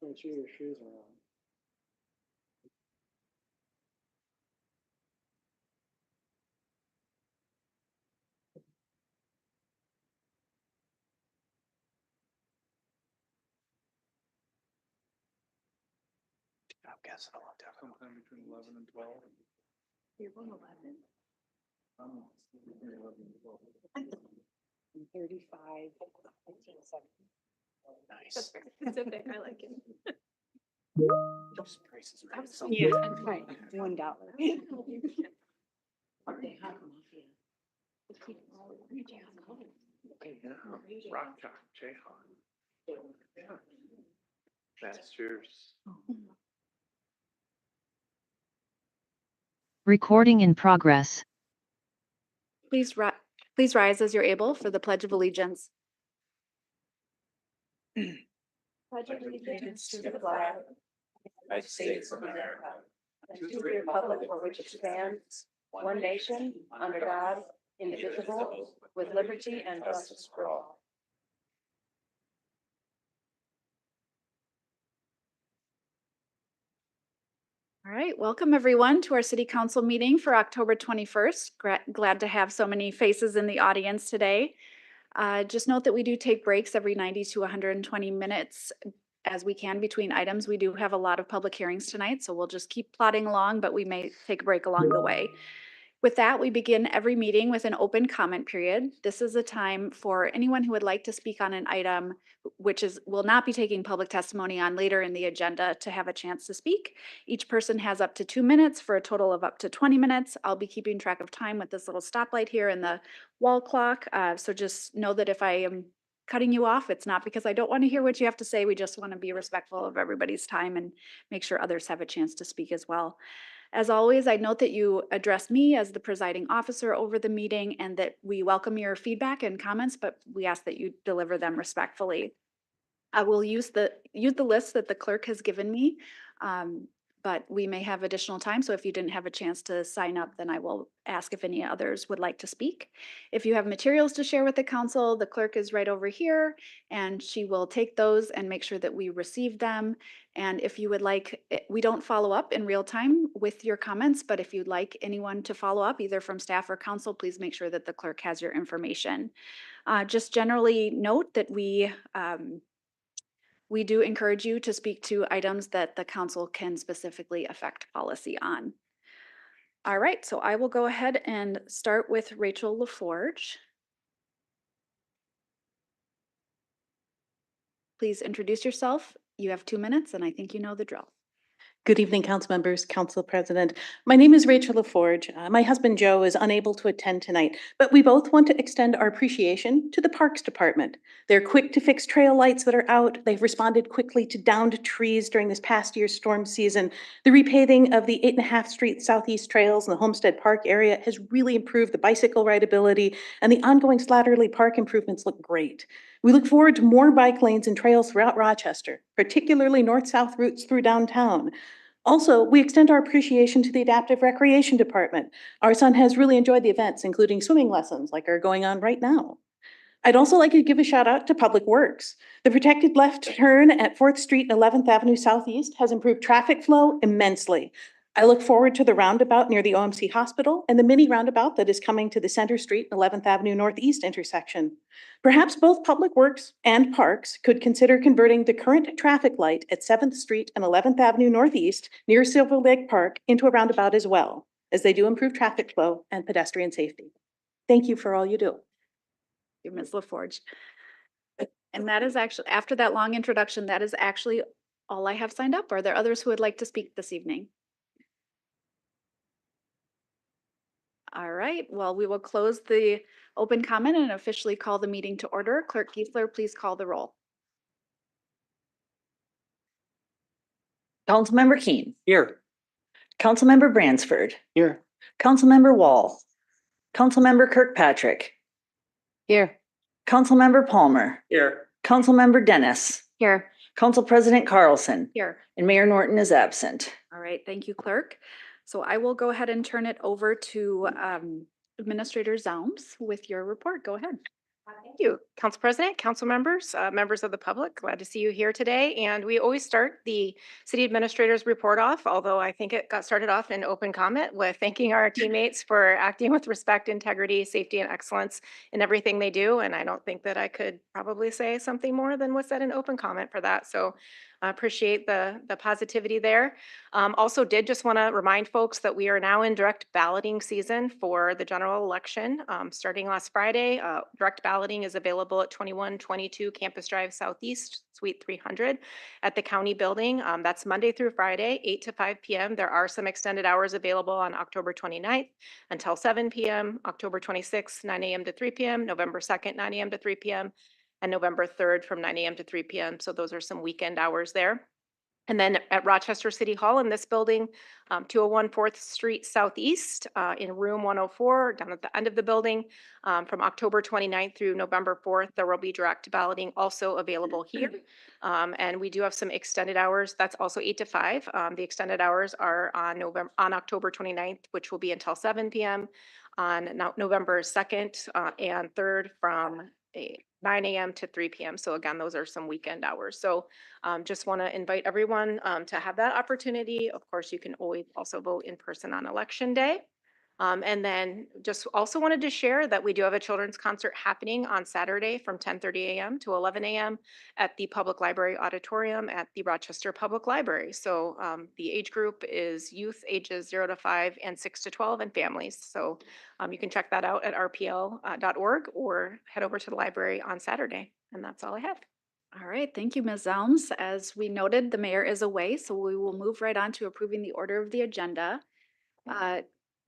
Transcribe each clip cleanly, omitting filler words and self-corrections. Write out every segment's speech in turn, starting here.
Make sure your shoes are on. I'm guessing a lot sometime between 11 and 12. You're 111. Between 11 and 12. 35, 15, 7. Nice. That's very specific. I like it. Those prices are so Yeah, good. right. $1. Okay, how come I feel? Okay, yeah. Rock Chalk, Jayhawk. Yeah. Masters. Recording in progress. Please rise as you're able for the Pledge of Allegiance. Pledge allegiance to the flag of the United States of America, and to the republic for which it stands, one nation, under God, indivisible, with liberty and justice for all. All right, welcome everyone to our City Council meeting for October 21st. Glad to have so many faces in the audience today. Just note that we do take breaks every 90 to 120 minutes as we can between items. We do have a lot of public hearings tonight, so we'll just keep plodding along, but we may take a break along the way. With that, we begin every meeting with an open comment period. This is a time for anyone who would like to speak on an item, which will not be taking public testimony on later in the agenda, to have a chance to speak. Each person has up to 2 minutes for a total of up to 20 minutes. I'll be keeping track of time with this little stoplight here and the wall clock. So just know that if I am cutting you off, it's not because I don't want to hear what you have to say. We just want to be respectful of everybody's time and make sure others have a chance to speak as well. As always, I note that you address me as the presiding officer over the meeting and that we welcome your feedback and comments, but we ask that you deliver them respectfully. I will use the list that the clerk has given me, but we may have additional time. So if you didn't have a chance to sign up, then I will ask if any others would like to speak. If you have materials to share with the council, the clerk is right over here and she will take those and make sure that we receive them. And if you would like, we don't follow up in real time with your comments, but if you'd like anyone to follow up, either from staff or council, please make sure that the clerk has your information. Just generally note that we do encourage you to speak to items that the council can specifically affect policy on. All right, so I will go ahead and start with Rachel LaForge. Please introduce yourself. You have 2 minutes, and I think you know the drill. Good evening, council members, council president. My name is Rachel LaForge. My husband, Joe, is unable to attend tonight, but we both want to extend our appreciation to the Parks Department. They're quick to fix trail lights that are out. They've responded quickly to downed trees during this past year's storm season. The repaving of the 8.5 Street Southeast trails in the Homestead Park area has really improved the bicycle rideability, and the ongoing Slatterly Park improvements look great. We look forward to more bike lanes and trails throughout Rochester, particularly north-south routes through downtown. Also, we extend our appreciation to the Adaptive Recreation Department. Our son has really enjoyed the events, including swimming lessons like are going on right now. I'd also like to give a shout out to Public Works. The protected left turn at 4th Street and 11th Avenue Southeast has improved traffic flow immensely. I look forward to the roundabout near the OMC Hospital and the mini roundabout that is coming to the Center Street and 11th Avenue Northeast intersection. Perhaps both Public Works and Parks could consider converting the current traffic light at 7th Street and 11th Avenue Northeast near Silver Lake Park into a roundabout as well, as they do improve traffic flow and pedestrian safety. Thank you for all you do. You're Ms. LaForge. And that is actually, after that long introduction, that is actually all I have signed up. Are there others who would like to speak this evening? All right, well, we will close the open comment and officially call the meeting to order. Clerk Giesler, please call the roll. Councilmember Keen. Here. Councilmember Bransford. Here. Councilmember Wall. Councilmember Kirkpatrick. Here. Councilmember Palmer. Here. Councilmember Dennis. Here. Council President Carlson. Here. And Mayor Norton is absent. All right, thank you, clerk. So I will go ahead and turn it over to Administrator Zhang with your report. Go ahead. Thank you, Council President, council members, members of the public. Glad to see you here today. And we always start the city administrator's report off, although I think it got started off in open comment with thanking our teammates for acting with respect, integrity, safety, and excellence in everything they do. And I don't think that I could probably say something more than what's said in open comment for that. So I appreciate the positivity there. Also did just want to remind folks that we are now in direct balloting season for the general election. Starting last Friday, direct balloting is available at 2122 Campus Drive Southeast, Suite 300 at the county building. That's Monday through Friday, 8 to 5 p.m. There are some extended hours available on October 29th until 7 p.m., October 26th, 9 a.m. to 3 p.m., November 2nd, 9 a.m. to 3 p.m., and November 3rd from 9 a.m. to 3 p.m. So those are some weekend hours there. And then at Rochester City Hall in this building, 201 4th Street Southeast in room 104, down at the end of the building, from October 29th through November 4th, there will be direct balloting also available here. And we do have some extended hours. That's also 8 to 5. The extended hours are on October 29th, which will be until 7 p.m. On November 2nd and 3rd from 9 a.m. to 3 p.m. So again, those are some weekend hours. So just want to invite everyone to have that opportunity. Of course, you can always also vote in person on election day. And then just also wanted to share that we do have a children's concert happening on Saturday from 10:30 a.m. to 11 a.m. at the Public Library Auditorium at the Rochester Public Library. So the age group is youth ages 0 to 5 and 6 to 12 and families. So you can check that out at rpl.org or head over to the library on Saturday. And that's all I have. All right, thank you, Ms. Zelms. As we noted, the mayor is away, so we will move right on to approving the order of the agenda.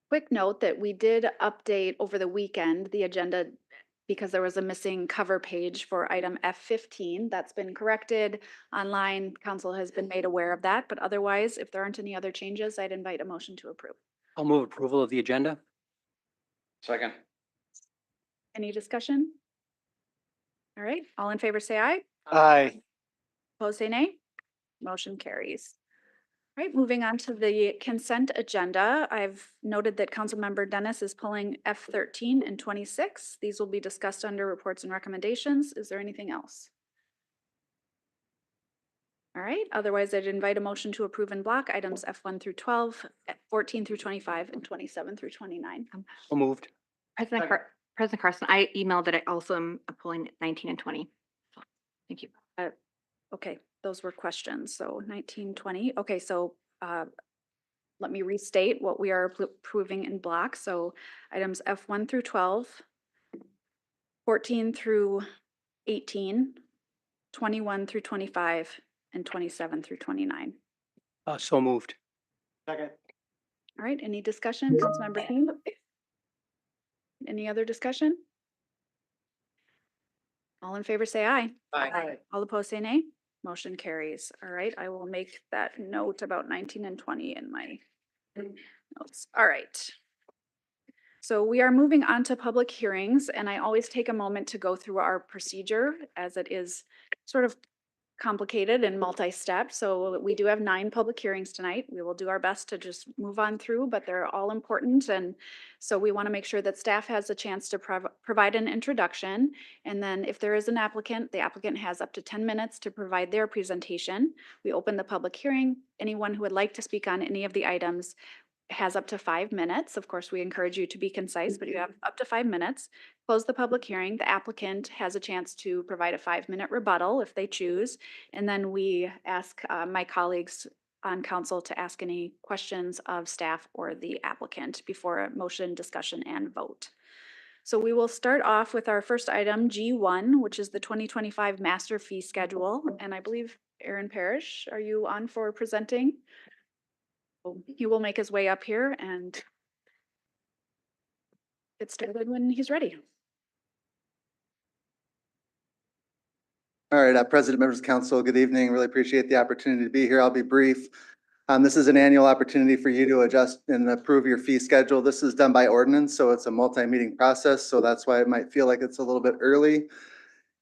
Quick note that we did update over the weekend the agenda because there was a missing cover page for item F15. That's been corrected online. Council has been made aware of that, but otherwise, if there aren't any other changes, I'd invite a motion to approve. I'll move approval of the agenda. Second. Any discussion? All right, all in favor say aye. Aye. Opposed say nay. Motion carries. All right, moving on to the consent agenda. I've noted that Councilmember Dennis is pulling F13 and 26. These will be discussed under reports and recommendations. Is there anything else? All right, otherwise I'd invite a motion to approve in block items F1 through 12, 14 through 25, and 27 through 29. So moved. President Carson, I emailed that I also am pulling 19 and 20. So, thank you. Okay, those were questions. So 19, 20. Okay, so let me restate what we are approving in block. So items F1 through 12, 14 through 18, 21 through 25, and 27 through 29. So moved. Second. All right, any discussion? Councilmember King? Any other discussion? All in favor say aye. Aye. All opposed say nay. Motion carries. All right, I will make that note about 19 and 20 in my notes. All right. So we are moving on to public hearings, and I always take a moment to go through our procedure as it is sort of complicated and multi-step. So we do have 9 public hearings tonight. We will do our best to just move on through, but they're all important. And so we want to make sure that staff has a chance to provide an introduction. And then if there is an applicant, the applicant has up to 10 minutes to provide their presentation. We open the public hearing. Anyone who would like to speak on any of the items has up to 5 minutes. Of course, we encourage you to be concise, but you have up to 5 minutes. Close the public hearing. The applicant has a chance to provide a 5-minute rebuttal if they choose. And then we ask my colleagues on council to ask any questions of staff or the applicant before a motion, discussion, and vote. So we will start off with our first item, G1, which is the 2025 master fee schedule. And I believe Aaron Parrish, are you on for presenting? He will make his way up here and get started when he's ready. All right, President, members of council, good evening. Really appreciate the opportunity to be here. I'll be brief. This is an annual opportunity for you to adjust and approve your fee schedule. This is done by ordinance, so it's a multi-meeting process. So that's why it might feel like it's a little bit early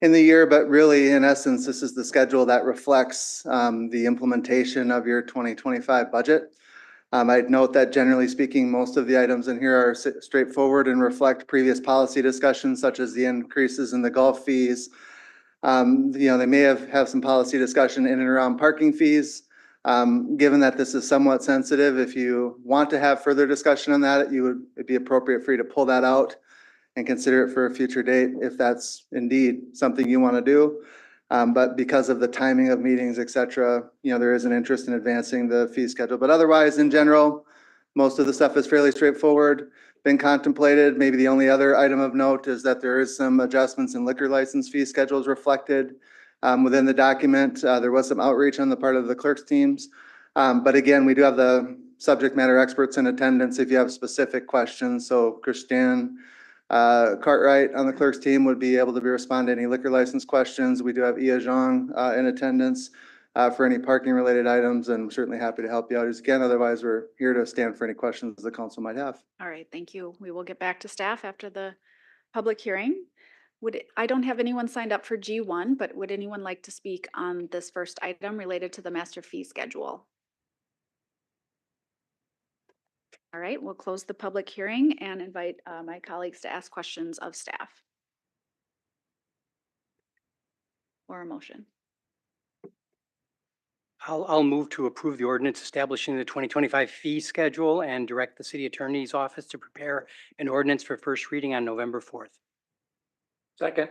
in the year, but really, in essence, this is the schedule that reflects the implementation of your 2025 budget. I'd note that generally speaking, most of the items in here are straightforward and reflect previous policy discussions, such as the increases in the golf fees. They may have some policy discussion in and around parking fees. Given that this is somewhat sensitive, if you want to have further discussion on that, it'd be appropriate for you to pull that out and consider it for a future date if that's indeed something you want to do. But because of the timing of meetings, et cetera, there is an interest in advancing the fee schedule. But otherwise, in general, most of the stuff is fairly straightforward, been contemplated. Maybe the only other item of note is that there is some adjustments in liquor license fee schedules reflected within the document. There was some outreach on the part of the clerk's teams. But again, we do have the subject matter experts in attendance if you have specific questions. So Christiane Cartwright on the clerk's team would be able to respond to any liquor license questions. We do have Zhang in attendance for any parking related items, and certainly happy to help you out again. Otherwise, we're here to stand for any questions the council might have. All right, thank you. We will get back to staff after the public hearing. I don't have anyone signed up for G1, but would anyone like to speak on this first item related to the master fee schedule? All right, we'll close the public hearing and invite my colleagues to ask questions of staff. Or a motion. I'll move to approve the ordinance establishing the 2025 fee schedule and direct the city attorney's office to prepare an ordinance for first reading on November 4th. Second.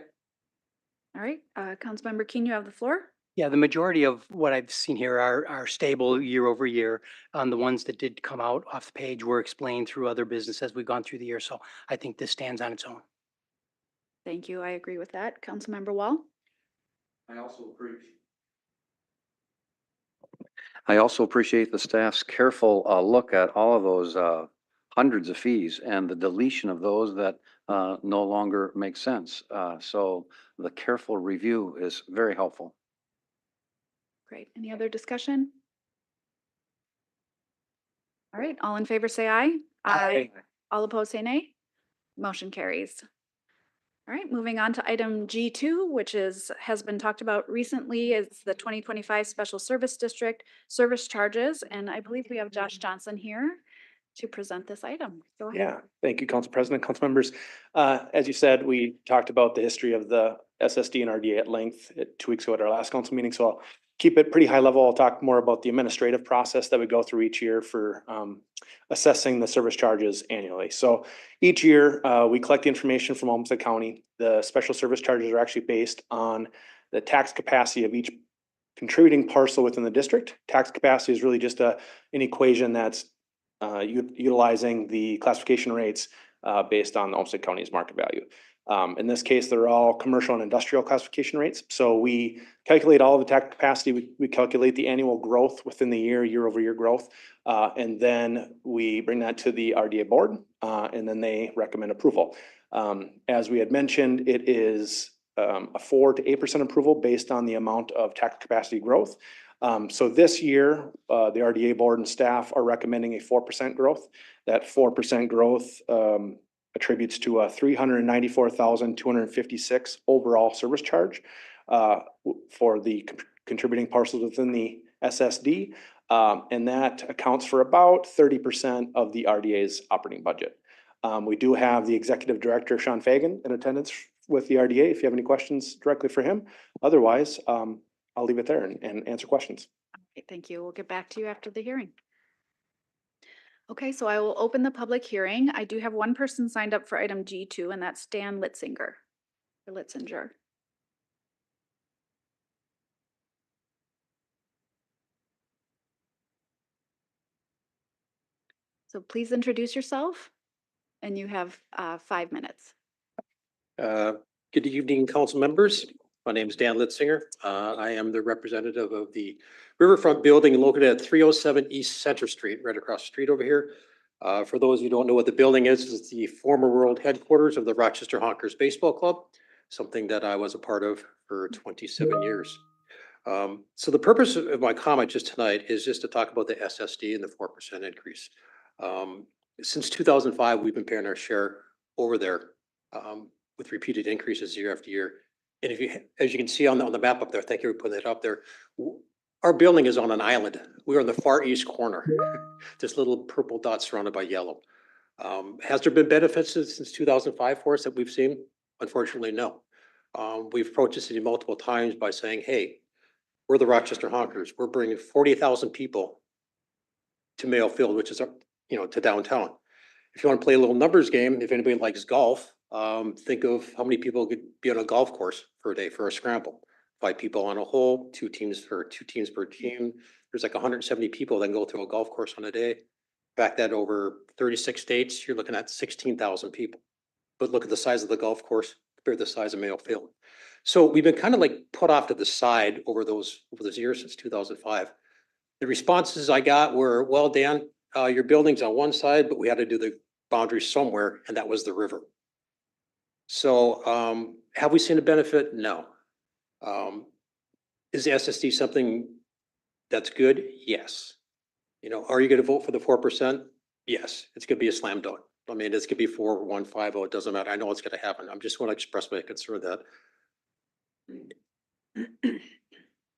All right, Councilmember Keen, you have the floor. Yeah, the majority of what I've seen here are stable year over year. The ones that did come out off the page were explained through other business as we've gone through the year. So I think this stands on its own. Thank you. I agree with that. Councilmember Wall. I also appreciate the staff's careful look at all of those hundreds of fees and the deletion of those that no longer make sense. So the careful review is very helpful. Great. Any other discussion? All right, all in favor say aye. Aye. All opposed say nay. Motion carries. All right, moving on to item G2, which has been talked about recently, is the 2025 Special Service District service charges. And I believe we have Josh Johnson here to present this item. Go ahead. Yeah, thank you, Council President, Council members. As you said, we talked about the history of the SSD and RDA at length 2 weeks ago at our last council meeting. So I'll keep it pretty high level. I'll talk more about the administrative process that we go through each year for assessing the service charges annually. So each year we collect the information from Olmsted County. The special service charges are actually based on the tax capacity of each contributing parcel within the district. Tax capacity is really just an equation that's utilizing the classification rates based on Olmsted County's market value. In this case, they're all commercial and industrial classification rates. So we calculate all of the tax capacity. We calculate the annual growth within the year over year growth. And then we bring that to the RDA board and then they recommend approval. As we had mentioned, it is a 4 to 8% approval based on the amount of tax capacity growth. So this year, the RDA board and staff are recommending a 4% growth. That 4% growth attributes to a $394,256 overall service charge for the contributing parcels within the SSD. And that accounts for about 30% of the RDA's operating budget. We do have the executive director, Sean Fagan, in attendance with the RDA if you have any questions directly for him. Otherwise, I'll leave it there and answer questions. Okay, thank you. We'll get back to you after the hearing. Okay, so I will open the public hearing. I do have one person signed up for item G2, and that's Dan Litzinger. Or Litzinger. So please introduce yourself, and you have 5 minutes. Good evening, council members. My name is Dan Litzinger. I am the representative of the Riverfront Building located at 307 East Center Street, right across the street over here. For those who don't know what the building is, it's the former world headquarters of the Rochester Honkers Baseball Club, something that I was a part of for 27 years. So the purpose of my comment just tonight is just to talk about the SSD and the 4% increase. Since 2005, we've been paying our share over there with repeated increases year after year. And if you, as you can see on the map up there, thank you for putting that up there. Our building is on an island. We're in the far east corner. This little purple dot surrounded by yellow. Has there been benefits since 2005 for us that we've seen? Unfortunately, no. We've approached the city multiple times by saying, hey, we're the Rochester Honkers. We're bringing 40,000 people to Mayo Field, which is, to downtown. If you want to play a little numbers game, if anybody likes golf, think of how many people could be on a golf course for a day for a scramble. 5 people on a hole, 2 teams per team. There's like 170 people that can go through a golf course on a day. Back that over 36 states, you're looking at 16,000 people. But look at the size of the golf course compared to the size of Mayo Field. So we've been kind of like put off to the side over those years since 2005. The responses I got were, well, Dan, your building's on one side, but we had to do the boundary somewhere, and that was the river. So have we seen a benefit? No. Is the SSD something that's good? Yes. Are you going to vote for the 4%? Yes, it's going to be a slam dunk. I mean, it's going to be 4-1-5-0. It doesn't matter. I know it's going to happen. I'm just want to express my concern that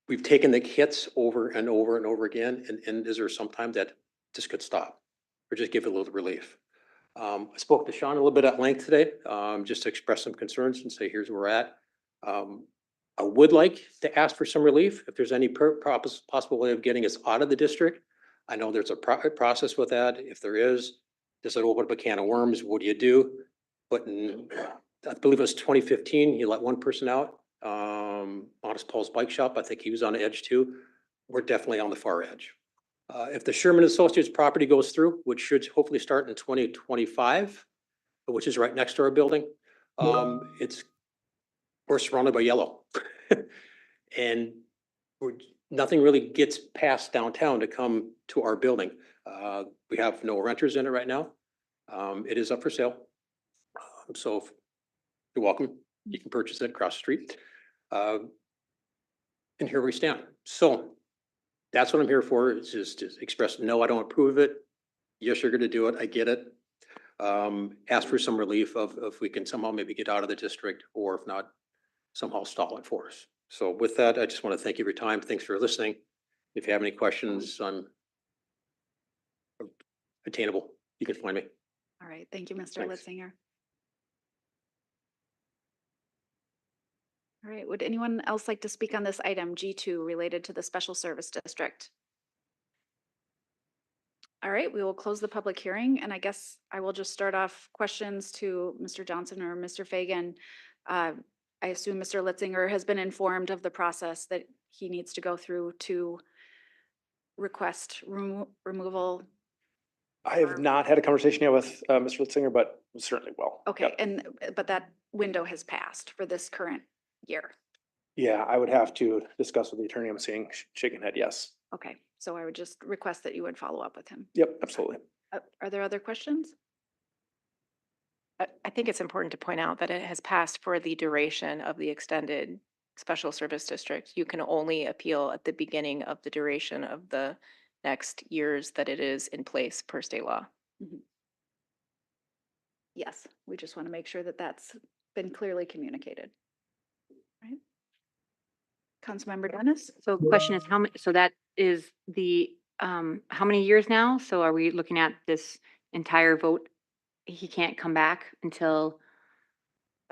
we've taken the hits over and over and over again. And is there some time that this could stop or just give it a little relief? I spoke to Sean a little bit at length today, just to express some concerns and say, here's where we're at. I would like to ask for some relief if there's any possible way of getting us out of the district. I know there's a process with that. If there is, does it open up a can of worms? What do you do? But I believe it was 2015, you let one person out. Honest Paul's Bike Shop, I think he was on the edge too. We're definitely on the far edge. If the Sherman Associates property goes through, which should hopefully start in 2025, which is right next to our building, we're surrounded by yellow. And nothing really gets past downtown to come to our building. We have no renters in it right now. It is up for sale. So if you're welcome, you can purchase it across the street. And here we stand. So that's what I'm here for, is just to express, no, I don't approve of it. Yes, you're going to do it. I get it. Ask for some relief of if we can somehow maybe get out of the district, or if not, somehow stall it for us. So with that, I just want to thank you for your time. Thanks for listening. If you have any questions, I'm attainable. You can find me. All right, thank you, Mr. Thanks. Litzinger. All right, would anyone else like to speak on this item, G2, related to the Special Service District? All right, we will close the public hearing, and I guess I will just start off questions to Mr. Johnson or Mr. Fagan. I assume Mr. Litzinger has been informed of the process that he needs to go through to request removal. I have not had a conversation yet with Mr. Litzinger, but certainly will. Okay, Yep. but that window has passed for this current year. Yeah, I would have to discuss with the attorney. I'm seeing shaking head, yes. Okay, so I would just request that you would follow up with him. Yep, absolutely. Are there other questions? I think it's important to point out that it has passed for the duration of the extended special service district. You can only appeal at the beginning of the duration of the next years that it is in place per state law. Mhm. Yes, we just want to make sure that that's been clearly communicated. Right. Councilmember Dennis? So the question is so that is the, how many years now? So are we looking at this entire vote? He can't come back until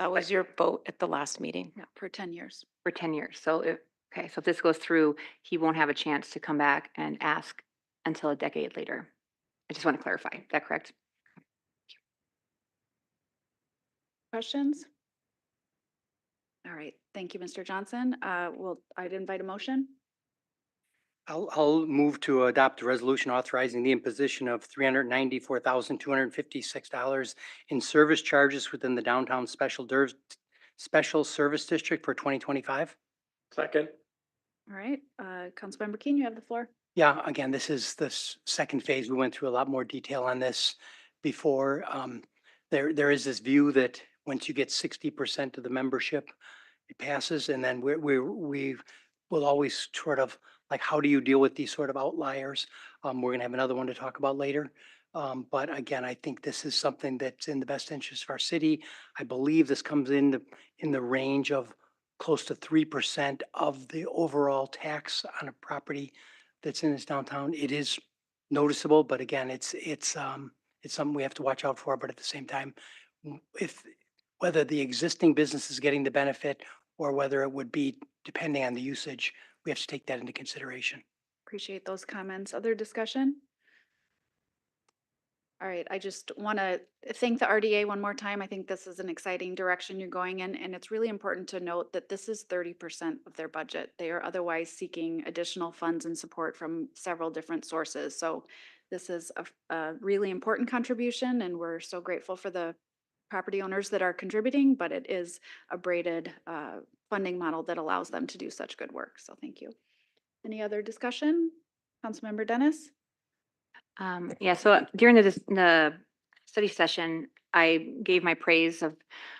That was your vote at the last meeting. Yeah, for 10 years. for 10 years. So okay, so if this goes through, he won't have a chance to come back and ask until a decade later. I just want to clarify. Is that correct? Questions? All right, thank you, Mr. Johnson. I'd invite a motion. I'll move to adopt a resolution authorizing the imposition of $394,256 in service charges within the downtown special service district for 2025. Second. All right, Councilmember Keen, you have the floor. Yeah, again, this is the second phase. We went through a lot more detail on this before. There is this view that once you get 60% of the membership, it passes, and then we will always sort of like, how do you deal with these sort of outliers? We're gonna have another one to talk about later. But again, I think this is something that's in the best interest of our city. I believe this comes in the range of close to 3% of the overall tax on a property that's in this downtown. It is noticeable, but again, it's something we have to watch out for. But at the same time, if whether the existing business is getting the benefit or whether it would be depending on the usage, we have to take that into consideration. Appreciate those comments. Other discussion? All right, I just want to thank the RDA one more time. I think this is an exciting direction you're going in, and it's really important to note that this is 30% of their budget. They are otherwise seeking additional funds and support from several different sources. So this is a really important contribution, and we're so grateful for the property owners that are contributing, but it is a braided funding model that allows them to do such good work. So thank you. Any other discussion? Councilmember Dennis? Yeah, so during the study session, I gave my praise of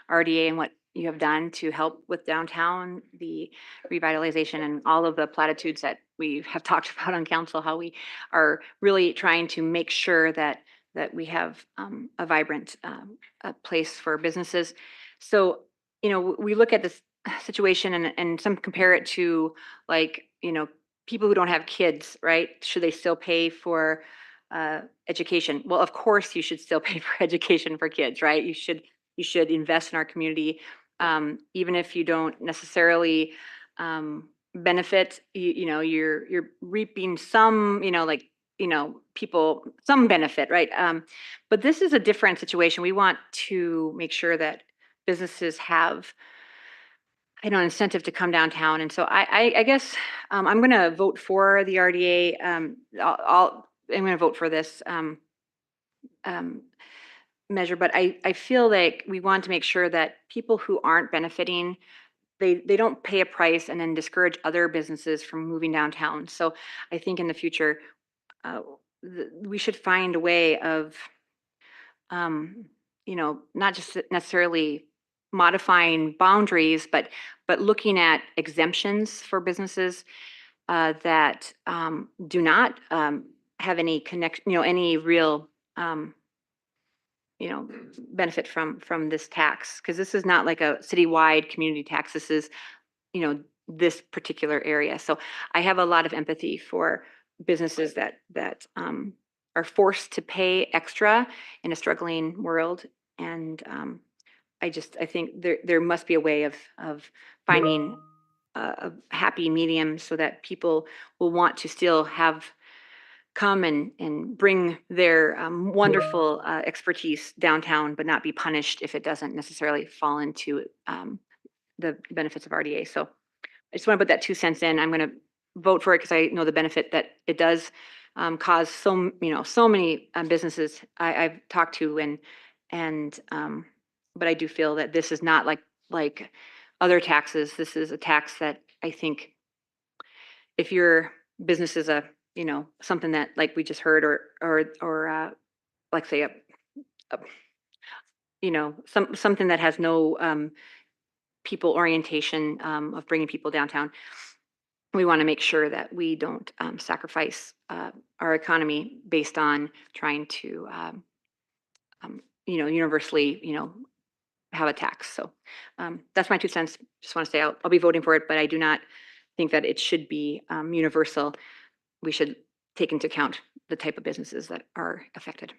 RDA and what you have done to help with downtown, the revitalization and all of the platitudes that we have talked about on council, how we are really trying to make sure that we have a vibrant place for businesses. So, we look at this situation and some compare it to like, people who don't have kids, right? Should they still pay for education? Well, of course you should still pay for education for kids, right? You should invest in our community, even if you don't necessarily benefit. You're reaping some, people some benefit, right? But this is a different situation. We want to make sure that businesses have an incentive to come downtown, and so I guess I'm going to vote for the RDA. I'm going to vote for this measure, but I feel like we want to make sure that people who aren't benefiting, they don't pay a price and then discourage other businesses from moving downtown. So I think in the future, we should find a way of, not just necessarily modifying boundaries, but looking at exemptions for businesses that do not have any any real benefit from this tax, because this is not like a citywide community tax. This is this particular area. So I have a lot of empathy for businesses that are forced to pay extra in a struggling world, and I think there must be a way of finding a happy medium so that people will want to still come and bring their wonderful expertise downtown, but not be punished if it doesn't necessarily fall into the benefits of RDA. So I just want to put that 2 cents in. I'm going to vote for it because I know the benefit that it does cause so many businesses I've talked to, and but I do feel that this is not like other taxes. This is a tax that I think if your business is something that, like we just heard, or like say something that has no people orientation of bringing people downtown, we want to make sure that we don't sacrifice our economy based on trying to universally have a tax. So that's my 2 cents. Just want to say I'll be voting for it, but I do not think that it should be universal. We should take into account the type of businesses that are affected.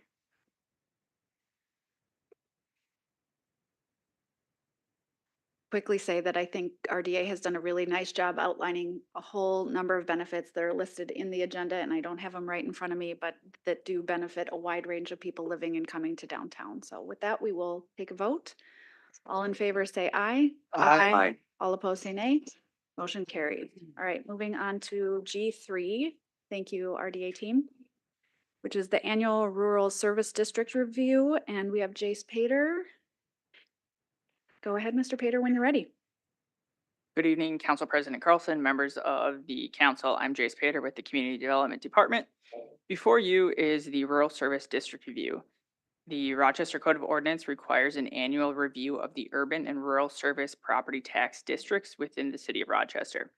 Quickly say that I think RDA has done a really nice job outlining a whole number of benefits that are listed in the agenda, and I don't have them right in front of me, but that do benefit a wide range of people living and coming to downtown. So with that, we will take a vote. All in favor say aye. Aye. All opposed say nay. Motion carried. All right, moving on to G3. Thank you, RDA team, which is the annual Rural Service District Review, and we have Jace Pater. Go ahead, Mr. Pater, when you're ready. Good evening, Council President Carlson, members of the council. I'm Jace Pater with the Community Development Department. Before you is the Rural Service District Review. The Rochester Code of Ordinance requires an annual review of the urban and rural service property tax districts within the city of Rochester.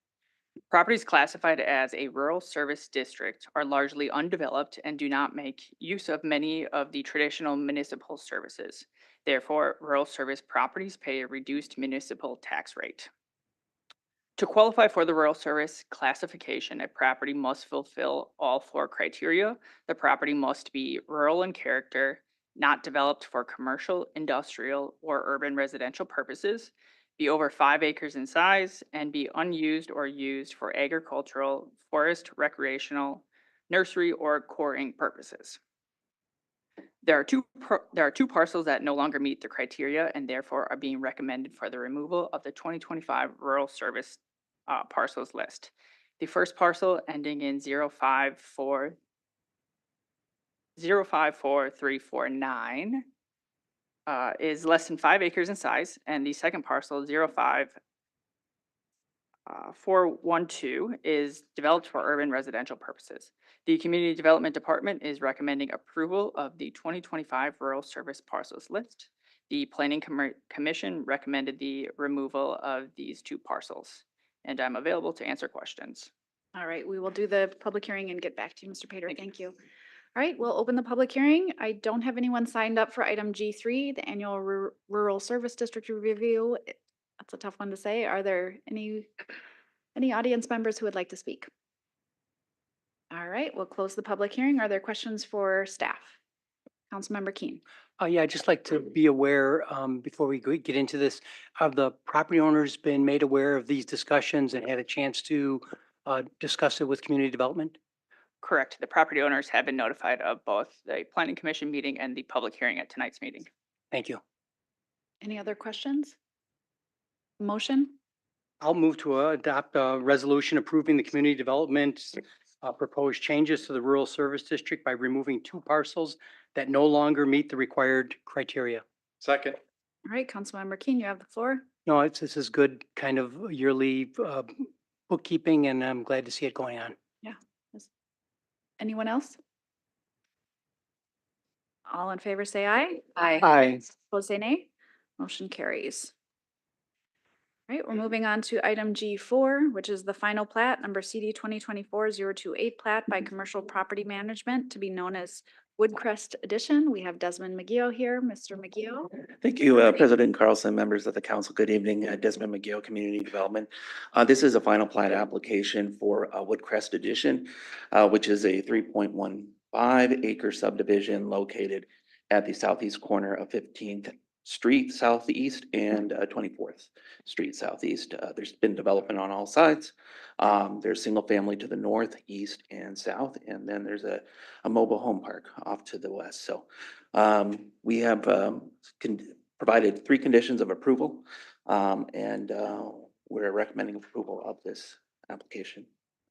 Properties classified as a rural service district are largely undeveloped and do not make use of many of the traditional municipal services. Therefore, rural service properties pay a reduced municipal tax rate. To qualify for the rural service classification, a property must fulfill all 4 criteria. The property must be rural in character, not developed for commercial, industrial, or urban residential purposes, be over 5 acres in size, and be unused or used for agricultural, forest, recreational, nursery, or quarrying purposes. There are two parcels that no longer meet the criteria and therefore are being recommended for the removal of the 2025 rural service parcels list. The first parcel ending in 054349 is less than 5 acres in size, and the second parcel 412 is developed for urban residential purposes. The Community Development Department is recommending approval of the 2025 rural service parcels list. The Planning Commission recommended the removal of these 2 parcels, and I'm available to answer questions. All right, we will do the public hearing and get back to you, Mr. Pater. Thank you. All right, we'll open the public hearing. I don't have anyone signed up for item G3, the annual rural service district review. That's a tough one to say. Are there any audience members who would like to speak? All right, we'll close the public hearing. Are there questions for staff? Councilmember Keen. Yeah, I'd just like to be aware, before we get into this, have the property owners been made aware of these discussions and had a chance to discuss it with community development? Correct. The property owners have been notified of both the Planning Commission meeting and the public hearing at tonight's meeting. Thank you. Any other questions? Motion? I'll move to adopt a resolution approving the community development proposed changes to the rural service district by removing 2 parcels that no longer meet the required criteria. Second. All right, Councilmember Keen, you have the floor. No, this is good kind of yearly bookkeeping, and I'm glad to see it going on. Yeah. Anyone else? All in favor, say aye. Aye. Aye. Opposed, say nay. Motion carries. All right, we're moving on to item G4, which is the final plat, number CD 2024-028 plat by Commercial Property Management to be known as Woodcrest Edition. We have Desmond McGee here. Mr. McGee. Thank you, President Carlson, members of the council. Good evening, Desmond McGee, Community Development. This is a final plat application for Woodcrest Edition, which is a 3.15 acre subdivision located at the southeast corner of 15th Street Southeast and 24th Street Southeast. There's been development on all sides. There's single family to the north, east, and south, and then there's a mobile home park off to the west. So we have provided 3 conditions of approval, and we're recommending approval of this application.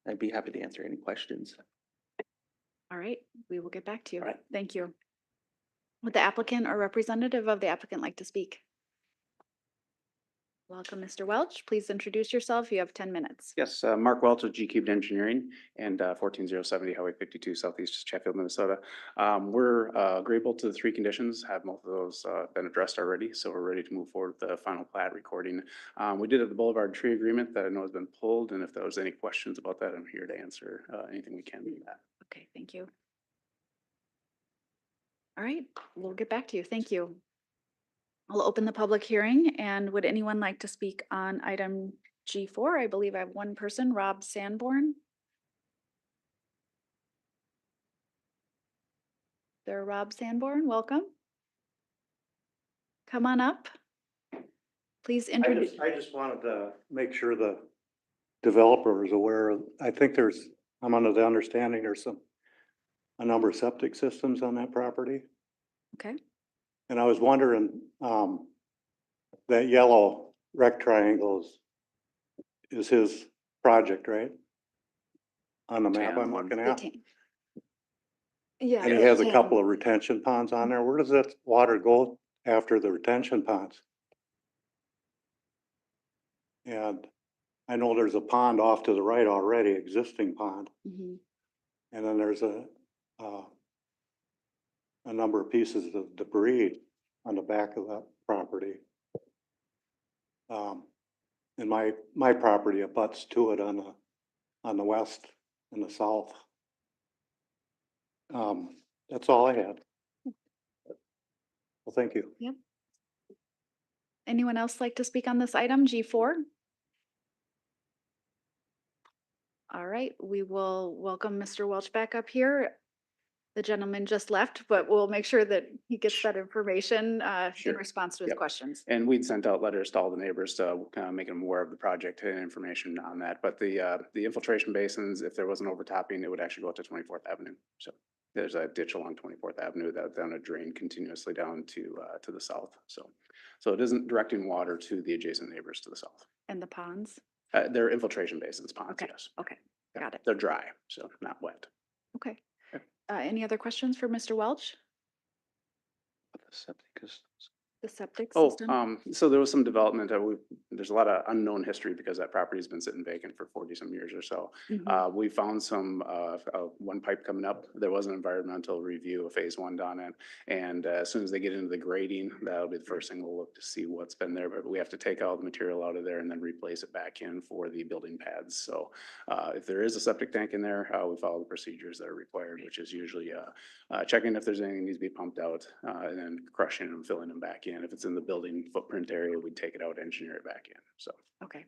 I'd be happy to answer any questions. All right, we will get back to you. All right. Thank you. Would the applicant or representative of the applicant like to speak? Welcome, Mr. Welch. Please introduce yourself. You have 10 minutes. Yes, Mark Welch of G Cubed Engineering and 14070 Highway 52 Southeast Chatfield, Minnesota. We're agreeable to the 3 conditions, have most of those been addressed already, so we're ready to move forward with the final plat recording. We did have the Boulevard Tree Agreement that I know has been pulled, and if there was any questions about that, I'm here to answer anything we can on that. Okay, thank you. All right, we'll get back to you. Thank you. I'll open the public hearing, and would anyone like to speak on item G4? I believe I have one person, Rob Sanborn. There, Rob Sanborn, welcome. Come on up. Please introduce. I just wanted to make sure the developer is aware of, I think I'm under the understanding there's a number of septic systems on that property. Okay. And I was wondering, that yellow rec triangles is his project, right? On the map I'm looking at. Yeah. And he has a couple of retention ponds on there. Where does that water go after the retention ponds? And I know there's a pond off to the right already, existing pond. Mhm. And then there's a number of pieces of debris on the back of that property. And my property abuts to it on the west and the south. That's all I had. Well, thank you. Yep. Anyone else like to speak on this item, G4? All right, we will welcome Mr. Welch back up here. The gentleman just left, but we'll make sure that he gets that information in Sure. response to his Yep. questions. And we'd sent out letters to all the neighbors to make them aware of the project and information on that. But the infiltration basins, if there was an overtopping, it would actually go out to 24th Avenue. So there's a ditch along 24th Avenue that's down a drain continuously down to the south. So it isn't directing water to the adjacent neighbors to the south. And the ponds? They're infiltration basins, ponds, Okay, yes. okay, Yeah, got it. They're dry, so not wet. Okay. Any other questions for Mr. Welch? The septic is. The septic Oh, system? so there was some development, there's a lot of unknown history because that property's been sitting vacant for 40-some years or so. Mhm. We found some, one pipe coming up. There was an environmental review of phase 1 done in. And as soon as they get into the grading, that'll be the first thing we'll look to see what's been there. But we have to take all the material out of there and then replace it back in for the building pads. So if there is a septic tank in there, we follow the procedures that are required, which is usually checking if there's anything that needs to be pumped out, and then crushing and filling them back in. If it's in the building footprint area, we'd take it out, engineer it back in, so. Okay,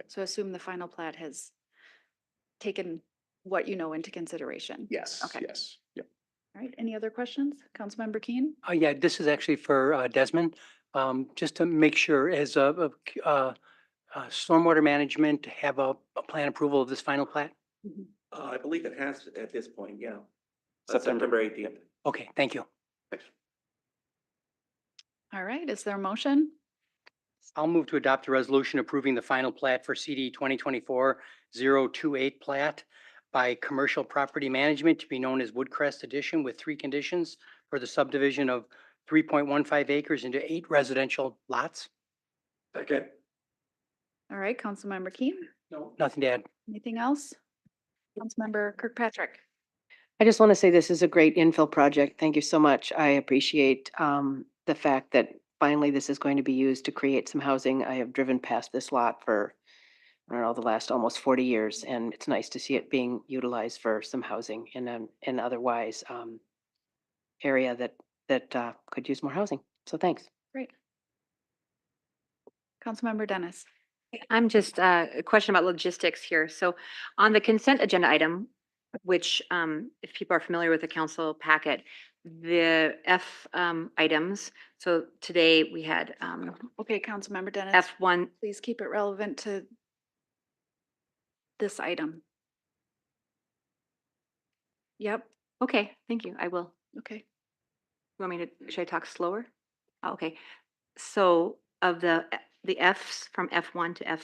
so assume the final plat has taken what you know into consideration. Yes, Okay. yes, yep. All right, any other questions? Councilmember Keen? Yeah, this is actually for Desmond. Just to make sure, as stormwater management have a plan approval of this final plat? I believe it has at this point, yeah. September. 18th. Okay, thank you. All right, is there a motion? I'll move to adopt a resolution approving the final plat for CD 2024-028 plat by Commercial Property Management to be known as Woodcrest Edition with 3 conditions for the subdivision of 3.15 acres into 8 residential lots. Second. All right, Councilmember Keen? No, nothing to add. Anything else? Councilmember Kirkpatrick? I just want to say this is a great infill project. Thank you so much. I appreciate the fact that finally this is going to be used to create some housing. I have driven past this lot for, I don't know, the last almost 40 years, and it's nice to see it being utilized for some housing in an otherwise area that could use more housing. So thanks. Great. Councilmember Dennis? I'm just a question about logistics here. So on the consent agenda item, which if people are familiar with the council packet, the F items. So today we had Okay, Councilmember Dennis. F1. Please keep it relevant to this item. Yep, Okay, thank you. I will. okay. You want me to, should I talk slower? Oh, okay. So of the Fs from F1 to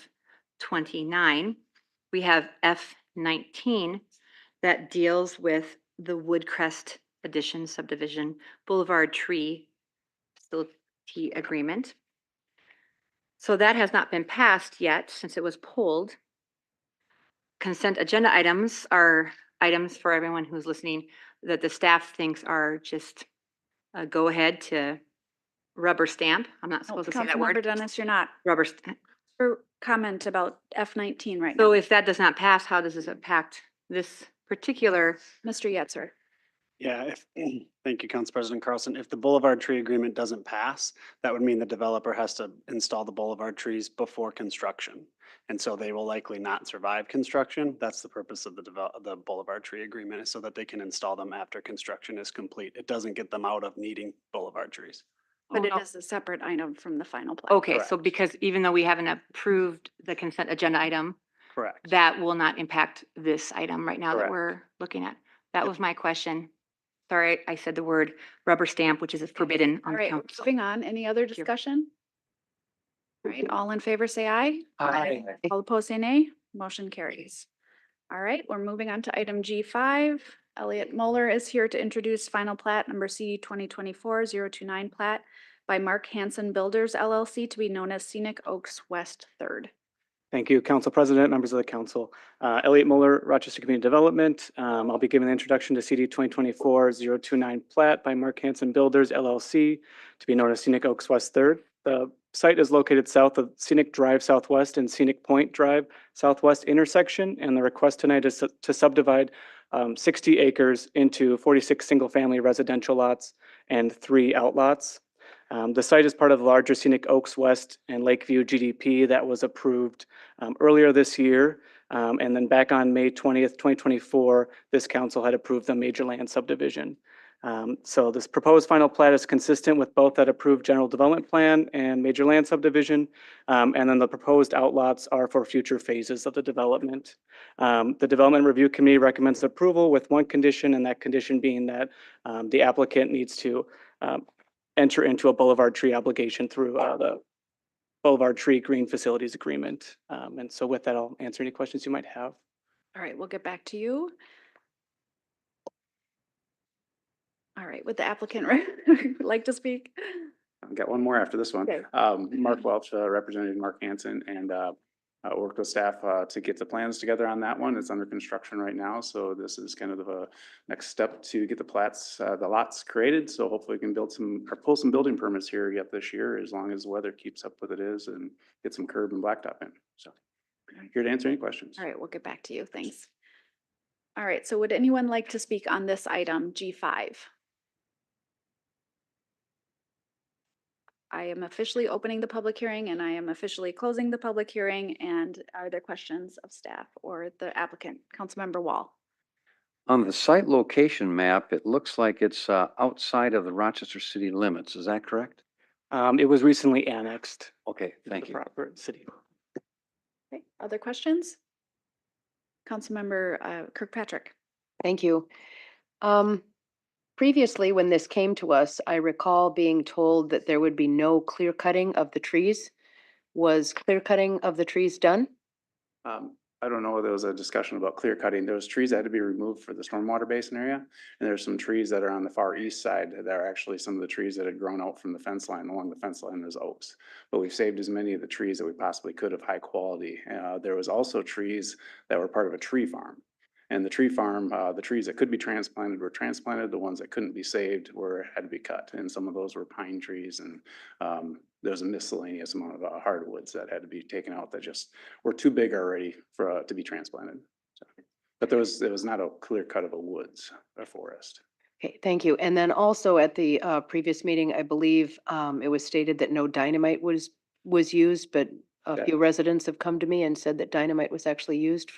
F29, we have F19 that deals with the Woodcrest Addition Subdivision Boulevard Tree Facility Agreement. So that has not been passed yet since it was pulled. Consent agenda items are items for everyone who's listening that the staff thinks are just a go ahead to rubber stamp. I'm not supposed to say that Councilmember word. Dennis, you're not. Rubber stamp. For comment about F19 right So now. if that does not pass, how does this impact this particular? Mr. Yetzer? Yeah, thank you, Council President Carlson. If the Boulevard Tree Agreement doesn't pass, that would mean the developer has to install the boulevard trees before construction. And so they will likely not survive construction. That's the purpose of the Boulevard Tree Agreement, is so that they can install them after construction is complete. It doesn't get them out of needing boulevard trees. But it no. is a separate item from the final plan. Okay, so because even though we haven't approved the consent agenda item, Correct. that will not impact this item right now that Correct. we're looking at. That was my question. Sorry, I said the word rubber stamp, which is forbidden All on right, council. moving on. Any other discussion? All right, all in favor, say aye. Aye. All opposed, say nay. Motion carries. All right, we're moving on to item G5. Elliot Moeller is here to introduce final plat number C 2024-029 plat by Mark Hansen Builders LLC to be known as Scenic Oaks West Third. Thank you, Council President, members of the council. Elliot Mueller, Rochester Community Development. I'll be giving the introduction to CD 2024-029 plat by Mark Hansen Builders LLC to be known as Scenic Oaks West Third. The site is located south of Scenic Drive Southwest and Scenic Point Drive Southwest intersection, and the request tonight is to subdivide 60 acres into 46 single-family residential lots and 3 outlots. The site is part of the larger Scenic Oaks West and Lakeview GDP that was approved earlier this year. And then back on May 20th, 2024, this council had approved the major land subdivision. So this proposed final plat is consistent with both that approved general development plan and major land subdivision. And then the proposed outlots are for future phases of the development. The Development Review Committee recommends approval with one condition, and that condition being that the applicant needs to enter into a boulevard tree obligation through the Boulevard Tree Green Facilities Agreement. And so with that, I'll answer any questions you might have. All right, we'll get back to you. All right, would the applicant like to speak? I've got one more after this one. Okay. Mark Welch, Representative Mark Hansen, and worked with staff to get the plans together on that one. It's under construction right now, so this is kind of the next step to get the plats, the lots created. So hopefully we can build some, or pull some building permits here yet this year, as long as the weather keeps up with it is, and get some curb and blacktop in. So here to answer any questions. All right, we'll get back to you. Thanks. All right, so would anyone like to speak on this item, G5? I am officially opening the public hearing and I am officially closing the public hearing. And are there questions of staff or the applicant? Councilmember Wall. On the site location map, it looks like it's outside of the Rochester city limits. Is that correct? It was recently annexed. Okay, to thank the you. proper city. Okay, other questions? Councilmember Kirkpatrick. Thank you. Previously, when this came to us, I recall being told that there would be no clear cutting of the trees. Was clear cutting of the trees done? I don't know, there was a discussion about clear cutting. Those trees that had to be removed for the stormwater basin area. And there's some trees that are on the far east side that are actually some of the trees that had grown out from the fence line. Along the fence line, there's oaks. But we've saved as many of the trees that we possibly could of high quality. There was also trees that were part of a tree farm. And the tree farm, the trees that could be transplanted were transplanted. The ones that couldn't be saved had to be cut. And some of those were pine trees, and there's a miscellaneous amount of hardwoods that had to be taken out that just were too big already for to be transplanted. So, but there was not a clear cut of a woods or forest. Okay, thank you. And then also at the previous meeting, I believe it was stated that no dynamite was used, but a few residents have come to me and said that dynamite was actually used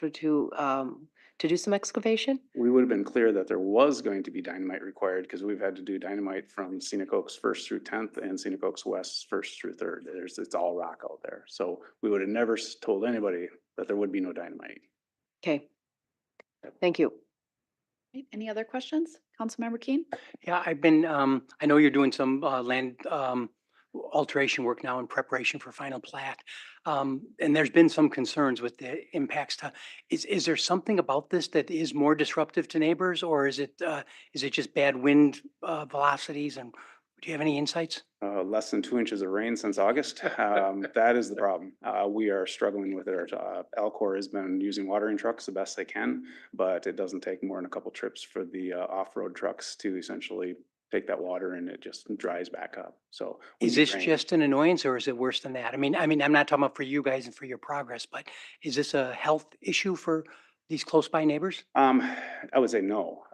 to do some excavation? We would have been clear that there was going to be dynamite required because we've had to do dynamite from Scenic Oaks 1st through 10th and Scenic Oaks West 1st through 3rd. It's all rock out there. So we would have never told anybody that there would be no dynamite. Okay. Thank you. Okay, any other questions? Councilmember Keen? Yeah, I've been, I know you're doing some land alteration work now in preparation for final plat. And there's been some concerns with the impacts to, is there something about this that is more disruptive to neighbors, or is it just bad wind velocities? And do you have any insights? Less than 2 inches of rain since August. That is the problem. We are struggling with it. Alcor has been using watering trucks the best they can, but it doesn't take more than a couple trips for the off-road trucks to essentially take that water and it just dries back up. So Is this just an annoyance, or is it worse than that? I mean, I'm not talking about for you guys and for your progress, but is this a health issue for these close by neighbors? I would say no,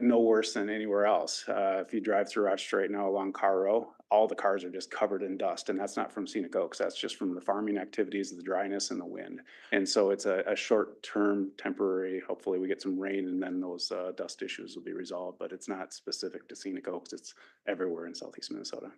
no worse than anywhere else. If you drive through Rochester right now along Car Row, all the cars are just covered in dust, and that's not from Scenic Oaks. That's just from the farming activities, the dryness and the wind. And so it's a short-term temporary, hopefully we get some rain and then those dust issues will be resolved, but it's not specific to Scenic Oaks. It's everywhere in Southeast Minnesota.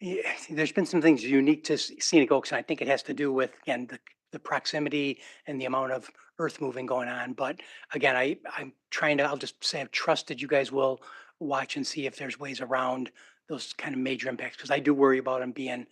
Yeah, there's been some things unique to Scenic Oaks, and I think it has to do with, again, the proximity and the amount of earth moving going on. But again, I'm trying to, I'll just say I've trusted you guys will watch and see if there's ways around those kind of major impacts, because I do worry about them being,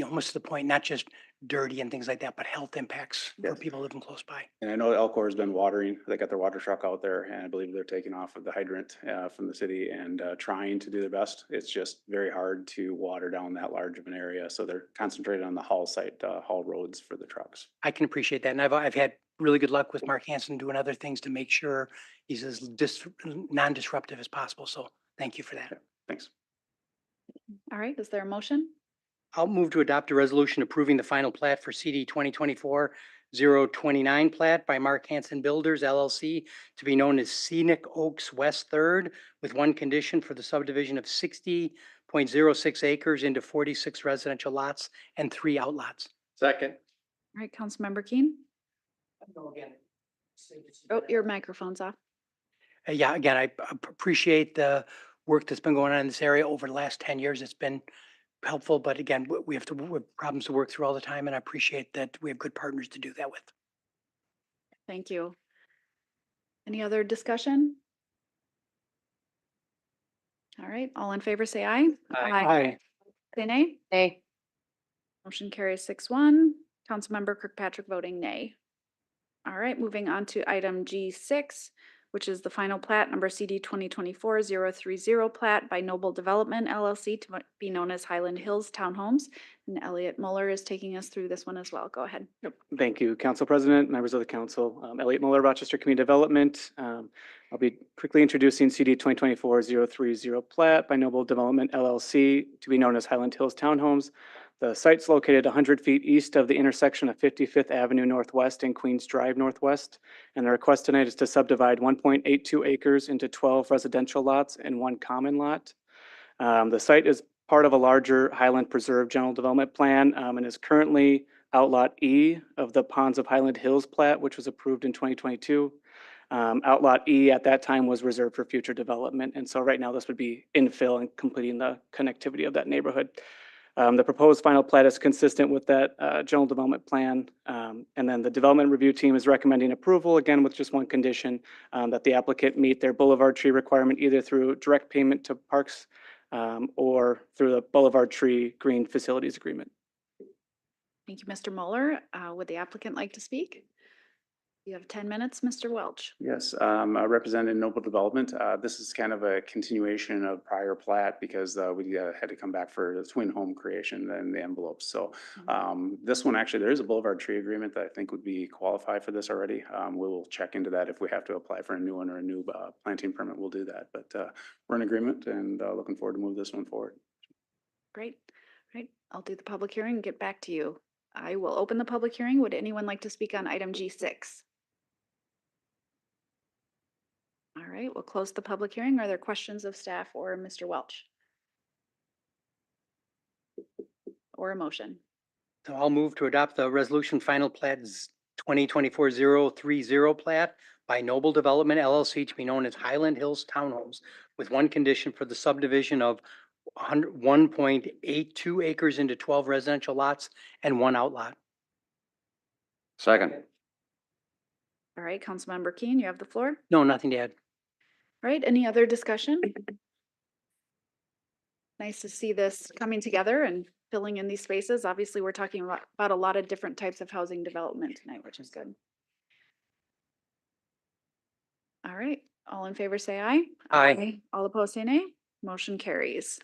almost to the point, not just dirty and things like that, but health impacts for people living close by. And I know Alcor has been watering. They got their water truck out there, and I believe they're taking off of the hydrant from the city and trying to do their best. It's just very hard to water down that large of an area. So they're concentrated on the haul site, haul roads for the trucks. I can appreciate that. And I've had really good luck with Mark Hansen doing other things to make sure he's as non-disruptive as possible. So thank you for that. Okay, thanks. All right, is there a motion? I'll move to adopt a resolution approving the final plat for CD 2024-029 plat by Mark Hansen Builders LLC to be known as Scenic Oaks West 3rd, with one condition for the subdivision of 60.06 acres into 46 residential lots and 3 outlots. Second. All right, Councilmember Keen? Oh, your microphone's off. Yeah, again, I appreciate the work that's been going on in this area over the last 10 years. It's been helpful, but again, we have problems to work through all the time, and I appreciate that we have good partners to do that with. Thank you. Any other discussion? All right, all in favor, say aye. Aye. Say nay. Nay. Motion carries 6-1. Councilmember Kirkpatrick voting nay. All right, moving on to item G6, which is the final plat number CD 2024-030 plat by Noble Development LLC to be known as Highland Hills Townhomes. And Elliot Mueller is taking us through this one as well. Go ahead. Yep. Thank you, Council President, members of the council. Elliot Mueller, Rochester Community Development. I'll be quickly introducing CD 2024-030 plat by Noble Development LLC to be known as Highland Hills Townhomes. The site's located 100 feet east of the intersection of 55th Avenue Northwest and Queens Drive Northwest. And the request tonight is to subdivide 1.82 acres into 12 residential lots and 1 common lot. The site is part of a larger Highland Preserve General Development Plan and is currently Outlot E of the Ponds of Highland Hills plat, which was approved in 2022. Outlot E at that time was reserved for future development. And so right now this would be infill and completing the connectivity of that neighborhood. The proposed final plat is consistent with that general development plan. And then the development review team is recommending approval, again, with just one condition, that the applicant meet their boulevard tree requirement either through direct payment to parks or through the boulevard tree green facilities agreement. Thank you, Mr. Mueller. Would the applicant like to speak? You have 10 minutes, Mr. Welch. Yes, representing Noble Development. This is kind of a continuation of prior plat because we had to come back for the twin home creation and the envelopes. So this one, actually, there is a boulevard tree agreement that I think would be qualified for this already. We will check into that. If we have to apply for a new one or a new planting permit, we'll do that. But we're in agreement and looking forward to move this one forward. Great. All right, I'll do the public hearing and get back to you. I will open the public hearing. Would anyone like to speak on item G6? All right, we'll close the public hearing. Are there questions of staff or Mr. Welch? Or a motion? So I'll move to adopt the resolution final plat 2024-030 plat by Noble Development LLC to be known as Highland Hills Townhomes with one condition for the subdivision of 1.82 acres into 12 residential lots and 1 outlot. Second. All right, Councilmember Keen, you have the floor. No, nothing to add. All right, any other discussion? Nice to see this coming together and filling in these spaces. Obviously, we're talking about a lot of different types of housing development tonight, which is good. All right, all in favor say aye. Aye. All opposed say nay. Motion carries.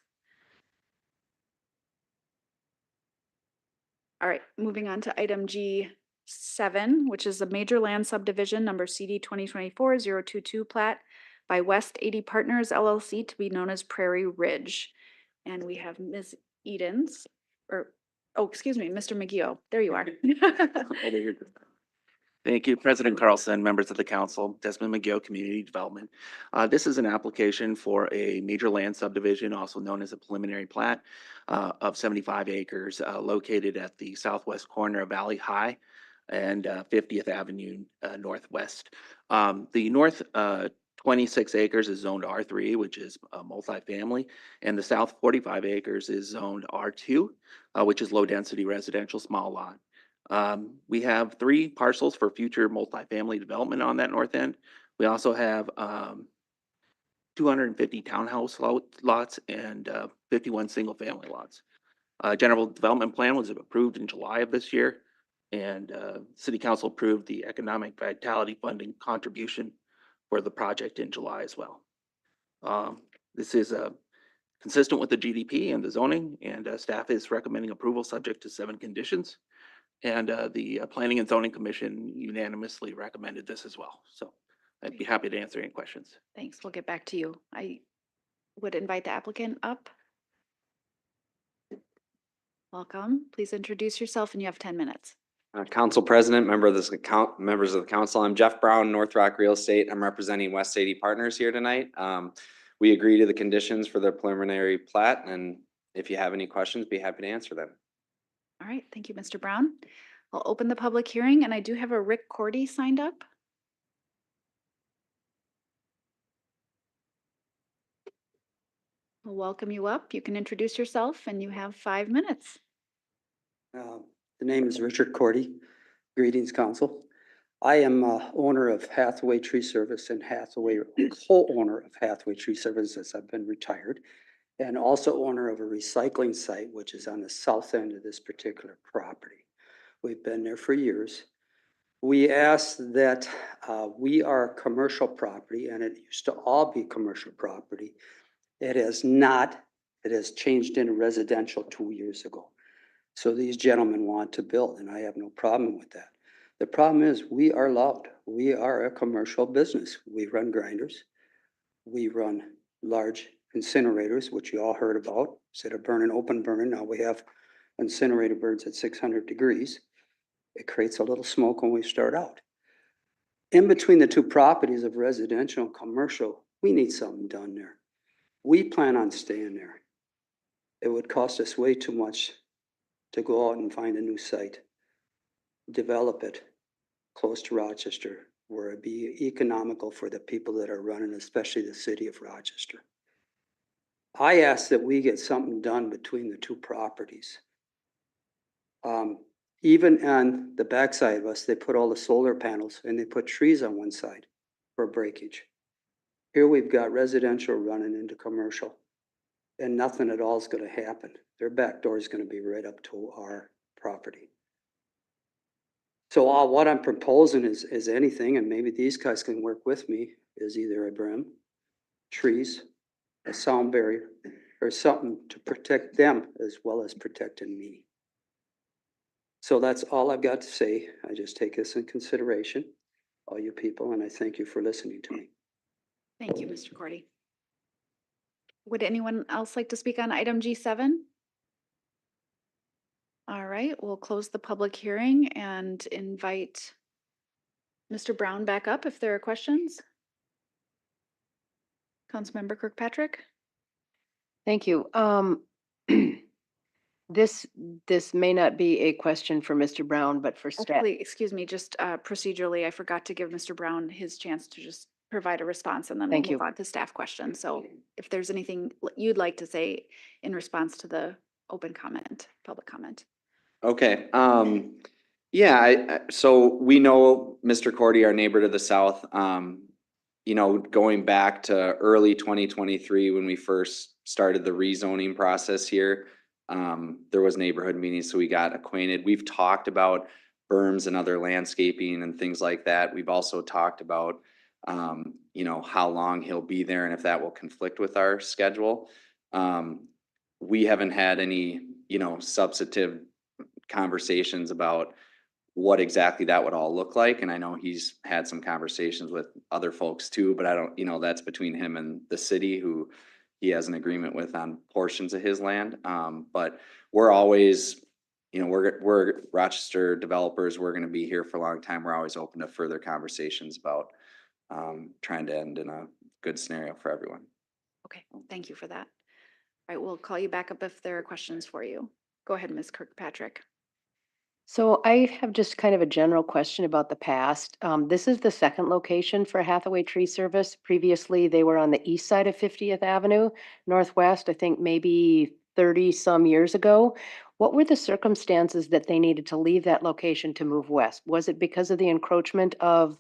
All right, moving on to item G7, which is a major land subdivision number CD 2024-022 plat by West 80 Partners LLC to be known as Prairie Ridge. And we have Ms. Edens, or, oh, excuse me, Mr. McGee. There you are. Over here. Thank you, President Carlson, members of the council, Desmond McGill, Community Development. This is an application for a major land subdivision, also known as a preliminary plat of 75 acres located at the southwest corner of Valley High and 50th Avenue Northwest. The north 26 acres is zoned R3, which is multifamily, and the south 45 acres is zoned R2, which is low-density residential small lot. We have 3 parcels for future multifamily development on that north end. We also have 250 townhouse lots and 51 single-family lots. General development plan was approved in July of this year, and City Council approved the economic vitality funding contribution for the project in July as well. This is consistent with the GDP and the zoning, and staff is recommending approval subject to 7 conditions. And the Planning and Zoning Commission unanimously recommended this as well. So I'd be happy to answer any questions. Thanks, we'll get back to you. I would invite the applicant up. Welcome, please introduce yourself and you have 10 minutes. Council President, members of the council, I'm Jeff Brown, North Rock Real Estate. I'm representing West 80 Partners here tonight. We agree to the conditions for the preliminary plat, and if you have any questions, be happy to answer them. All right, thank you, Mr. Brown. I'll open the public hearing, and I do have a Rick Cordy signed up. We'll welcome you up. You can introduce yourself, and you have 5 minutes. The name is Richard Cordy. Greetings, Council. I am owner of Hathaway Tree Service and co-owner of Hathaway Tree Services. I've been retired, and also owner of a recycling site, which is on the south end of this particular property. We've been there for years. We ask that we are commercial property, and it used to all be commercial property. It has not. It has changed into residential 2 years ago. So these gentlemen want to build, and I have no problem with that. The problem is we are loud. We are a commercial business. We run grinders. We run large incinerators, which you all heard about. Instead of burning, open burning, now we have incinerator burns at 600 degrees. It creates a little smoke when we start out. In between the two properties of residential and commercial, we need something done there. We plan on staying there. It would cost us way too much to go out and find a new site, develop it close to Rochester, where it'd be economical for the people that are running, especially the city of Rochester. I ask that we get something done between the two properties. Even on the backside of us, they put all the solar panels and they put trees on one side for breakage. Here we've got residential running into commercial, and nothing at all is going to happen. Their back door is going to be right up to our property. So what I'm proposing is anything, and maybe these guys can work with me, is either a brim, trees, a sound barrier, or something to protect them as well as protecting me. So that's all I've got to say. I just take this in consideration, all you people, and I thank you for listening to me. Thank you, Mr. Cordy. Would anyone else like to speak on item G7? All right, we'll close the public hearing and invite Mr. Brown back up if there are questions. Councilmember Kirkpatrick? Thank you. This may not be a question for Mr. Brown, but for staff. Actually, excuse me, just procedurally, I forgot to give Mr. Brown his chance to just provide a response, and then we'll Thank you. move on to staff questions. So if there's anything you'd like to say in response to the open comment, public comment. Okay, yeah, so we know Mr. Cordy, our neighbor to the south, you know, going back to early 2023, when we first started the rezoning process here, there was neighborhood meetings, so we got acquainted. We've talked about berms and other landscaping and things like that. We've also talked about, you know, how long he'll be there and if that will conflict with our schedule. We haven't had any, you know, substantive conversations about what exactly that would all look like. And I know he's had some conversations with other folks too, but I don't, you know, that's between him and the city, who he has an agreement with on portions of his land. But we're always, you know, we're Rochester developers. We're going to be here for a long time. We're always open to further conversations about trying to end in a good scenario for everyone. Okay, thank you for that. All right, we'll call you back up if there are questions for you. Go ahead, Ms. Kirkpatrick. So I have just kind of a general question about the past. This is the second location for Hathaway Tree Service. Previously, they were on the east side of 50th Avenue Northwest, I think maybe 30 some years ago. What were the circumstances that they needed to leave that location to move west? Was it because of the encroachment of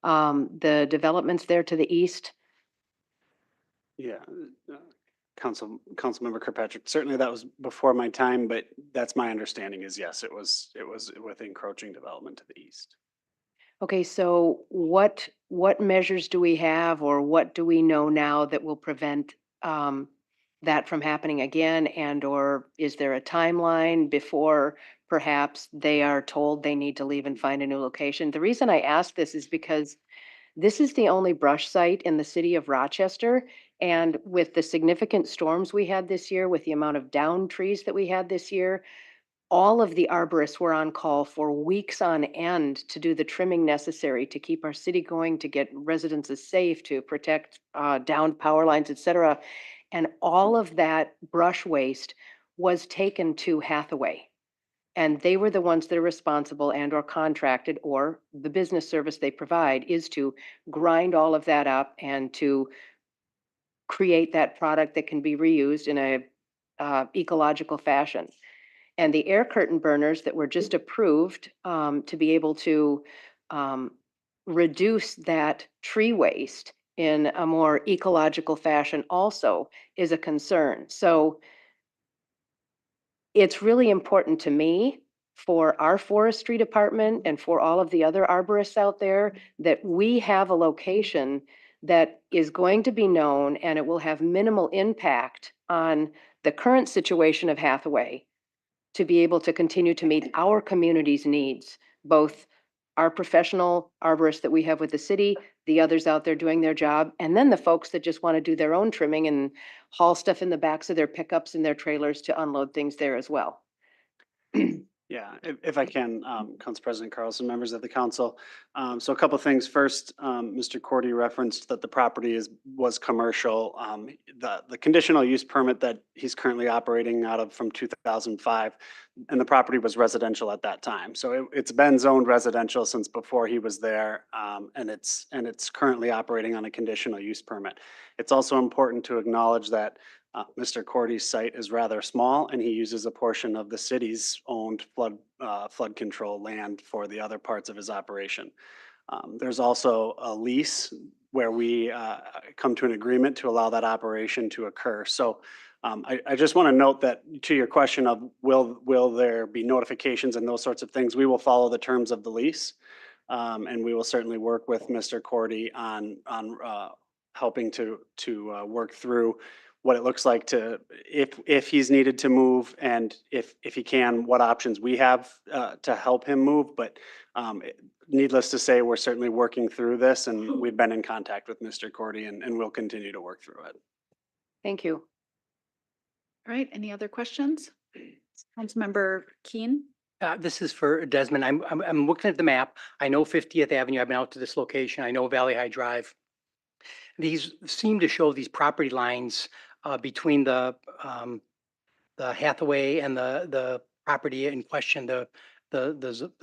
the developments there to the east? Yeah, Councilmember Kirkpatrick, certainly that was before my time, but that's my understanding is yes, it was with encroaching development to the east. Okay, so what measures do we have, or what do we know now that will prevent that from happening again? And or is there a timeline before perhaps they are told they need to leave and find a new location? The reason I ask this is because this is the only brush site in the city of Rochester. And with the significant storms we had this year, with the amount of downed trees that we had this year, all of the arborists were on call for weeks on end to do the trimming necessary to keep our city going, to get residences safe, to protect downed power lines, et cetera. And all of that brush waste was taken to Hathaway. And they were the ones that are responsible and or contracted, or the business service they provide is to grind all of that up and to create that product that can be reused in a ecological fashion. And the air curtain burners that were just approved to be able to reduce that tree waste in a more ecological fashion also is a concern. So it's really important to me, for our forestry department and for all of the other arborists out there, that we have a location that is going to be known and it will have minimal impact on the current situation of Hathaway, to be able to continue to meet our community's needs, both our professional arborists that we have with the city, the others out there doing their job, and then the folks that just want to do their own trimming and haul stuff in the backs of their pickups and their trailers to unload things there as well. Yeah, if I can, Council President Carlson, members of the council. So a couple of things. First, Mr. Cordy referenced that the property was commercial. The conditional use permit that he's currently operating out of from 2005, and the property was residential at that time. So it's been zoned residential since before he was there, and it's currently operating on a conditional use permit. It's also important to acknowledge that Mr. Cordy's site is rather small, and he uses a portion of the city's owned flood control land for the other parts of his operation. There's also a lease where we come to an agreement to allow that operation to occur. So I just want to note that, to your question of will there be notifications and those sorts of things, we will follow the terms of the lease, and we will certainly work with Mr. Cordy on helping to work through what it looks like to, if he's needed to move, and if he can, what options we have to help him move. But needless to say, we're certainly working through this, and we've been in contact with Mr. Cordy, and we'll continue to work through it. Thank you. All right, any other questions? Councilmember Keen? This is for Desmond. I'm looking at the map. I know 50th Avenue. I've been out to this location. I know Valley High Drive. These seem to show these property lines between the Hathaway and the property in question, the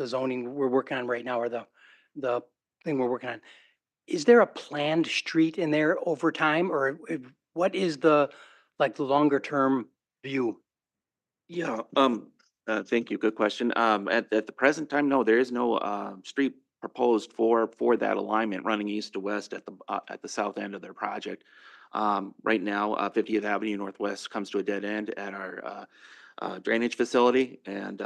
zoning we're working on right now, or the thing we're working on. Is there a planned street in there over time, or what is the longer term view? Yeah, thank you. Good question. At the present time, no, there is no street proposed for that alignment running east to west at the south end of their project. Right now, 50th Avenue Northwest comes to a dead end at our drainage facility, and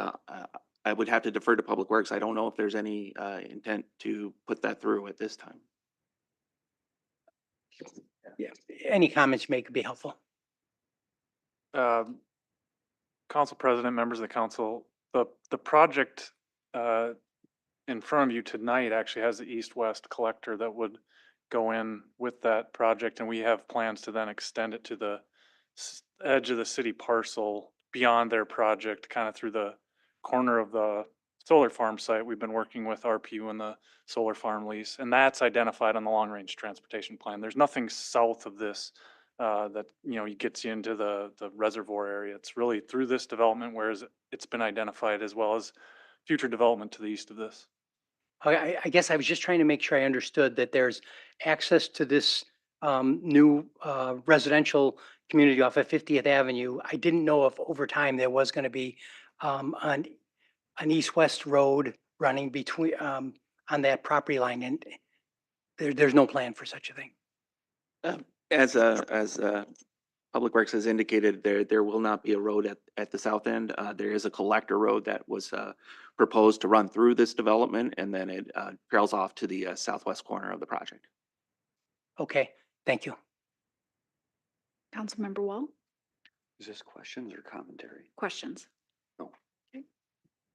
I would have to defer to Public Works. I don't know if there's any intent to put that through at this time. Yeah. Any comments you make could be helpful. Council President, members of the council, the project in front of you tonight actually has the east-west collector that would go in with that project, and we have plans to then extend it to the edge of the city parcel beyond their project, kind of through the corner of the solar farm site. We've been working with RPU and the solar farm lease, and that's identified on the long-range transportation plan. There's nothing south of this that gets you into the reservoir area. It's really through this development, whereas it's been identified, as well as future development to the east of this. I guess I was just trying to make sure I understood that there's access to this new residential community off of 50th Avenue. I didn't know if over time there was going to be an east-west road running between on that property line, and there's no plan for such a thing. As Public Works has indicated, there will not be a road at the south end. There is a collector road that was proposed to run through this development, and then it trails off to the southwest corner of the project. Okay, thank you. Councilmember Wall? Is this questions or commentary? Questions? No. Okay.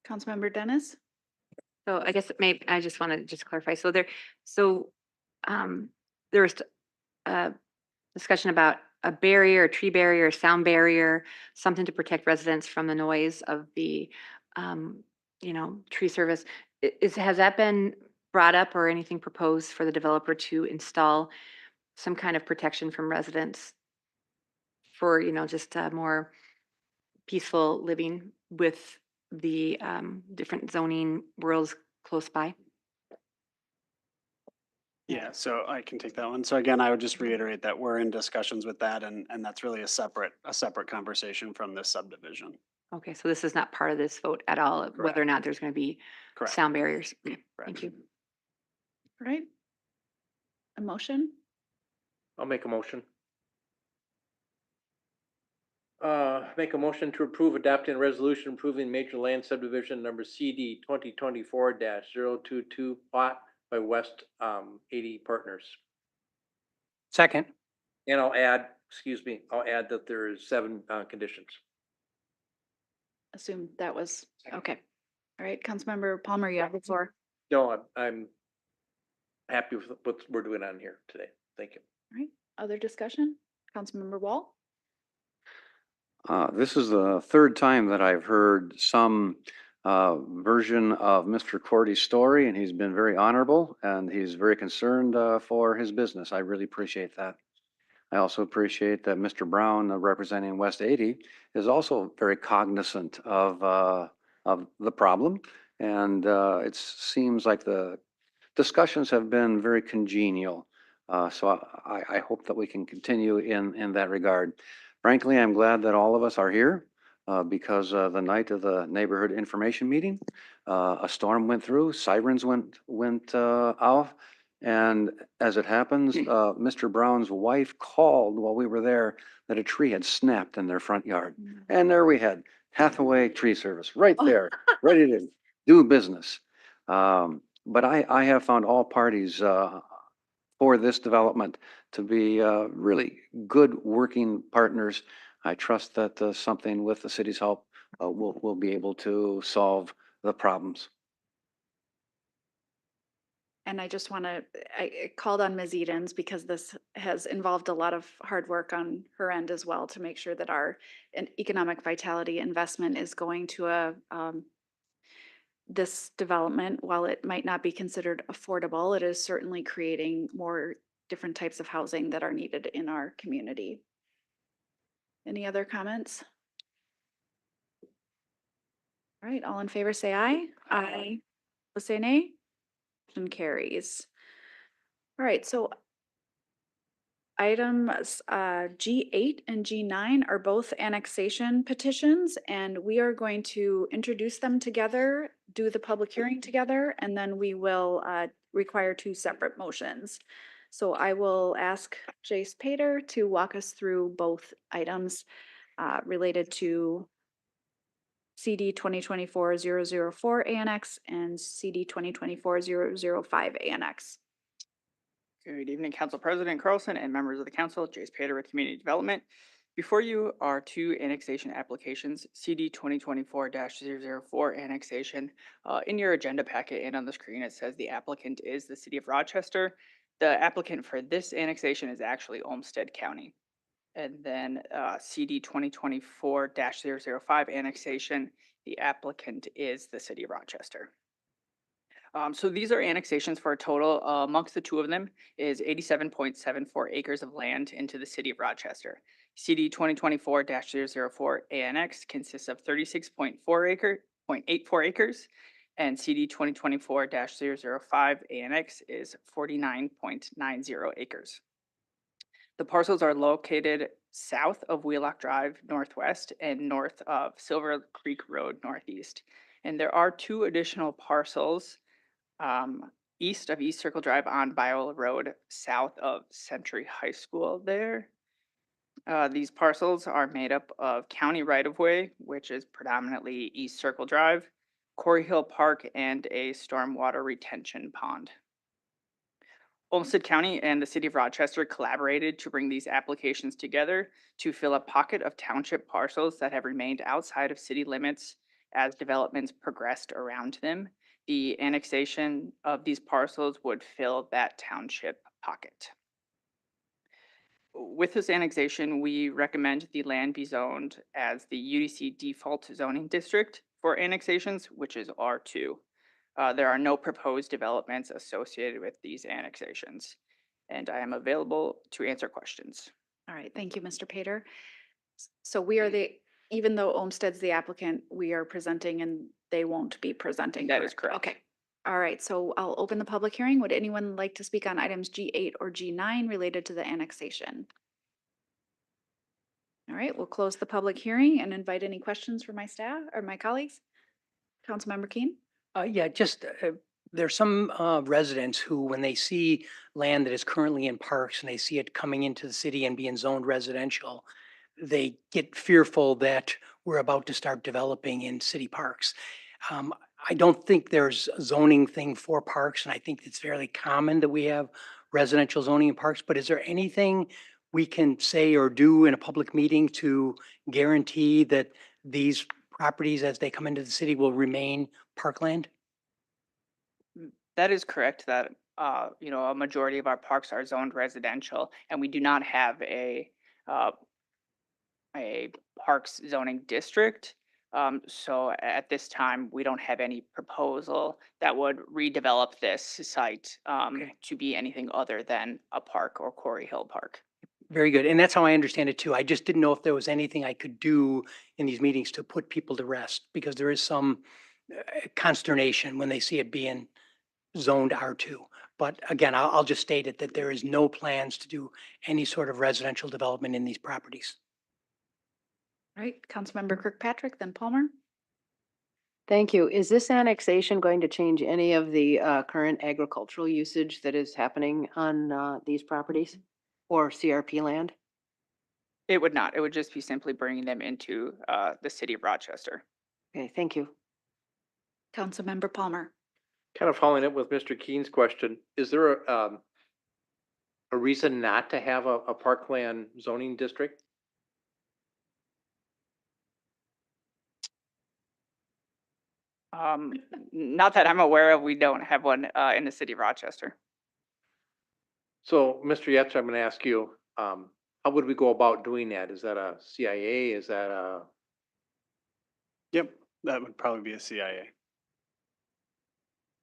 Councilmember Dennis? So I guess maybe I just want to just clarify. So there was a discussion about a barrier, a tree barrier, a sound barrier, something to protect residents from the noise of the, tree service. Has that been brought up or anything proposed for the developer to install some kind of protection from residents for, just more peaceful living with the different zoning worlds close by? Yeah, so I can take that one. So again, I would just reiterate that we're in discussions with that and that's really a separate conversation from this subdivision. Okay, so this is not part of this vote at all, of whether or not there's going to be Correct. sound barriers. Okay, Correct. thank you. All right. A motion? I'll make a motion. Make a motion to approve adopting a resolution approving major land subdivision number CD 2024-022 plot by West 80 Partners. Second. And I'll add that there is 7 conditions. Assume that was, okay. All right, Councilmember Palmer, you have the floor. No, I'm happy with what we're doing on here today. Thank you. All right, other discussion? Councilmember Wall? This is the third time that I've heard some version of Mr. Cordy's story, and he's been very honorable and he's very concerned for his business. I really appreciate that. I also appreciate that Mr. Brown, representing West 80, is also very cognizant of the problem. And it seems like the discussions have been very congenial. So I hope that we can continue in that regard. Frankly, I'm glad that all of us are here because the night of the neighborhood information meeting, a storm went through, sirens went off. And as it happens, Mr. Brown's wife called while we were there that a tree had snapped in their front yard. And there we had Hathaway Tree Service right there, ready to do business. But I have found all parties for this development to be really good working partners. I trust that something with the city's help will be able to solve the problems. And I just want to, I called on Ms. Edens because this has involved a lot of hard work on her end as well to make sure that our economic vitality investment is going to this development. While it might not be considered affordable, it is certainly creating more different types of housing that are needed in our community. Any other comments? All right, all in favor say aye. Aye. Opposed say nay. Motion carries. All right, so items G8 and G9 are both annexation petitions, and we are going to introduce them together, do the public hearing together, and then we will require 2 separate motions. So I will ask Jace Pater to walk us through both items related to CD 2024-004 Annex and CD 2024-005 Annex. Good evening, Council President Carlson and members of the council. Jace Pater with Community Development. Before you are 2 annexation applications, CD 2024-004 annexation. In your agenda packet and on the screen, it says the applicant is the city of Rochester. The applicant for this annexation is actually Olmsted County. And then CD 2024-005 annexation, the applicant is the city of Rochester. So these are annexations for a total, amongst the 2 of them, is 87.74 acres of land into the city of Rochester. CD 2024-004 ANX consists of 36.84 acres, and CD 2024-005 ANX is 49.90 acres. The parcels are located south of Wheelock Drive Northwest and north of Silver Creek Road Northeast. And there are 2 additional parcels east of East Circle Drive on Mayoral Road, south of Century High School there. These parcels are made up of county right-of-way, which is predominantly East Circle Drive, Corey Hill Park, and a stormwater retention pond. Olmsted County and the city of Rochester collaborated to bring these applications together to fill a pocket of township parcels that have remained outside of city limits as developments progressed around them. The annexation of these parcels would fill that township pocket. With this annexation, we recommend the land be zoned as the UDC default zoning district for annexations, which is R2. There are no proposed developments associated with these annexations, and I am available to answer questions. All right, thank you, Mr. Pater. So we are the Even though Olmsted's the applicant, we are presenting and they won't be presenting. That is correct. Okay. All right, so I'll open the public hearing. Would anyone like to speak on items G8 or G9 related to the annexation? All right, we'll close the public hearing and invite any questions from my staff or my colleagues. Councilmember Keen? Yeah, just, there's some residents who, when they see land that is currently in parks and they see it coming into the city and being zoned residential, they get fearful that we're about to start developing in city parks. I don't think there's a zoning thing for parks, and I think it's fairly common that we have residential zoning in parks, but is there anything we can say or do in a public meeting to guarantee that these properties, as they come into the city, will remain parkland? That is correct, that, a majority of our parks are zoned residential, and we do not have a parks zoning district. So at this time, we don't have any proposal that would redevelop this site to be anything other than a park or Quarry Hill Park. Very good. And that's how I understand it too. I just didn't know if there was anything I could do in these meetings to put people to rest, because there is some consternation when they see it being zoned R2. But again, I'll just state it that there is no plans to do any sort of residential development in these properties. All right, Councilmember Kirkpatrick, then Palmer. Thank you. Is this annexation going to change any of the current agricultural usage that is happening on these properties or CRP land? It would not. It would just be simply bringing them into the city of Rochester. Okay, thank you. Councilmember Palmer. Kind of following up with Mr. Keen's question, is there a reason not to have a parkland zoning district? Not that I'm aware of, we don't have one in the city of Rochester. So, Mr. Yetzer, I'm going to ask you, how would we go about doing that? Is that a CIA? Is that a? Yep, that would probably be a CIA.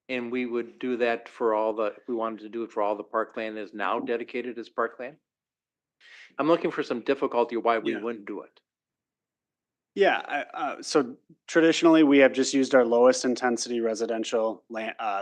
And we would do that for all the, if we wanted to do it for all the parkland is now dedicated as parkland? I'm looking for some difficulty why we wouldn't do it. Yeah, so traditionally, we have just used our lowest intensity residential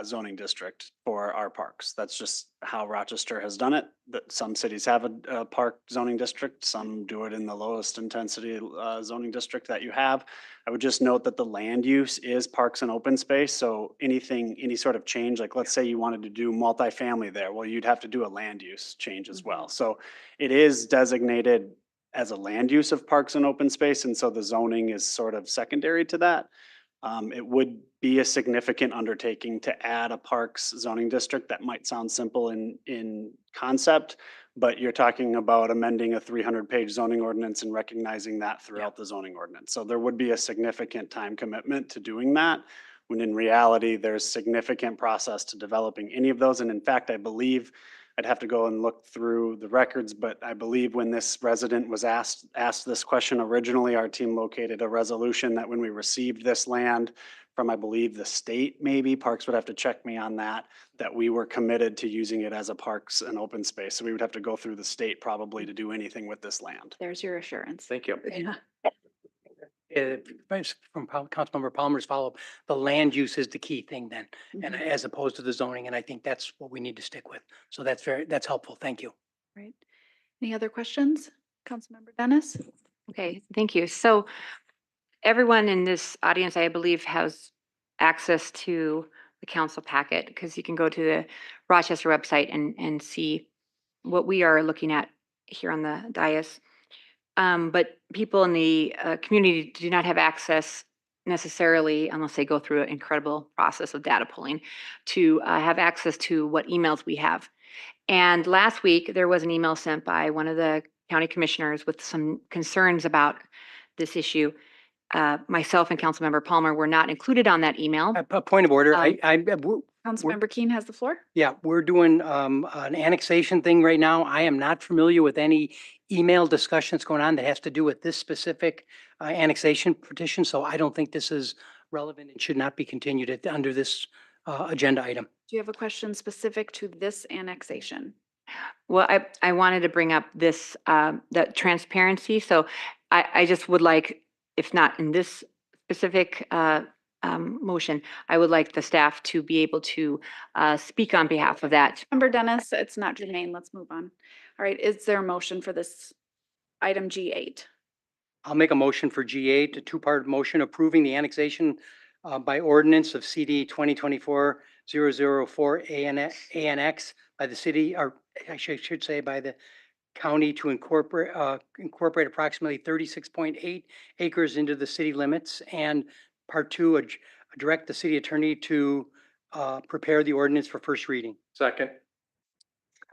zoning district for our parks. That's just how Rochester has done it. That some cities have a park zoning district, some do it in the lowest intensity zoning district that you have. I would just note that the land use is parks and open space. So any sort of change, like let's say you wanted to do multifamily there, well, you'd have to do a land use change as well. So it is designated as a land use of parks and open space, and so the zoning is sort of secondary to that. It would be a significant undertaking to add a parks zoning district. That might sound simple in concept, but you're talking about amending a 300-page zoning ordinance and recognizing that throughout the zoning ordinance. So there would be a significant time commitment to doing that, when in reality, there's significant process to developing any of those. And in fact, I believe, I'd have to go and look through the records, but I believe when this resident was asked this question originally, our team located a resolution that when we received this land from, I believe, the state, maybe Parks would have to check me on that we were committed to using it as a parks and open space. So we would have to go through the state probably to do anything with this land. There's your assurance. Thank you. Yeah. From Councilmember Palmer's follow-up, the land use is the key thing then, and as opposed to the zoning, and I think that's what we need to stick with. So that's helpful. Thank you. Right. Any other questions? Councilmember Dennis? Okay, thank you. So everyone in this audience, I believe, has access to the council packet, because you can go to the Rochester website and see what we are looking at here on the dais. But people in the community do not have access necessarily, unless they go through an incredible process of data pulling, to have access to what emails we have. And last week, there was an email sent by one of the county commissioners with some concerns about this issue. Myself and Councilmember Palmer were not included on that email. A point of order. Councilmember Keen has the floor. Yeah, we're doing an annexation thing right now. I am not familiar with any email discussions going on that has to do with this specific annexation petition. So I don't think this is relevant and should not be continued under this agenda item. Do you have a question specific to this annexation? Well, I wanted to bring up this, the transparency. So I just would like if not in this specific motion, I would like the staff to be able to speak on behalf of that. Member Dennis, it's not germane. Let's move on. All right, is there a motion for this item G8? I'll make a motion for G8, a two-part motion approving the annexation by ordinance of CD 2024-004 ANX by the city, or I should say by the county, to incorporate approximately 36.8 acres into the city limits. And part two, direct the city attorney to prepare the ordinance for first reading. Second.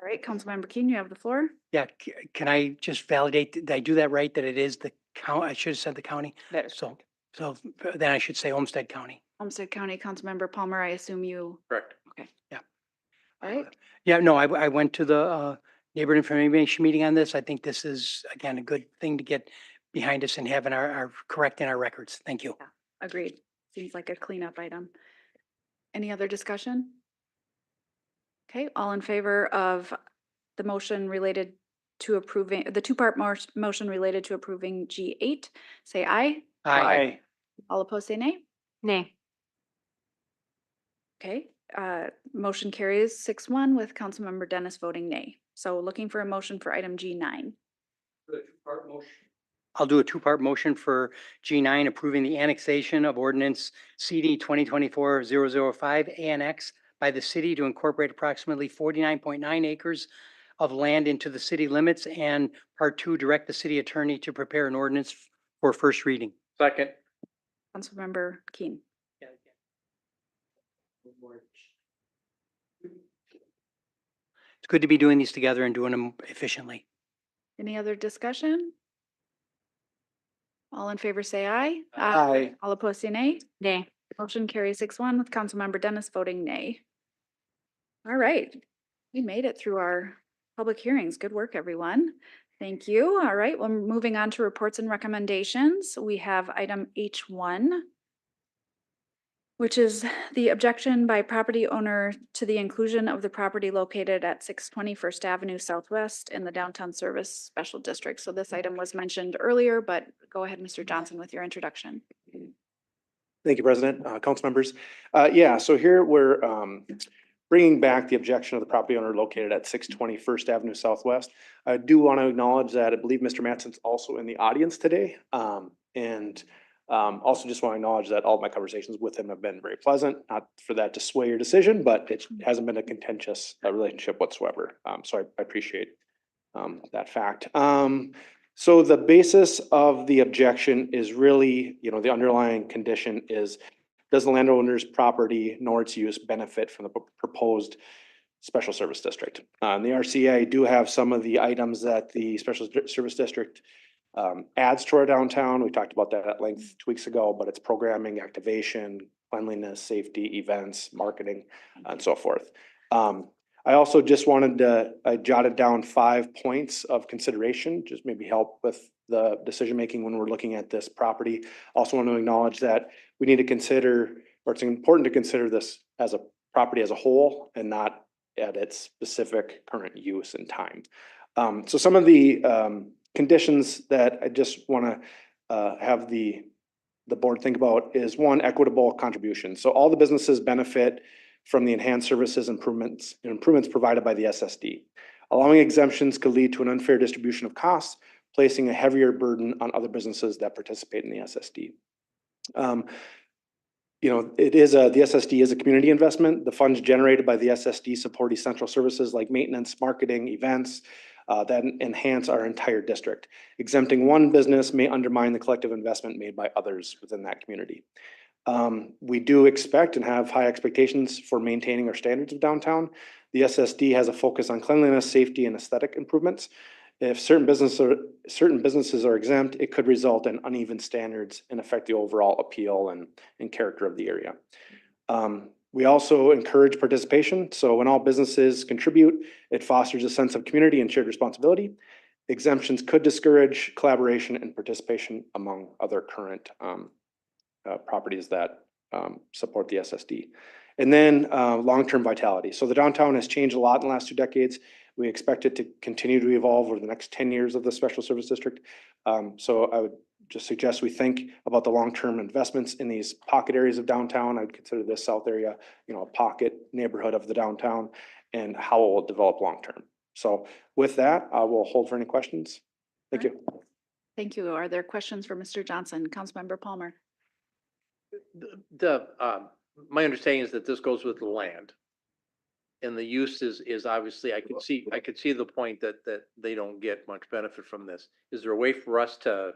All right, Councilmember Keen, you have the floor. Yeah, can I just validate, did I do that right? That it is the county, I should have said the county. That is So then I should say Olmsted County. Olmsted County, Councilmember Palmer, I assume you, Correct. okay. Yeah. All right, Yeah, no, I went to the neighborhood information meeting on this. I think this is, again, a good thing to get behind us and having our correcting our records. Thank you. agreed. Seems like a cleanup item. Any other discussion? Okay, all in favor of the motion related to approving, the two-part motion related to approving G8, say aye. Aye. All opposed, say nay. Nay. Okay, motion carries 6-1 with Councilmember Dennis voting nay. So looking for a motion for item G9. I'll do a two-part motion for G9, approving the annexation of ordinance CD 2024-005 ANX by the city to incorporate approximately 49.9 acres of land into the city limits, and part two, direct the city attorney to prepare an ordinance for first reading. Second. Councilmember Keen. It's good to be doing these together and doing them efficiently. Any other discussion? All in favor, say aye. Aye. All opposed, say nay. Nay. Motion carries 6-1 with Councilmember Dennis voting nay. All right, we made it through our public hearings. Good work, everyone. Thank you. All right, well, moving on to reports and recommendations. We have item H1, which is the objection by property owner to the inclusion of the property located at 620 First Avenue Southwest in the Downtown Service Special District. So this item was mentioned earlier, but go ahead, Mr. Johnson, with your introduction. Thank you, President, council members. Yeah, so here we're bringing back the objection of the property owner located at 620 First Avenue Southwest. I do want to acknowledge that I believe Mr. Matson's also in the audience today. Also just want to acknowledge that all of my conversations with him have been very pleasant, not for that to sway your decision, but it hasn't been a contentious relationship whatsoever. So I appreciate that fact. So the basis of the objection is really, the underlying condition is, does the landowner's property nor its use benefit from the proposed special service district? The RCA do have some of the items that the special service district adds to our downtown. We talked about that at length 2 weeks ago, but it's programming, activation, cleanliness, safety, events, marketing, and so forth. I also just wanted to, I jotted down 5 points of consideration, just maybe help with the decision-making when we're looking at this property. Also want to acknowledge that we need to consider, or it's important to consider this as a property as a whole and not at its specific current use and time. So some of the conditions that I just want to have the board think about is, one, equitable contribution. So all the businesses benefit from the enhanced services improvements provided by the SSD. Allowing exemptions could lead to an unfair distribution of costs, placing a heavier burden on other businesses that participate in the SSD. The SSD is a community investment. The funds generated by the SSD support essential services like maintenance, marketing, events that enhance our entire district. Exempting one business may undermine the collective investment made by others within that community. We do expect and have high expectations for maintaining our standards of downtown. The SSD has a focus on cleanliness, safety, and aesthetic improvements. If certain businesses are exempt, it could result in uneven standards and affect the overall appeal and character of the area. We also encourage participation. So when all businesses contribute, it fosters a sense of community and shared responsibility. Exemptions could discourage collaboration and participation among other current properties that support the SSD. And then long-term vitality. So the downtown has changed a lot in the last 2 decades. We expect it to continue to evolve over the next 10 years of the special service district. So I would just suggest we think about the long-term investments in these pocket areas of downtown. I'd consider this south area, you know, a pocket neighborhood of the downtown and how it will develop long-term. So with that, I will hold for any questions. Thank you. Thank you. Are there questions for Mr. Johnson? Councilmember Palmer? My understanding is that this goes with the land. And the use is obviously, I could see the point that they don't get much benefit from this. Is there a way for us to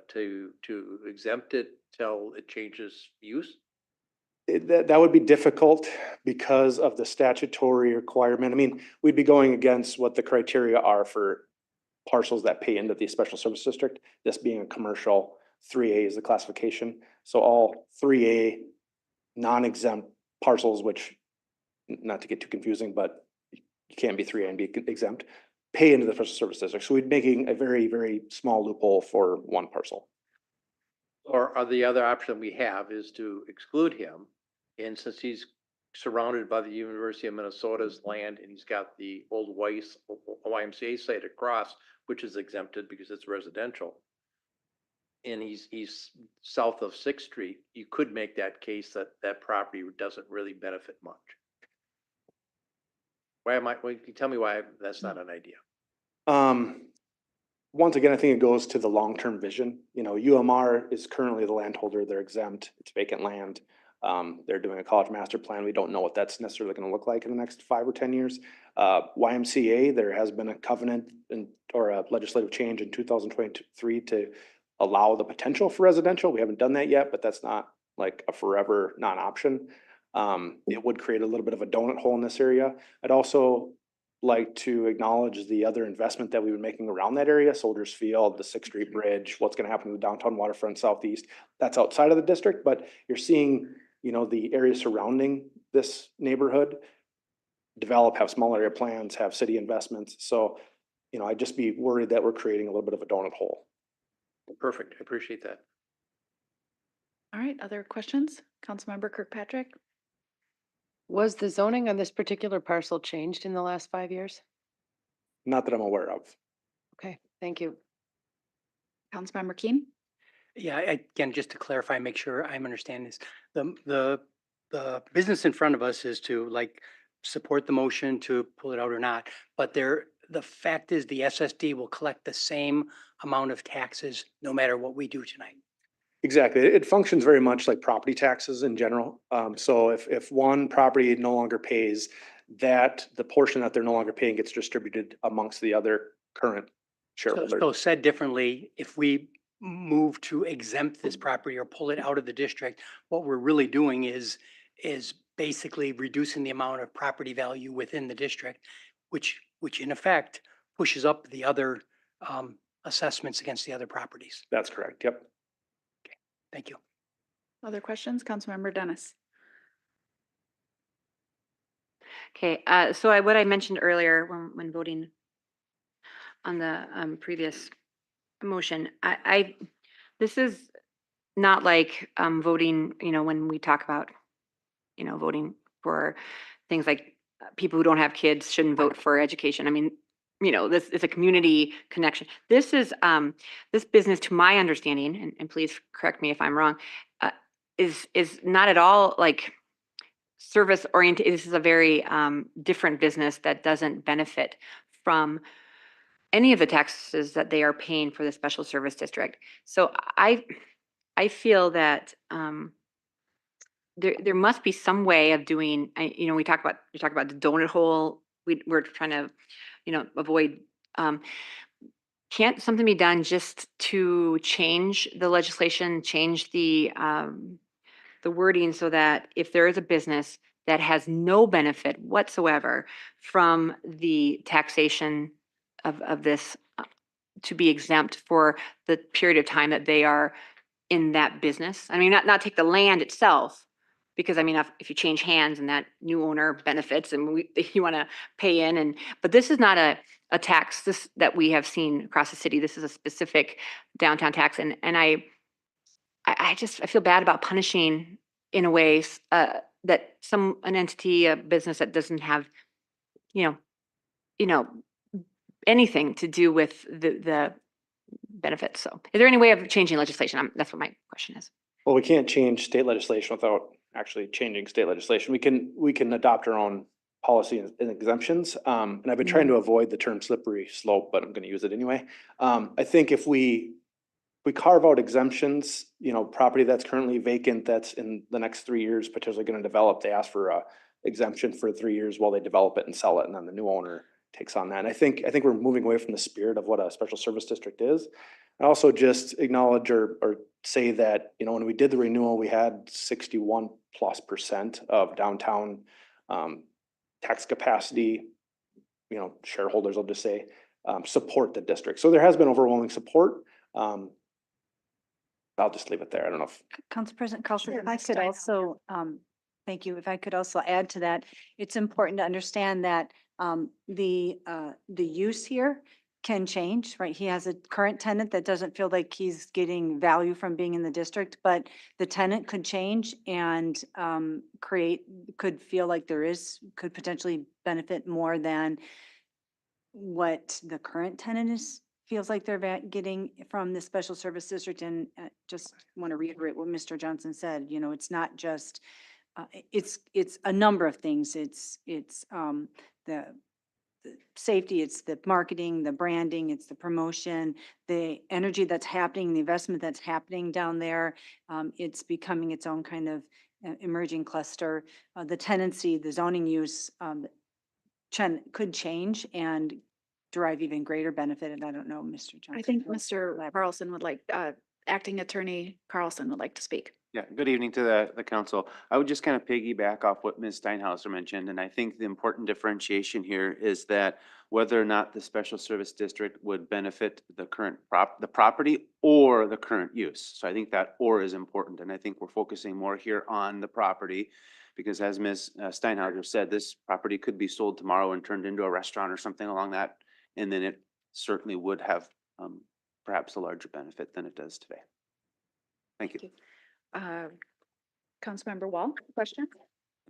exempt it till it changes use? That would be difficult because of the statutory requirement. I mean, we'd be going against what the criteria are for parcels that pay into the special service district, this being a commercial, 3A is the classification. So all 3A non-exempt parcels, which, not to get too confusing, but you can't be 3A and be exempt, pay into the special service district. So we'd making a very, very small loophole for one parcel. Or the other option we have is to exclude him. And since he's surrounded by the University of Minnesota's land and he's got the old YMCA site across, which is exempted because it's residential. And he's south of 6th Street, you could make that case that that property doesn't really benefit much. Why am I, well, can you tell me why that's not an idea? Once again, I think it goes to the long-term vision. You know, UMR is currently the landholder, they're exempt, it's vacant land. They're doing a college master plan. We don't know what that's necessarily going to look like in the next 5 or 10 years. YMCA, there has been a covenant or a legislative change in 2023 to allow the potential for residential. We haven't done that yet, but that's not like a forever non-option. It would create a little bit of a donut hole in this area. I'd also like to acknowledge the other investment that we've been making around that area, Soldiers Field, the 6th Street Bridge, what's going to happen to the downtown waterfront southeast. That's outside of the district, but you're seeing, you know, the area surrounding this neighborhood develop, have small area plans, have city investments. So, you know, I'd just be worried that we're creating a little bit of a donut hole. Perfect. I appreciate that. All right, other questions? Councilmember Kirkpatrick? Was the zoning on this particular parcel changed in the last 5 years? Not that I'm aware of. Okay, thank you. Councilmember Keen? Yeah, again, just to clarify, make sure I'm understanding this, the business in front of us is to like support the motion to pull it out or not, but the fact is the SSD will collect the same amount of taxes no matter what we do tonight. Exactly. It functions very much like property taxes in general. So if one property no longer pays, that the portion that they're no longer paying gets distributed amongst the other current shareholders. So said differently, if we move to exempt this property or pull it out of the district, what we're really doing is basically reducing the amount of property value within the district, which in effect pushes up the other assessments against the other properties. That's correct. Yep. Thank you. Other questions? Councilmember Dennis? Okay, so what I mentioned earlier when voting on the previous motion, this is not like voting, you know, when we talk about, you know, voting for things like people who don't have kids shouldn't vote for education. I mean, you know, this is a community connection. This is this business, to my understanding, and please correct me if I'm wrong, is not at all like service oriented. This is a very different business that doesn't benefit from any of the taxes that they are paying for the special service district. So I feel that there must be some way of doing. You know, you talk about the donut hole. We're trying to, you know, avoid. Can't something be done just to change the legislation, change the wording so that if there is a business that has no benefit whatsoever from the taxation of this, to be exempt for the period of time that they are in that business? I mean, not take the land itself, because I mean, if you change hands and that new owner benefits and you want to pay in, but this is not a tax that we have seen across the city. This is a specific downtown tax, and I feel bad about punishing in a way that an entity, a business that doesn't have, you know, anything to do with the benefits. So is there any way of changing legislation? That's what my question is. Well, we can't change state legislation without actually changing state legislation. We can adopt our own policy and exemptions. And I've been trying to avoid the term slippery slope, but I'm gonna use it anyway. I think if we carve out exemptions, property that's currently vacant, that's in the next 3 years potentially gonna develop, they ask for a exemption for 3 years while they develop it and sell it, and then the new owner takes on that. And I think we're moving away from the spirit of what a special service district is. I also just acknowledge or say that, when we did the renewal, we had 61+% of downtown tax capacity, shareholders, I'll just say, support the district. So there has been overwhelming support. I'll just leave it there. I don't know if. Council President Carlson, if I could also, thank you, if I could also add to that, it's important to understand that the use here can change, right? He has a current tenant that doesn't feel like he's getting value from being in the district, but the tenant could change and could feel like could potentially benefit more than what the current tenant feels like they're getting from the special service district. And just want to reiterate what Mr. Johnson said, it's not just, it's a number of things. It's the safety, it's the marketing, the branding, it's the promotion, the energy that's happening, the investment that's happening down there. It's becoming its own kind of emerging cluster. The tenancy, the zoning use could change and derive even greater benefit. And I don't know, Mr. Johnson. I think Mr. Carlson would like, Acting Attorney Carlson would like to speak. Yeah, good evening to the council. I would just kind of piggyback off what Ms. Steinhauser mentioned, and I think the important differentiation here is that whether or not the special service district would benefit the current the property or the current use. So I think that or is important, and I think we're focusing more here on the property because as Ms. Steinhauser said, this property could be sold tomorrow and turned into a restaurant or something along that, and then it certainly would have perhaps a larger benefit than it does today. Thank you. Councilmember Wall, question?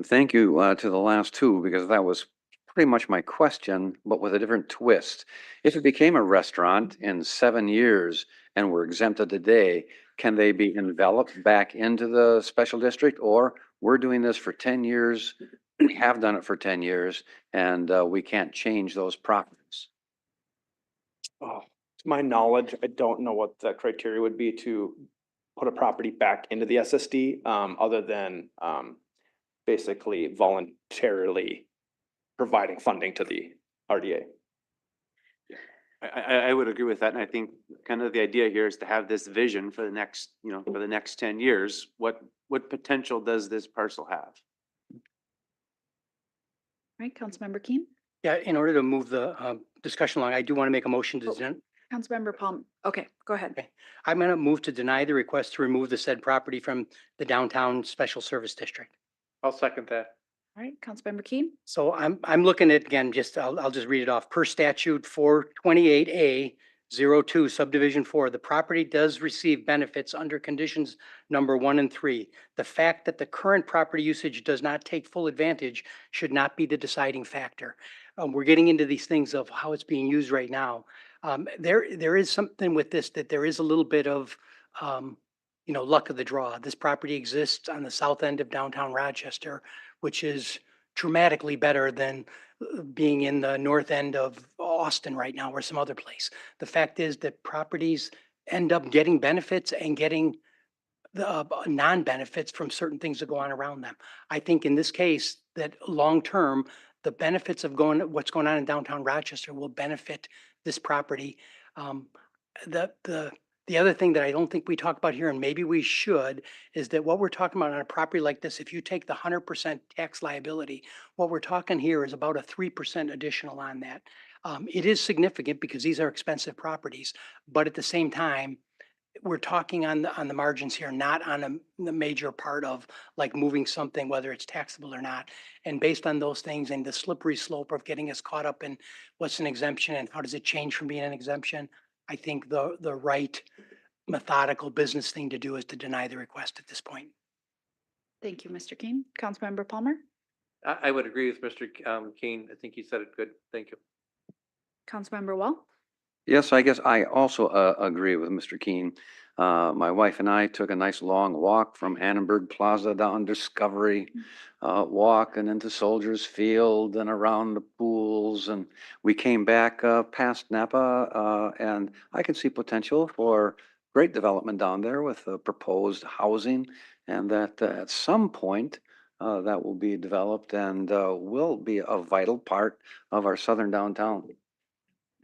Thank you to the last two, because that was pretty much my question, but with a different twist. If it became a restaurant in 7 years and were exempted today, can they be enveloped back into the special district? Or we're doing this for 10 years, we have done it for 10 years, and we can't change those properties? Oh, to my knowledge, I don't know what the criteria would be to put a property back into the SSD, other than basically voluntarily providing funding to the RDA. I would agree with that, and I think kind of the idea here is to have this vision for the next, for the next 10 years. What potential does this parcel have? All right, Councilmember Keen? Yeah, in order to move the discussion along, I do want to make a motion to Councilmember Palm, okay, go ahead. Okay. I'm going to move to deny the request to remove the said property from the downtown special service district. I'll second that. All right, Councilmember Keen? So I'm looking at, again, I'll just read it off. Per statute 428A02 subdivision 4, the property does receive benefits under conditions number 1 and 3. The fact that the current property usage does not take full advantage should not be the deciding factor. We're getting into these things of how it's being used right now. There is something with this, that there is a little bit of, luck of the draw. This property exists on the south end of downtown Rochester, which is dramatically better than being in the north end of Austin right now or some other place. The fact is that properties end up getting benefits and getting the non-benefits from certain things that go on around them. I think in this case that long-term, the benefits of what's going on in downtown Rochester will benefit this property. The other thing that I don't think we talk about here, and maybe we should, is that what we're talking about on a property like this, if you take the 100% tax liability, what we're talking here is about a 3% additional on that. It is significant because these are expensive properties, but at the same time, we're talking on the margins here, not on the major part of like moving something, whether it's taxable or not. And based on those things and the slippery slope of getting us caught up in what's an exemption and how does it change from being an exemption, I think the right methodical business thing to do is to deny the request at this point. Thank you, Mr. Keen. Councilmember Palmer? I would agree with Mr. Keen. I think he said it good. Thank you. Councilmember Wall? Yes, I guess I also agree with Mr. Keen. My wife and I took a nice long walk from Annenberg Plaza down Discovery Walk and into Soldiers Field and around the pools. And we came back past Napa and I can see potential for great development down there with proposed housing, and that at some point that will be developed and will be a vital part of our southern downtown.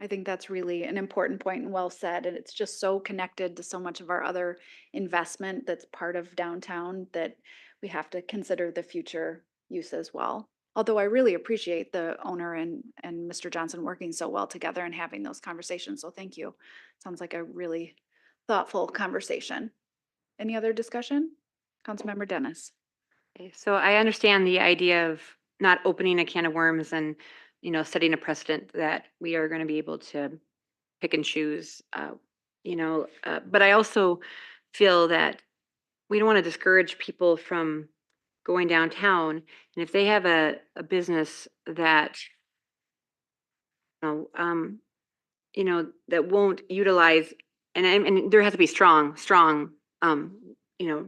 I think that's really an important point and well said. And it's just so connected to so much of our other investment that's part of downtown that we have to consider the future use as well. Although I really appreciate the owner and Mr. Johnson working so well together and having those conversations. So thank you. Sounds like a really thoughtful conversation. Any other discussion? Councilmember Dennis. Okay, so I understand the idea of not opening a can of worms and, setting a precedent that we are going to be able to pick and choose, but I also feel that we don't want to discourage people from going downtown. And if they have a business that, that won't utilize, and there has to be strong, you know,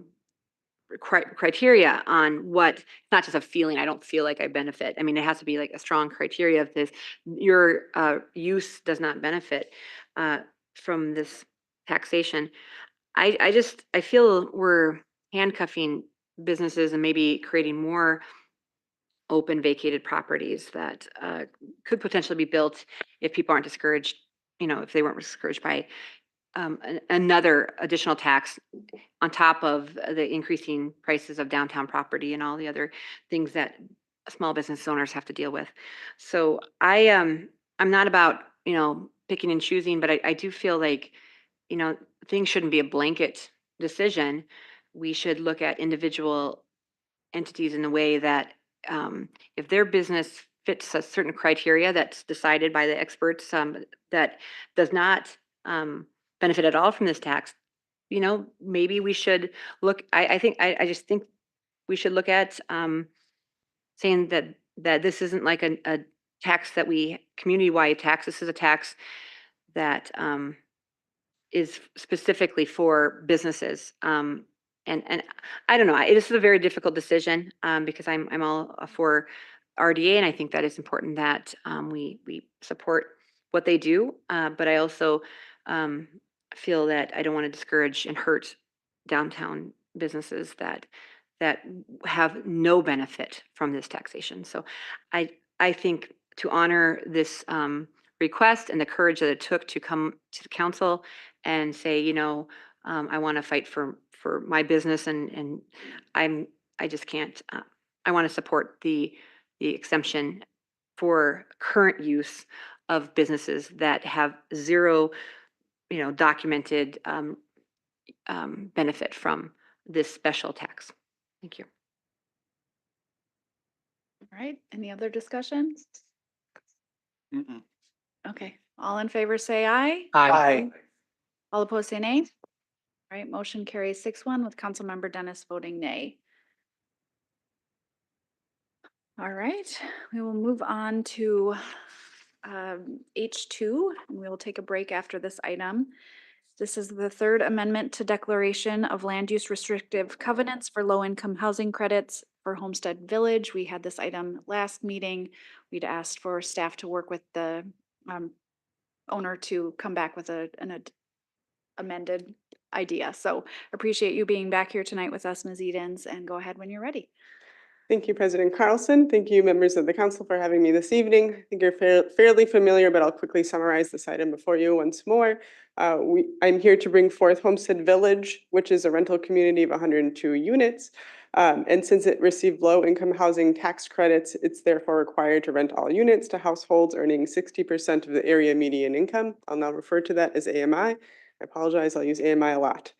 criteria on what, it's not just a feeling, I don't feel like I benefit. I mean, it has to be like a strong criteria of this, your use does not benefit from this taxation. I feel we're handcuffing businesses and maybe creating more open vacated properties that could potentially be built if people aren't discouraged, if they weren't discouraged by another additional tax on top of the increasing prices of downtown property and all the other things that small business owners have to deal with. So I'm not about, picking and choosing, but I do feel like, things shouldn't be a blanket decision. We should look at individual entities in a way that if their business fits a certain criteria that's decided by the experts that does not benefit at all from this tax, maybe we should look, I just think we should look at saying that this isn't like a tax that community-wide tax. This is a tax that is specifically for businesses. And I don't know, this is a very difficult decision because I'm all for RDA, and I think that it's important that we support what they do. But I also feel that I don't want to discourage and hurt downtown businesses that have no benefit from this taxation. So I think to honor this request and the courage that it took to come to the council and say, I want to fight for my business, and I just can't. I want to support the exemption for current use of businesses that have zero, documented benefit from this special tax. Thank you. All right, any other discussions? Okay, all in favor say aye. Aye. All opposed say nay. All right, motion carries 6-1 with Councilmember Dennis voting nay. All right, we will move on to H2, and we will take a break after this item. This is the third amendment to declaration of land use restrictive covenants for low-income housing credits for Homestead Village. We had this item last meeting. We'd asked for staff to work with the owner to come back with an amended idea. So appreciate you being back here tonight with us, Ms. Edens, and go ahead when you're ready. Thank you, President Carlson. Thank you, members of the council, for having me this evening. I think you're fairly familiar, but I'll quickly summarize this item before you once more. I'm here to bring forth Homestead Village, which is a rental community of 102 units. And since it received low-income housing tax credits, it's therefore required to rent all units to households earning 60% of the area median income. I'll now refer to that as AMI. I apologize, I'll use AMI a lot.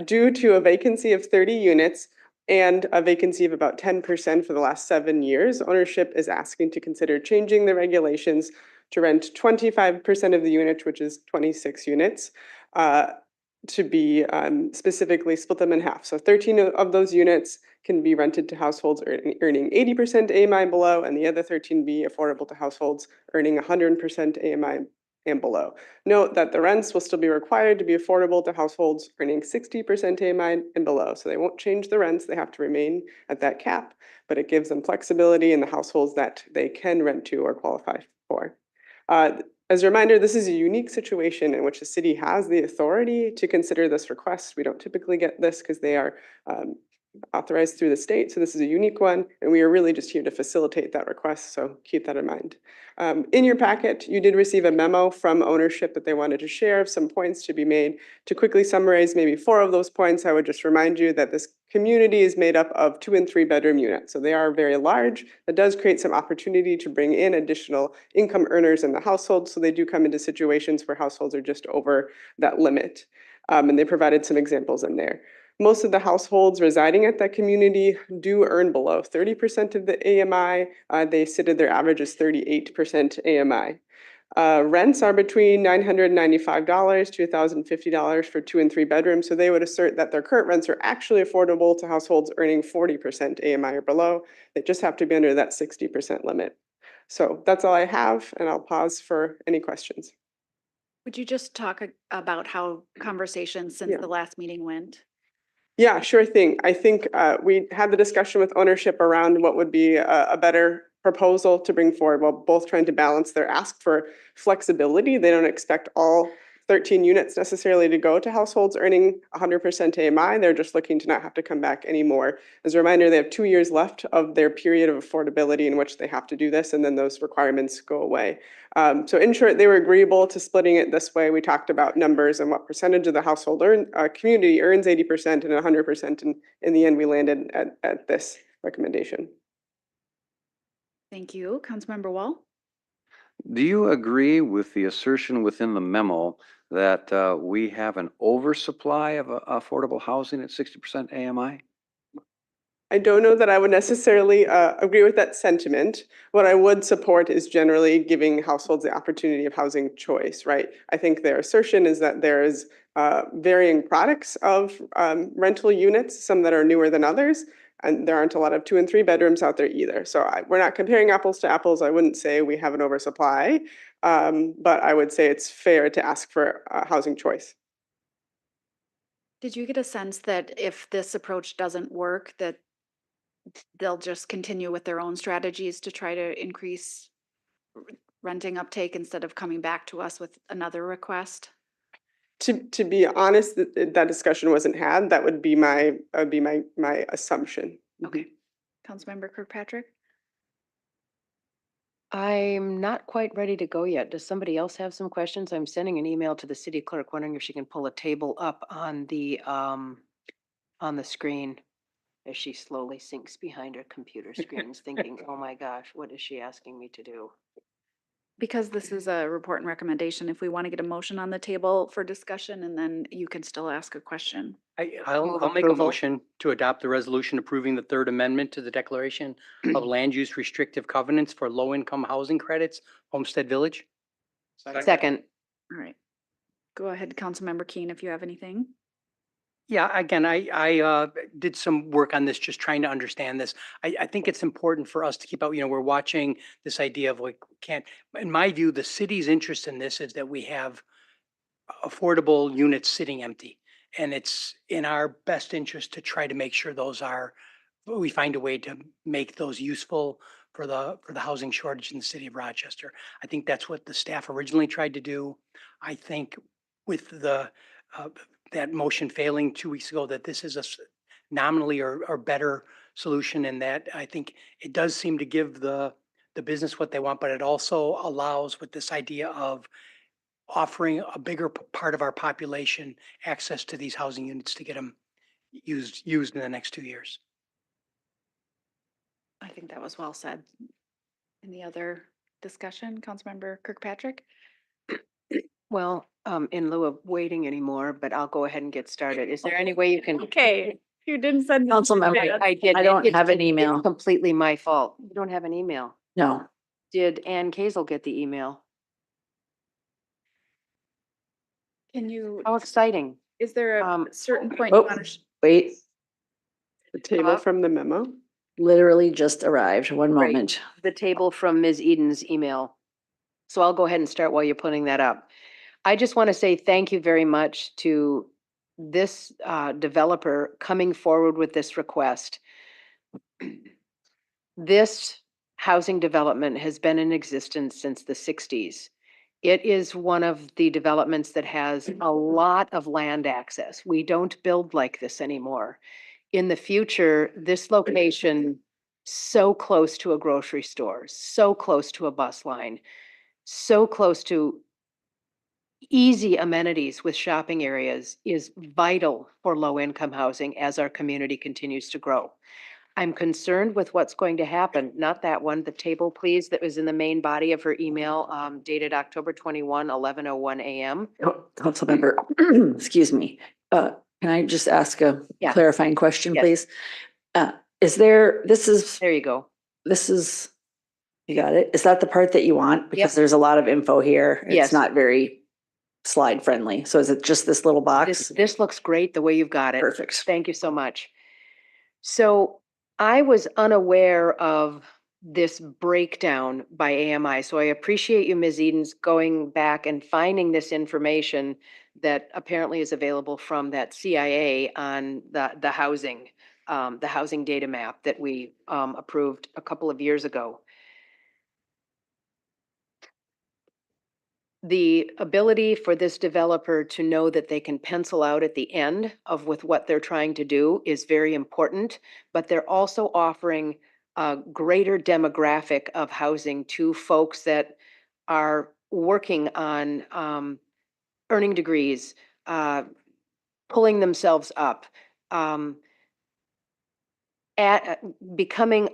Due to a vacancy of 30 units, and a vacancy of about 10% for the last 7 years, ownership is asking to consider changing the regulations to rent 25% of the unit, which is 26 units, to be specifically split them in half. So 13 of those units can be rented to households earning 80% AMI below, and the other 13 be affordable to households earning 100% AMI and below. Note that the rents will still be required to be affordable to households earning 60% AMI and below. So they won't change the rents. They have to remain at that cap, but it gives them flexibility in the households that they can rent to or qualify for. As a reminder, this is a unique situation in which the city has the authority to consider this request. We don't typically get this because they are authorized through the state. So this is a unique one, and we are really just here to facilitate that request. So keep that in mind. In your packet, you did receive a memo from ownership that they wanted to share some points to be made. To quickly summarize maybe 4 of those points, I would just remind you that this community is made up of 2 and 3 bedroom units. So they are very large. That does create some opportunity to bring in additional income earners in the household. So they do come into situations where households are just over that limit. And they provided some examples in there. Most of the households residing at that community do earn below 30% of the AMI. They stated their average is 38% AMI. Rents are between $995 to $1,050 for 2 and 3 bedrooms. So they would assert that their current rents are actually affordable to households earning 40% AMI or below. They just have to be under that 60% limit. So that's all I have, and I'll pause for any questions. Would you just talk about how conversations since the last meeting went? Yeah, sure thing. I think we had the discussion with ownership around what would be a better proposal to bring forward while both trying to balance their ask for flexibility. They don't expect all 13 units necessarily to go to households earning 100% AMI. They're just looking to not have to come back anymore. As a reminder, they have 2 years left of their period of affordability in which they have to do this, and then those requirements go away. So in short, they were agreeable to splitting it this way. We talked about numbers and what percentage of the household community earns 80% and 100%. And in the end, we landed at this recommendation. Thank you. Councilmember Wall? Do you agree with the assertion within the memo that we have an oversupply of affordable housing at 60% AMI? I don't know that I would necessarily agree with that sentiment. What I would support is generally giving households the opportunity of housing choice, right? I think their assertion is that there is varying products of rental units, some that are newer than others, and there aren't a lot of 2 and 3 bedrooms out there either. So we're not comparing apples to apples. I wouldn't say we have an oversupply, but I would say it's fair to ask for housing choice. Did you get a sense that if this approach doesn't work, that they'll just continue with their own strategies to try to increase renting uptake instead of coming back to us with another request? To be honest, that discussion wasn't had. That would be my assumption. Okay. Councilmember Kirkpatrick? I'm not quite ready to go yet. Does somebody else have some questions? I'm sending an email to the city clerk, wondering if she can pull a table up on the screen as she slowly sinks behind her computer screens, thinking, oh my gosh, what is she asking me to do? Because this is a report and recommendation, if we want to get a motion on the table for discussion, and then you can still ask a question. I'll make a approval. motion to adopt the resolution approving the 3rd Amendment to the Declaration of Land Use Restrictive Covenants for Low-Income Housing Credits, Homestead Village. Second. All right. Go ahead, Councilmember Keen, if you have anything. Yeah, again, I did some work on this, just trying to understand this. I think it's important for us to keep out, we're watching this idea of like, in my view, the city's interest in this is that we have affordable units sitting empty. And it's in our best interest to try to make sure we find a way to make those useful for the housing shortage in the city of Rochester. I think that's what the staff originally tried to do. I think with that motion failing 2 weeks ago, that this is a nominally or better solution, in that I think it does seem to give the business what they want, but it also allows, with this idea of offering a bigger part of our population access to these housing units to get them used in the next 2 years. I think that was well said. Any other discussion, Councilmember Kirkpatrick? Well, in lieu of waiting anymore, but I'll go ahead and get started. Is there any way you can? Okay, you didn't send. Councilmember, I did. I don't have an It's email. completely my fault. You don't have an email. No. Did Ann Kazel get the email? Can you, How exciting. is there a certain point? Oh, you wanna wait, The table from the memo. literally just arrived. One Great. moment. The table from Ms. Eden's email. So I'll go ahead and start while you're putting that up. I just want to say thank you very much to this developer coming forward with this request. This housing development has been in existence since the 60s. It is one of the developments that has a lot of land access. We don't build like this anymore. In the future, this location, so close to a grocery store, so close to a bus line, so close to easy amenities with shopping areas, is vital for low-income housing as our community continues to grow. I'm concerned with what's going to happen, not that one, the table, please, that was in the main body of her email, dated October 21, 11:01 a.m. Councilmember, excuse me, can I just ask a Yeah. clarifying question, Yes. please? There you go. You got it? Is that the part that you want? Because Yep. there's a lot of info here. Yes. It's not very slide friendly. So is it just this little box? This looks great the way you've got it. Perfect. Thank you so much. So I was unaware of this breakdown by AMI. So I appreciate you, Ms. Edens, going back and finding this information that apparently is available from that CIA on the housing data map that we approved a couple of years ago. The ability for this developer to know that they can pencil out at the end of with what they're trying to do is very important, but they're also offering a greater demographic of housing to folks that are working on earning degrees, pulling themselves up, at becoming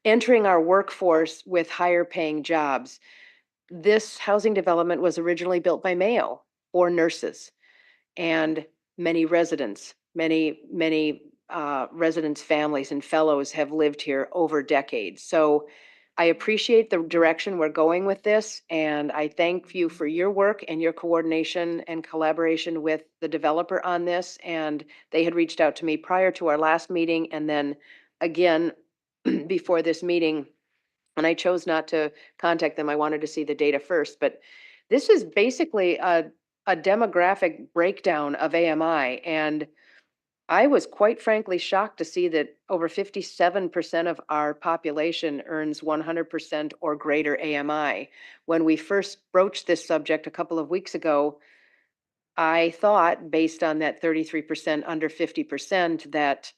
entering our workforce with higher paying jobs. This housing development was originally built by Mayo for nurses and many residents, many residents' families and fellows have lived here over decades. So I appreciate the direction we're going with this, and I thank you for your work and your coordination and collaboration with the developer on this. And they had reached out to me prior to our last meeting and then again before this meeting. And I chose not to contact them. I wanted to see the data first, but this is basically a demographic breakdown of AMI. And I was quite frankly shocked to see that over 57% of our population earns 100% or greater AMI. When we first broached this subject a couple of weeks ago, I thought, based on that 33% under 50%, that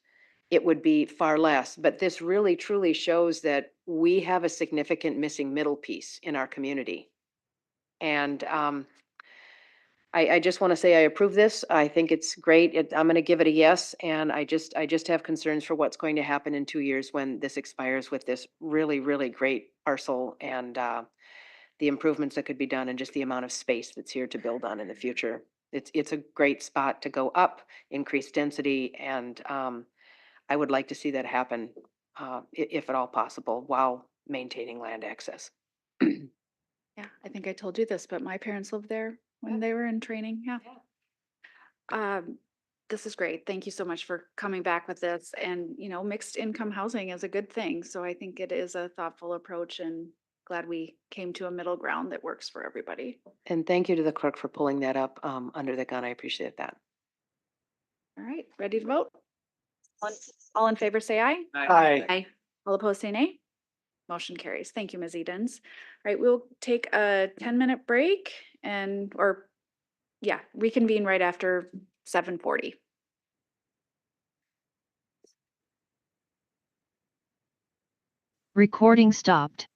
it would be far less. But this really truly shows that we have a significant missing middle piece in our community. And I just want to say I approve this. I think it's great. I'm going to give it a yes. And I just have concerns for what's going to happen in 2 years when this expires with this really, really great parcel and the improvements that could be done and just the amount of space that's here to build on in the future. It's a great spot to go up, increase density, and I would like to see that happen, if at all possible, while maintaining land access. Yeah, I think I told you this, but my parents lived there when they were in training. Yeah. This is great. Thank you so much for coming back with this. And, mixed income housing is a good thing. So I think it is a thoughtful approach and glad we came to a middle ground that works for everybody. And thank you to the clerk for pulling that up under the gun. I appreciate that. All right, ready to vote? All in favor, say aye. Aye. Aye. All opposed, say nay. Motion carries. Thank you, Ms. Edens. All right, we'll take a 10-minute break reconvene right after 7:40. Recording stopped.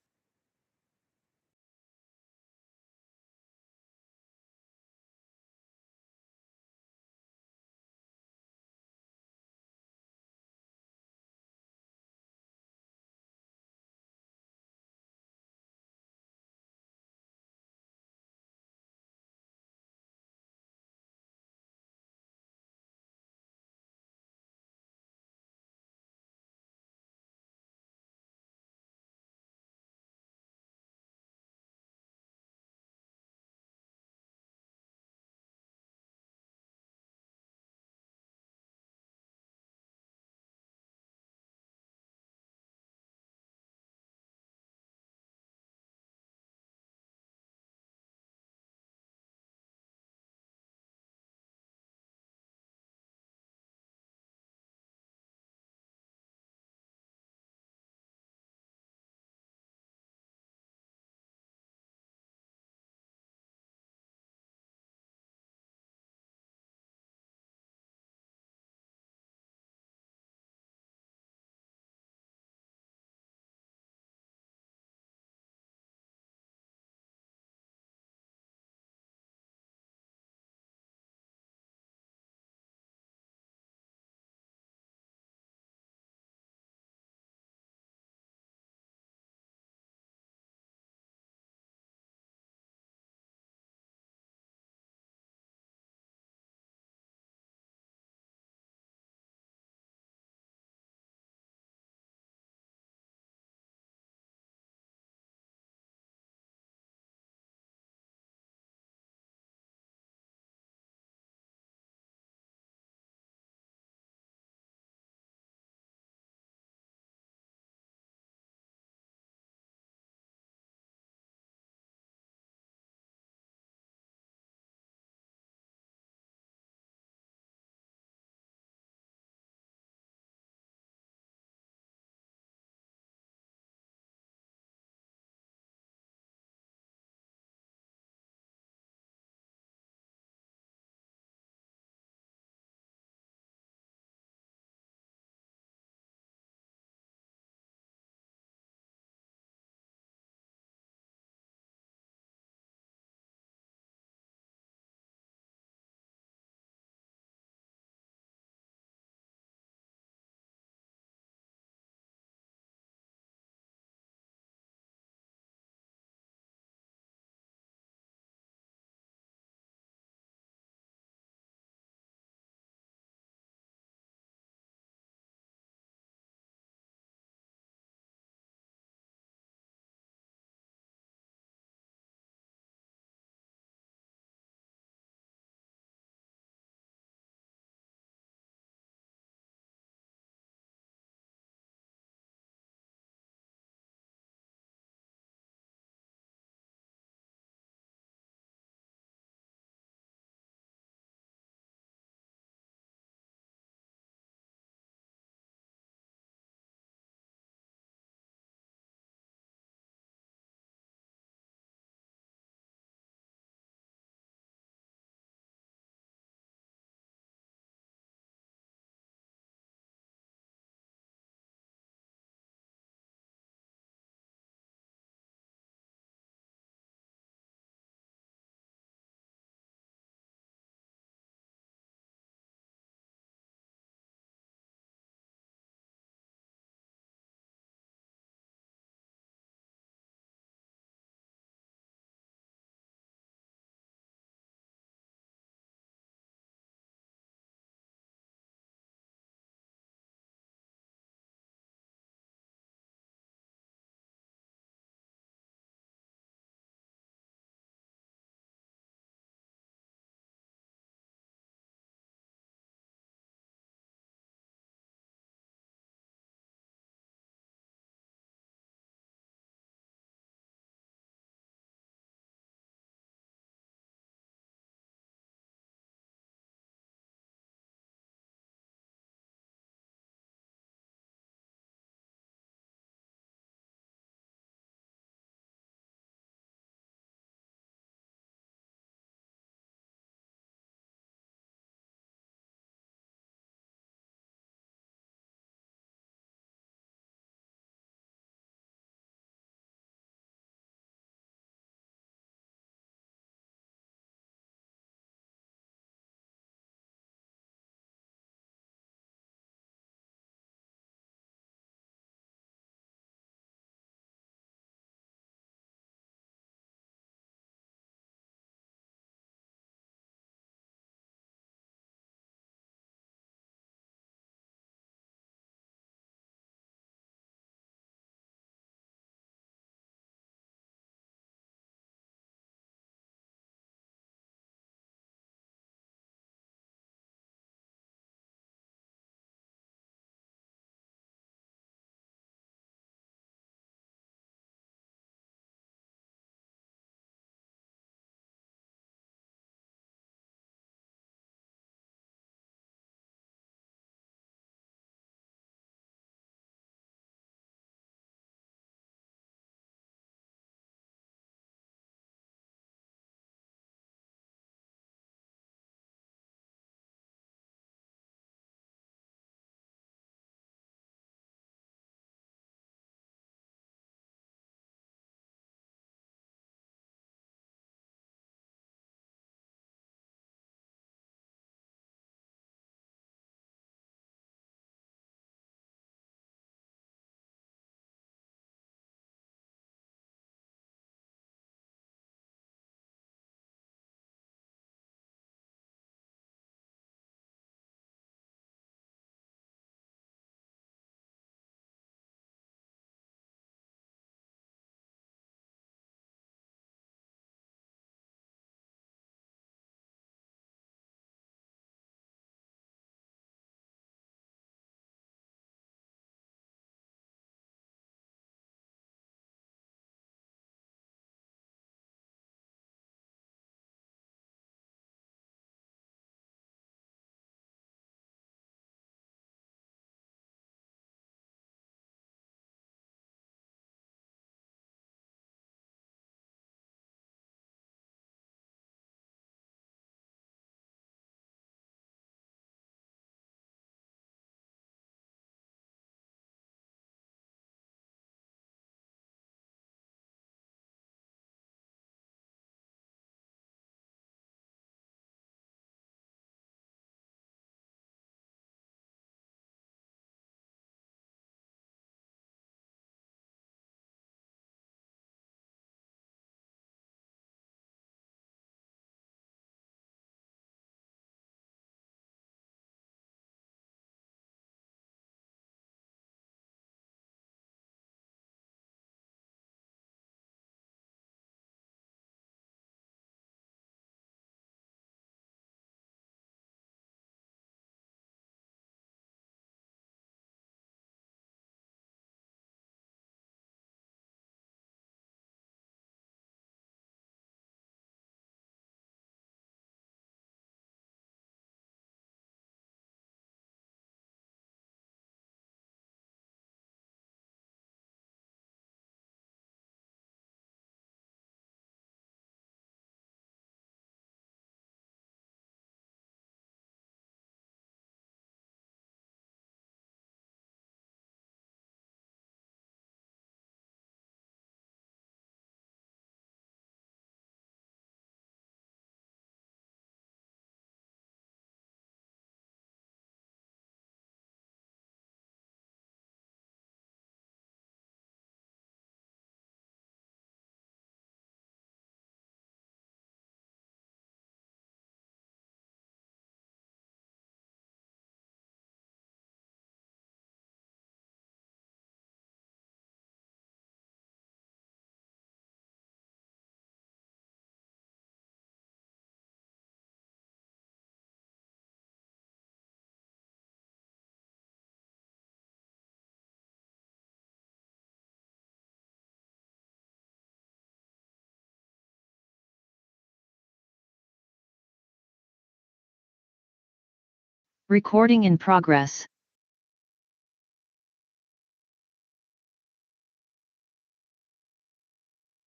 Recording in progress.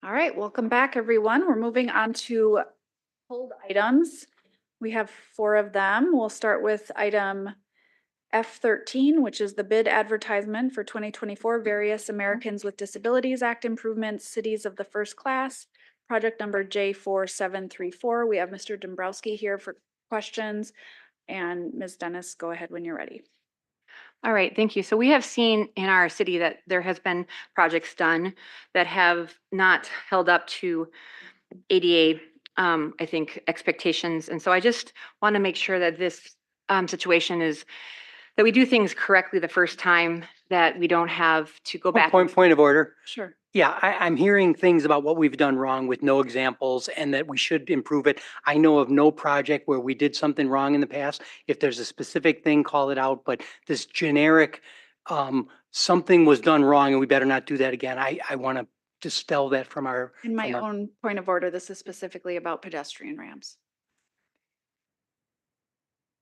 All right, welcome back, everyone. We're moving on to pulled items. We have 4 of them. We'll start with item F13, which is the bid advertisement for 2024 various Americans with Disabilities Act improvements, cities of the first class, project number J4734. We have Mr. Dombrowski here for questions. And Ms. Dennis, go ahead when you're ready. All right, thank you. So we have seen in our city that there has been projects done that have not held up to ADA, I think, expectations. And so I just want to make sure that this situation is, that we do things correctly the first time, that we don't have to go back. Point of order. Sure. Yeah, I'm hearing things about what we've done wrong with no examples and that we should improve it. I know of no project where we did something wrong in the past. If there's a specific thing, call it out, but this generic, something was done wrong and we better not do that again. I want to dispel that from our. In my own point of order, this is specifically about pedestrian ramps.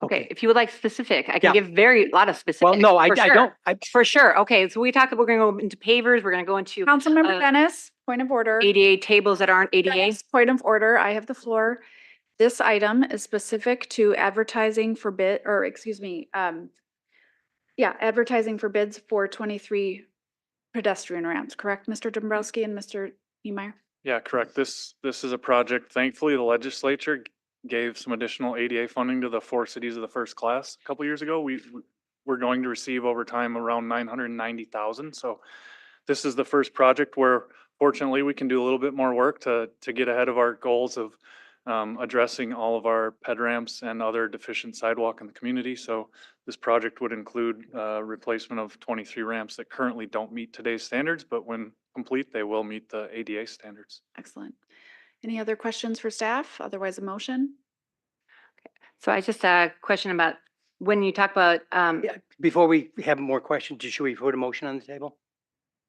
Okay, if you would like specific, I Yeah. can give a lot of specifics. Well, no, I for sure. don't. For sure. Okay, so we're going to go into pavers, we're going to go into Councilmember Dennis, point of order. ADA tables that aren't ADA. Dennis, point of order. I have the floor. This item is specific to advertising for bid, or excuse me, advertising for bids for 23 pedestrian ramps, correct, Mr. Dombrowski and Mr. Niemeyer? Yeah, correct. This is a project, thankfully, the legislature gave some additional ADA funding to the 4 cities of the first class a couple years ago. We're going to receive over time around 990,000. So this is the first project where fortunately we can do a little bit more work to get ahead of our goals of addressing all of our ped ramps and other deficient sidewalk in the community. So this project would include replacement of 23 ramps that currently don't meet today's standards, but when complete, they will meet the ADA standards. Excellent. Any other questions for staff? Otherwise, a motion? So I just a question about when you talk about, Before we have more questions, should we put a motion on the table?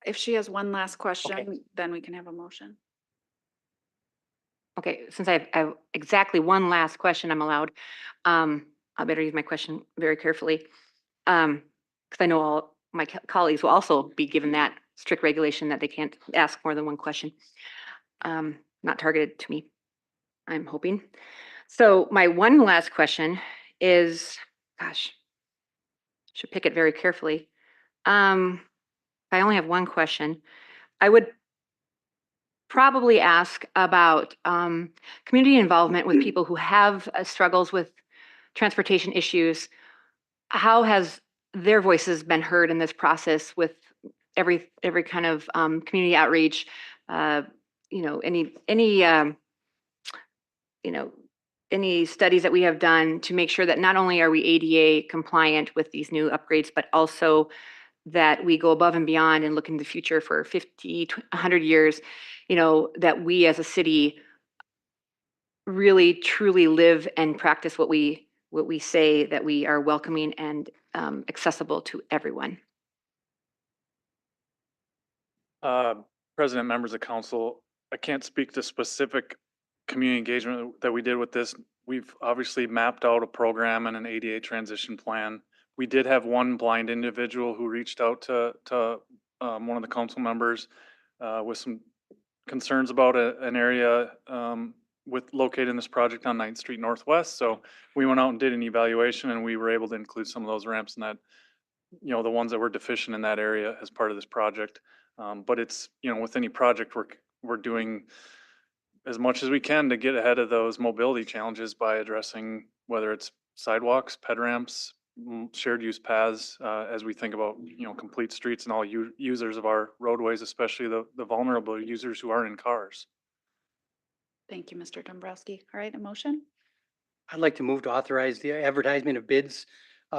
If she has one last question, then we can have a motion. okay, since I have exactly one last question I'm allowed, I better use my question very carefully. Because I know all my colleagues will also be given that strict regulation that they can't ask more than one question. Not targeted to me, I'm hoping. So my one last question is, gosh, should pick it very carefully. If I only have one question, I would probably ask about community involvement with people who have struggles with transportation issues. How has their voices been heard in this process with every kind of community outreach? Any studies that we have done to make sure that not only are we ADA compliant with these new upgrades, but also that we go above and beyond and look in the future for 50, 100 years, that we as a city really truly live and practice what we say, that we are welcoming and accessible to everyone. President, members of council, I can't speak to specific community engagement that we did with this. We've obviously mapped out a program and an ADA transition plan. We did have one blind individual who reached out to one of the council members with some concerns about an area located in this project on 9th Street Northwest. So we went out and did an evaluation and we were able to include some of those ramps in that, the ones that were deficient in that area as part of this project. But it's, with any project we're doing as much as we can to get ahead of those mobility challenges by addressing whether it's sidewalks, ped ramps, shared use paths, as we think about, complete streets and all users of our roadways, especially the vulnerable users who are in cars. Thank you, Mr. Dombrowski. All right, a motion? I'd like to move to authorize the advertisement of bids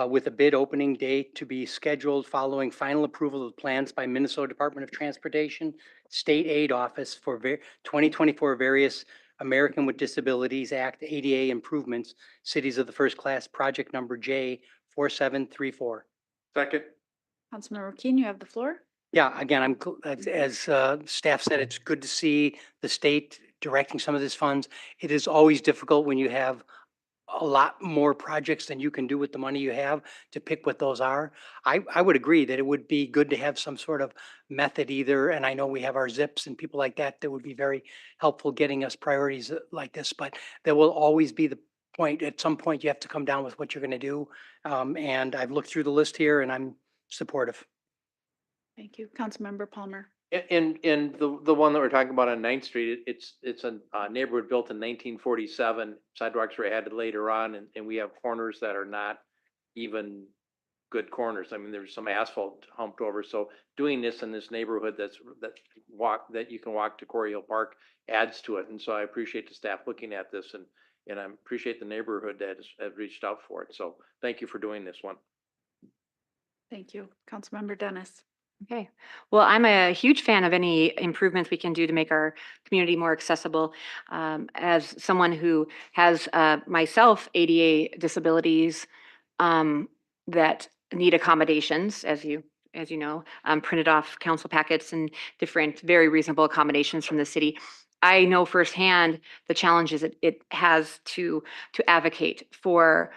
with a bid opening date to be scheduled following final approval of plans by Minnesota Department of Transportation, State Aid Office for 2024 various American with Disabilities Act ADA improvements, cities of the first class, project number J4734. Second. Councilmember Keen, you have the floor. Yeah, again, as staff said, it's good to see the state directing some of these funds. It is always difficult when you have a lot more projects than you can do with the money you have to pick what those are. I would agree that it would be good to have some sort of method either, and I know we have our zips and people like that would be very helpful getting us priorities like this, but there will always be the point, at some point you have to come down with what you're gonna do. And I've looked through the list here and I'm supportive. Thank you. Councilmember Palmer. In the one that we're talking about on 9th Street, it's a neighborhood built in 1947. Sidewalks were added later on, and we have corners that are not even good corners. I mean, there's some asphalt humped over. So doing this in this neighborhood that you can walk to Corey Hill Park adds to it. And so I appreciate the staff looking at this, and I appreciate the neighborhood that has reached out for it. So thank you for doing this one. Thank you. Councilmember Dennis. Okay, well, I'm a huge fan of any improvements we can do to make our community more accessible. As someone who has myself ADA disabilities that need accommodations, as you know, printed off council packets and different very reasonable accommodations from the city. I know firsthand the challenges it has to advocate for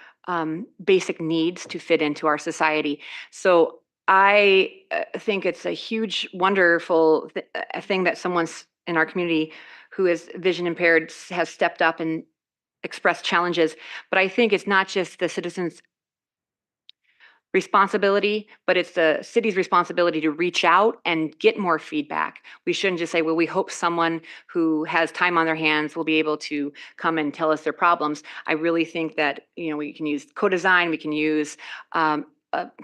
basic needs to fit into our society. So I think it's a huge, wonderful thing that someone's in our community who is vision impaired has stepped up and expressed challenges. But I think it's not just the citizens' responsibility, but it's the city's responsibility to reach out and get more feedback. We shouldn't just say, well, we hope someone who has time on their hands will be able to come and tell us their problems. I really think that, you know, we can use co-design, we can use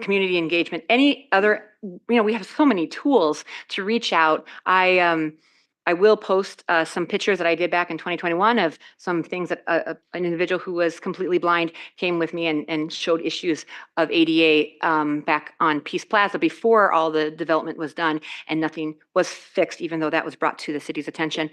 community engagement, any other, you know, we have so many tools to reach out. I will post some pictures that I did back in 2021 of some things that an individual who was completely blind came with me and showed issues of ADA back on Peace Plaza before all the development was done and nothing was fixed, even though that was brought to the city's attention.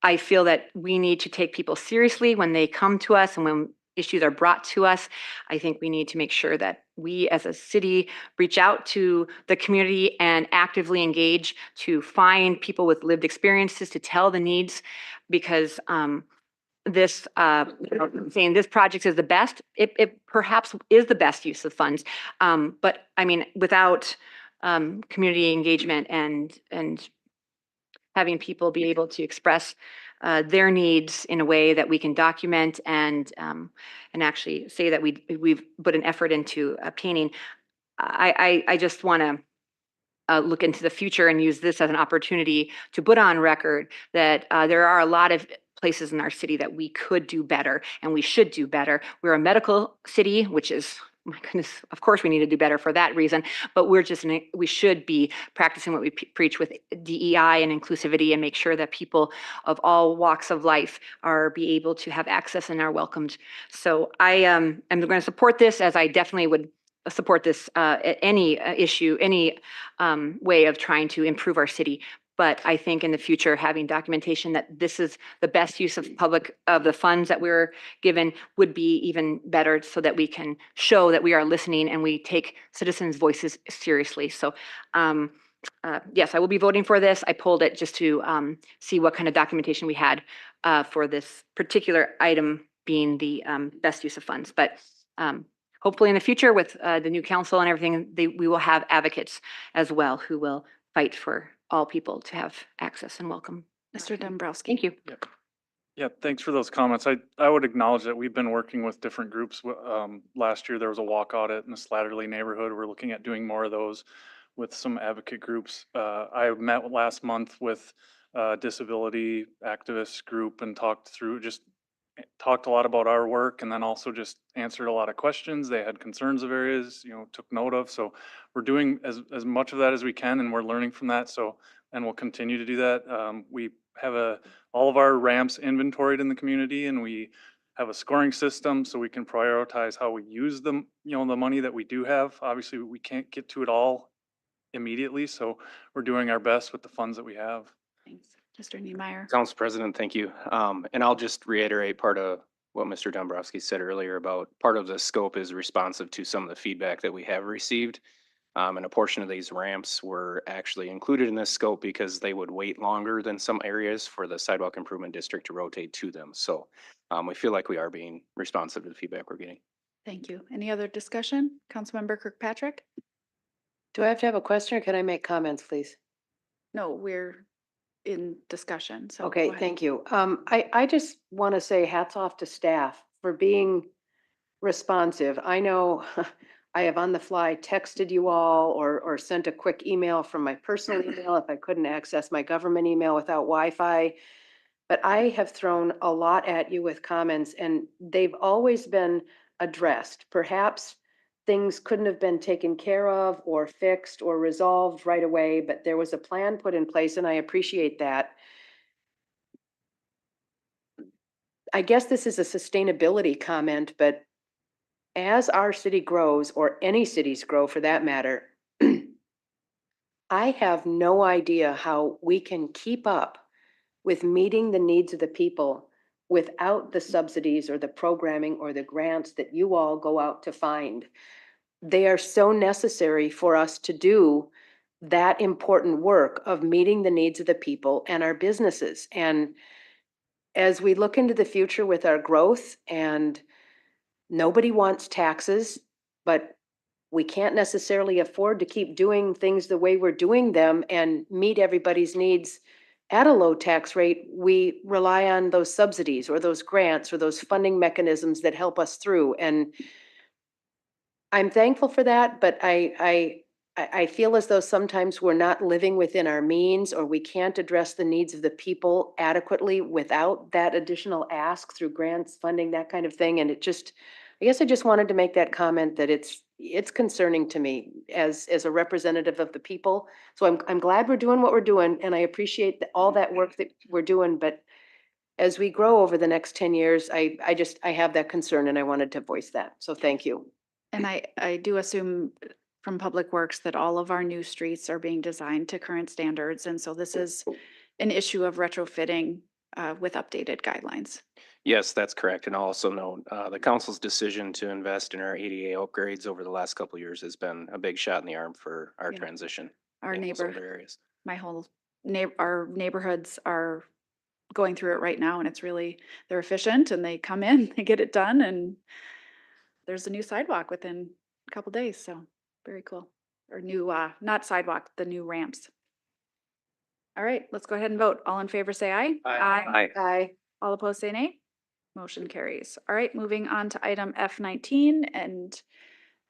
I feel that we need to take people seriously when they come to us and when issues are brought to us. I think we need to make sure that we as a city reach out to the community and actively engage to find people with lived experiences to tell the needs, because this saying this project is the best, it perhaps is the best use of funds. But I mean, without community engagement and having people be able to express their needs in a way that we can document and actually say that we've put an effort into painting. I just want to look into the future and use this as an opportunity to put on record that there are a lot of places in our city that we could do better and we should do better. We're a medical city, which is, my goodness, of course we need to do better for that reason, but we should be practicing what we preach with DEI and inclusivity and make sure that people of all walks of life are be able to have access and are welcomed. So I am going to support this, as I definitely would support this any issue, any way of trying to improve our city. But I think in the future, having documentation that this is the best use of the funds that we're given would be even better, so that we can show that we are listening and we take citizens' voices seriously. So yes, I will be voting for this. I pulled it just to see what kind of documentation we had for this particular item being the best use of funds. But hopefully in the future with the new council and everything, we will have advocates as well who will fight for all people to have access and welcome. Mr. Dombrowski. Thank you. Yeah, thanks for those comments. I would acknowledge that we've been working with different groups. Last year, there was a walk audit in the Slatterly neighborhood. We're looking at doing more of those with some advocate groups. I met last month with a disability activist group and talked a lot about our work, and then also just answered a lot of questions. They had concerns of areas, you know, took note of. So we're doing as much of that as we can, and we're learning from that. So, and we'll continue to do that. We have all of our ramps inventoried in the community, and we have a scoring system so we can prioritize how we use them, you know, the money that we do have. Obviously, we can't get to it all immediately, so we're doing our best with the funds that we have. Thanks. Mr. Niemeyer. Council President, thank you. And I'll just reiterate part of what Mr. Dombrowski said earlier about part of the scope is responsive to some of the feedback that we have received. And a portion of these ramps were actually included in this scope because they would wait longer than some areas for the sidewalk improvement district to rotate to them. So we feel like we are being responsive to the feedback we're getting. Thank you. Any other discussion? Councilmember Kirkpatrick? Do I have to have a question or can I make comments, please? No, we're in discussion, so. Okay, thank you. I just want to say hats off to staff for being responsive. I know I have on the fly texted you all or sent a quick email from my personal email if I couldn't access my government email without Wi-Fi. But I have thrown a lot at you with comments and they've always been addressed. Perhaps things couldn't have been taken care of or fixed or resolved right away, but there was a plan put in place and I appreciate that. I guess this is a sustainability comment, but as our city grows, or any cities grow for that matter, I have no idea how we can keep up with meeting the needs of the people without the subsidies or the programming or the grants that you all go out to find. They are so necessary for us to do that important work of meeting the needs of the people and our businesses. And as we look into the future with our growth, and nobody wants taxes, but we can't necessarily afford to keep doing things the way we're doing them and meet everybody's needs at a low tax rate. We rely on those subsidies or those grants or those funding mechanisms that help us through. And I'm thankful for that, but I feel as though sometimes we're not living within our means or we can't address the needs of the people adequately without that additional ask through grants, funding, that kind of thing. And it just, I guess I just wanted to make that comment that it's concerning to me as a representative of the people. So I'm glad we're doing what we're doing and I appreciate all that work that we're doing, but as we grow over the next 10 years, I have that concern and I wanted to voice that. So thank you. And I do assume from Public Works that all of our new streets are being designed to current standards. And so this is an issue of retrofitting with updated guidelines. Yes, that's correct. And I'll also note the council's decision to invest in our ADA upgrades over the last couple of years has been a big shot in the arm for our transition. Our in those neighbor, older areas. our neighborhoods are going through it right now and it's really, they're efficient and they come in, they get it done and there's a new sidewalk within a couple days. So very cool. Or new, not sidewalk, the new ramps. All right, let's go ahead and vote. All in favor, say aye. Aye. Aye. All opposed, say nay. Motion carries. All right, moving on to item F19 and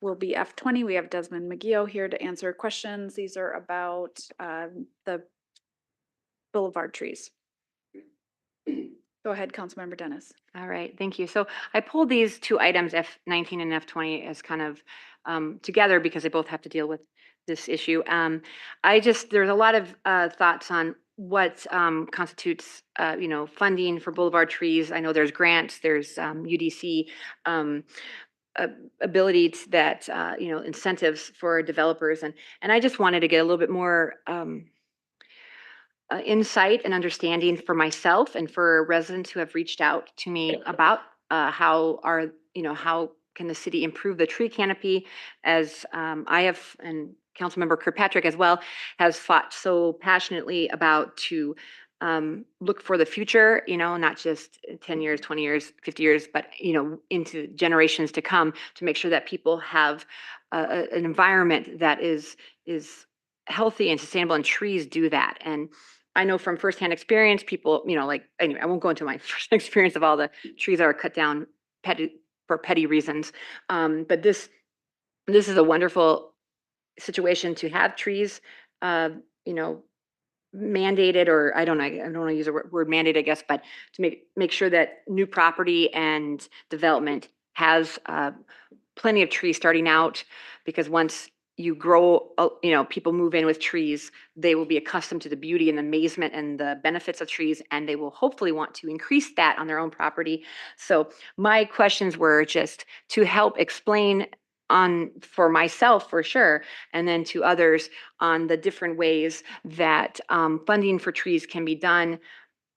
will be F20. We have Desmond McGeo here to answer questions. These are about the boulevard trees. Go ahead, Councilmember Dennis. All right, thank you. So I pulled these two items, F19 and F20, as kind of together because they both have to deal with this issue. There's a lot of thoughts on what constitutes, funding for boulevard trees. I know there's grants, there's UDC ability that, incentives for developers. And I just wanted to get a little bit more insight and understanding for myself and for residents who have reached out to me about how can the city improve the tree canopy, as I have, and Councilmember Kirkpatrick as well, has fought so passionately about to look for the future, not just 10 years, 20 years, 50 years, but, into generations to come, to make sure that people have an environment that is healthy and sustainable, and trees do that. And I know from firsthand experience, people, anyway, I won't go into my first experience of all the trees that are cut down for petty reasons. But this is a wonderful situation to have trees, mandated, or I don't want to use the word mandate, I guess, but to make sure that new property and development has plenty of trees starting out, because once you grow, people move in with trees, they will be accustomed to the beauty and amazement and the benefits of trees, and they will hopefully want to increase that on their own property. So my questions were just to help explain for myself, for sure, and then to others on the different ways that funding for trees can be done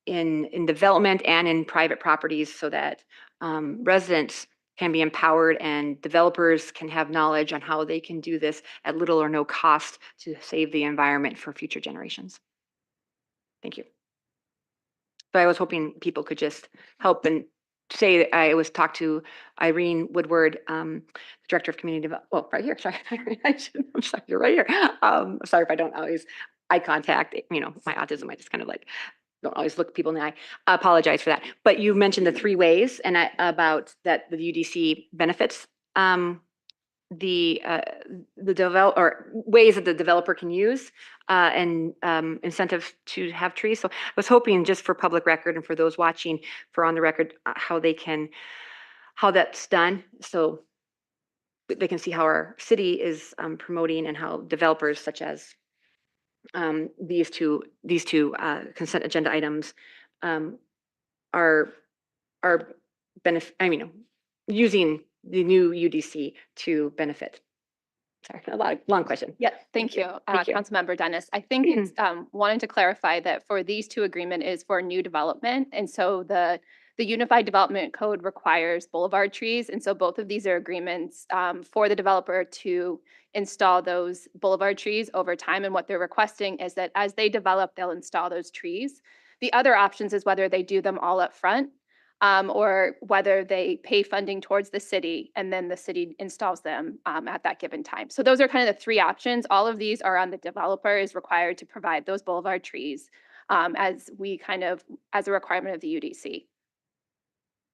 in development and in private properties, so that residents can be empowered and developers can have knowledge on how they can do this at little or no cost to save the environment for future generations. Thank you. So I was hoping people could just help and say, I was talked to Irene Woodward, Director of Community Development, well, right here, sorry. I'm sorry, you're right here. Sorry if I don't always eye contact, my autism, I just kind of like, don't always look people in the eye. I apologize for that. But you mentioned the 3 ways and about that the UDC benefits the develop or ways that the developer can use and incentive to have trees. So I was hoping just for public record and for those watching for on the record how that's done, so they can see how our city is promoting and how developers such as these two consent agenda items are using the new UDC to benefit. Sorry, long question. Yeah, thank you, Thank you. Councilmember Dennis. I think it's wanting to clarify that for these 2 agreement is for new development. And so the Unified Development Code requires boulevard trees. And so both of these are agreements for the developer to install those boulevard trees over time. And what they're requesting is that as they develop, they'll install those trees. The other options is whether they do them all up front or whether they pay funding towards the city and then the city installs them at that given time. So those are kind of the 3 options. All of these are on the developer is required to provide those boulevard trees as a requirement of the UDC.